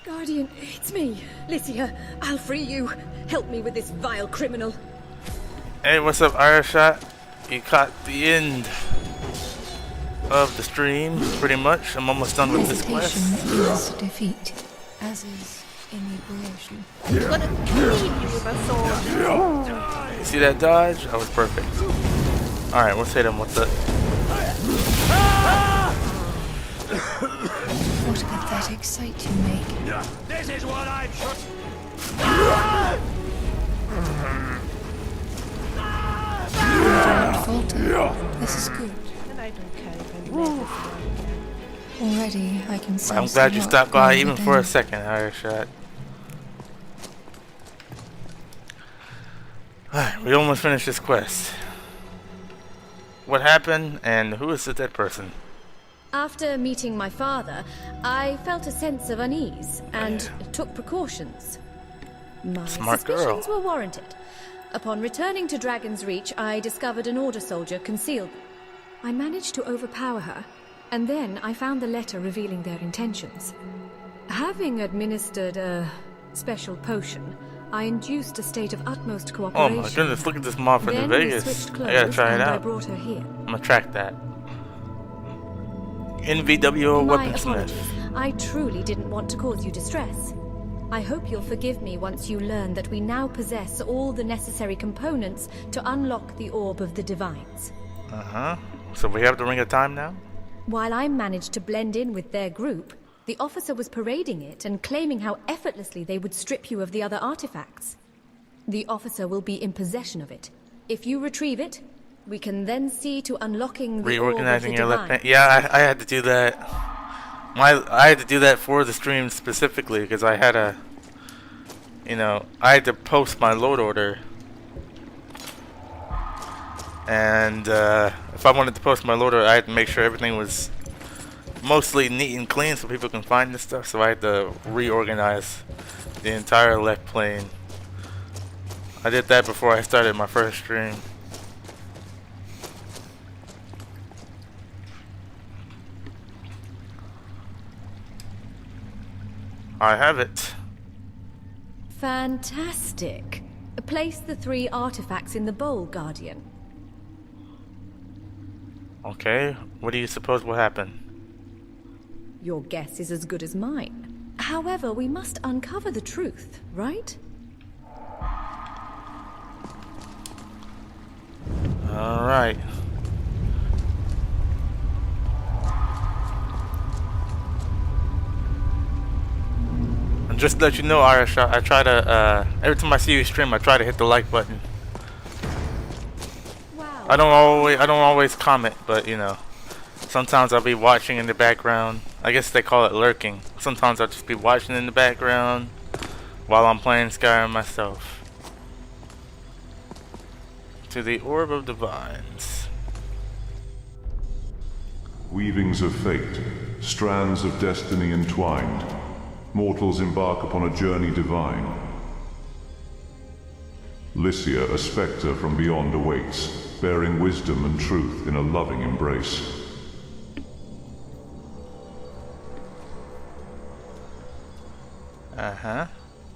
Speaker 22: Guardian, it's me, Lycia. I'll free you. Help me with this vile criminal.
Speaker 1: Hey, what's up, Irishot? You caught the end of the stream, pretty much. I'm almost done with this quest.
Speaker 10: Hesitation is defeat, as is inebriation.
Speaker 4: I'm gonna kill you with a sword.
Speaker 1: You see that dodge? That was perfect. Alright, let's hit him with the...
Speaker 10: What a pathetic sight you make.
Speaker 15: This is what I'm
Speaker 10: Don't falter. This is good.
Speaker 4: And I don't care if I made this one.
Speaker 10: Already, I can sense.
Speaker 1: I'm glad you
Speaker 10: the
Speaker 1: stopped
Speaker 10: rock
Speaker 1: by
Speaker 10: going
Speaker 1: even
Speaker 10: within.
Speaker 1: for a second, Irishot. Alright, we almost finished this quest. What happened, and who is the dead person?
Speaker 22: After meeting my father, I felt a sense of unease and took precautions. My
Speaker 1: Smart girl.
Speaker 22: suspicions were warranted. Upon returning to Dragon's Reach, I discovered an Order soldier concealed. I managed to overpower her, and then I found the letter revealing their intentions. Having administered a special potion, I induced a state of utmost
Speaker 1: Oh
Speaker 22: cooperation.
Speaker 1: my goodness, look at this mod for New
Speaker 22: Then we
Speaker 1: Vegas.
Speaker 22: switched
Speaker 1: I gotta
Speaker 22: clothes
Speaker 1: try it
Speaker 22: and I
Speaker 1: out.
Speaker 22: brought her here.
Speaker 1: I'm gonna track that. NVWO
Speaker 22: My
Speaker 1: Weaponsmith.
Speaker 22: apologies. I truly didn't want to cause you distress. I hope you'll forgive me once you learn that we now possess all the necessary components to unlock the Orb of the Divines.
Speaker 1: Uh-huh. So we have the Ring of Time now?
Speaker 22: While I managed to blend in with their group, the officer was parading it and claiming how effortlessly they would strip you of the other artifacts. The officer will be in possession of it. If you retrieve it, we can then see to unlocking the
Speaker 1: Reorganizing
Speaker 22: Orb
Speaker 1: your
Speaker 22: of the
Speaker 1: left
Speaker 22: Divine.
Speaker 1: hand. Yeah, I had to do that. I had to do that for the stream specifically because I had a, you know, I had to post my load order. And if I wanted to post my load order, I had to make sure everything was mostly neat and clean so people can find this stuff. So I had to reorganize the entire left plane. I did that before I started my first stream. I have it.
Speaker 22: Fantastic. Place the 3 artifacts in the bowl, Guardian.
Speaker 1: Okay, what do you suppose will happen?
Speaker 22: Your guess is as good as mine. However, we must uncover the truth, right?
Speaker 1: Alright. And just to let you know, Irish, I try to, every time I see you stream, I try to hit the like button.
Speaker 22: Wow.
Speaker 1: I don't always comment, but you know, sometimes I'll be watching in the background. I guess they call it lurking. Sometimes I'll just be watching in the background while I'm playing Skyrim myself. To the Orb of Divines.
Speaker 3: Weavings of fate, strands of destiny entwined. Mortals embark upon a journey divine. Lycia, a spectre from beyond, awaits, bearing wisdom and truth in a loving embrace.
Speaker 1: Uh-huh.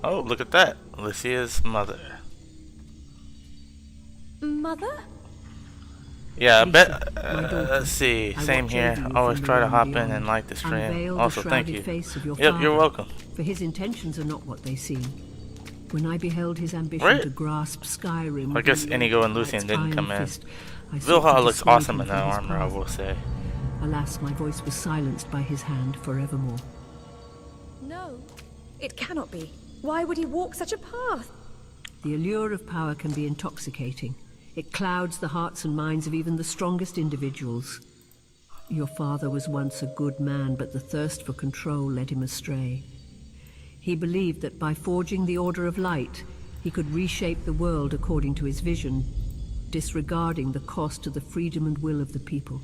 Speaker 1: Oh, look at that. Lycia's mother.
Speaker 22: Mother?
Speaker 1: Yeah, I bet, let's see, same here. Always try to hop in and like the stream. Also, thank you. Yep, you're welcome.
Speaker 5: For his intentions are not what they seem. When I beheld his ambition
Speaker 1: Right.
Speaker 5: to grasp Skyrim...
Speaker 1: I guess Inigo and Lucian didn't come in. Vilha looks awesome in that armor, I will say.
Speaker 5: Alas, my voice was silenced by his hand forevermore.
Speaker 22: No, it cannot be. Why would he walk such a path?
Speaker 5: The allure of power can be intoxicating. It clouds the hearts and minds of even the strongest individuals. Your father was once a good man, but the thirst for control led him astray. He believed that by forging the Order of Light, he could reshape the world according to his vision, disregarding the cost to the freedom and will of the people.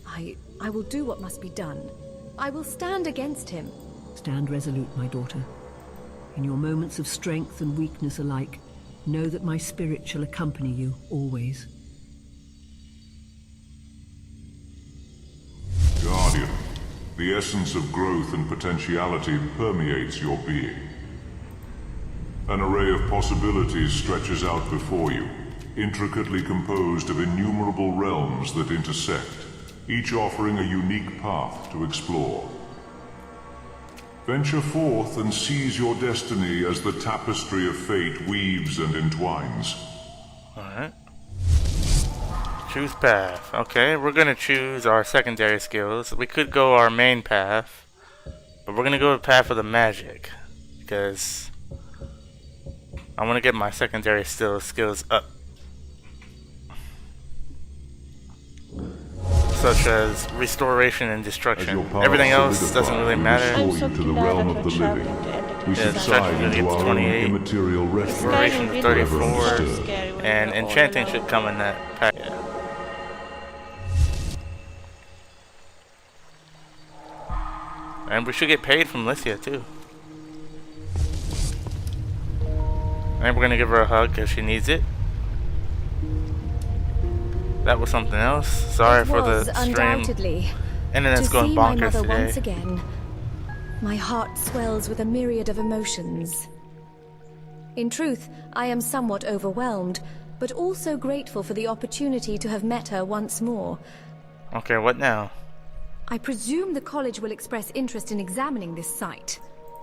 Speaker 22: I will do what must be done. I will stand against him.
Speaker 5: Stand resolute, my daughter. In your moments of strength and weakness alike, know that my spirit shall accompany you always.
Speaker 3: Guardian, the essence of growth and potentiality permeates your being. An array of possibilities stretches out before you, intricately composed of innumerable realms that intersect, each offering a unique path to explore. Venture forth and seize your destiny as the tapestry of fate weaves and entwines.
Speaker 1: Alright. Choose path. Okay, we're gonna choose our secondary skills. We could go our main path, but we're gonna go the path of the magic because I want to get my secondary skills up, such as restoration and destruction. Everything else doesn't really matter.
Speaker 3: To the realm of the living. We subside into our own immaterial
Speaker 1: restoration
Speaker 3: refuge,
Speaker 1: 34,
Speaker 3: forever
Speaker 1: and enchanting should come in that pack. And we should get paid from Lycia too. And we're gonna give her a hug because she needs it. That was something else. Sorry for the stream.
Speaker 22: Undoubtedly.
Speaker 1: Internet's going bonkers
Speaker 22: my mother
Speaker 1: today.
Speaker 22: once again. My heart swells with a myriad of emotions. In truth, I am somewhat overwhelmed, but also grateful for the opportunity to have met her once more.
Speaker 1: Okay, what now?
Speaker 22: I presume the college will express interest in examining this site.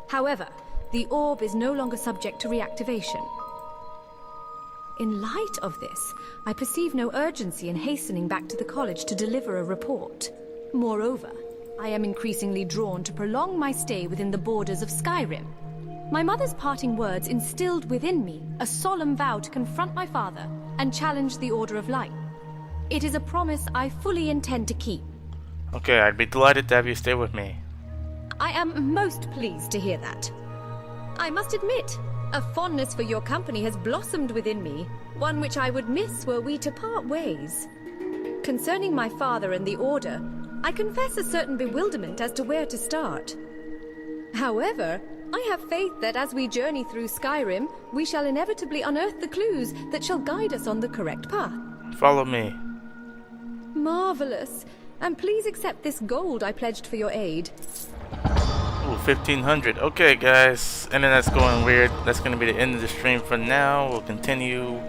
Speaker 22: However, the orb is no longer subject to reactivation. In light of this, I perceive no urgency in hastening back to the college to deliver a report. Moreover, I am increasingly drawn to prolong my stay within the borders of Skyrim. My mother's parting words instilled within me a solemn vow to confront my father and challenge the Order of Light. It is a promise I fully intend to keep.
Speaker 1: Okay, I'd be delighted to have you stay with me.
Speaker 22: I am most pleased to hear that. I must admit, a fondness for your company has blossomed within me, one which I would miss were we to part ways. Concerning my father and the Order, I confess a certain bewilderment as to where to start. However, I have faith that as we journey through Skyrim, we shall inevitably unearth the clues that shall guide us on the correct path.
Speaker 1: Follow me.
Speaker 22: Marvelous. And please accept this gold I pledged for your aid.
Speaker 1: Ooh, 1500. Okay, guys. Internet's going weird. That's going to be the end of the stream for now. We'll continue,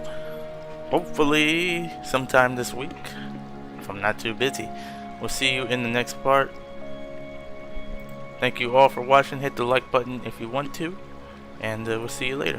Speaker 1: hopefully, sometime this week, if I'm not too busy. We'll see you in the next part. Thank you all for watching. Hit the like button if you want to. And we'll see you later.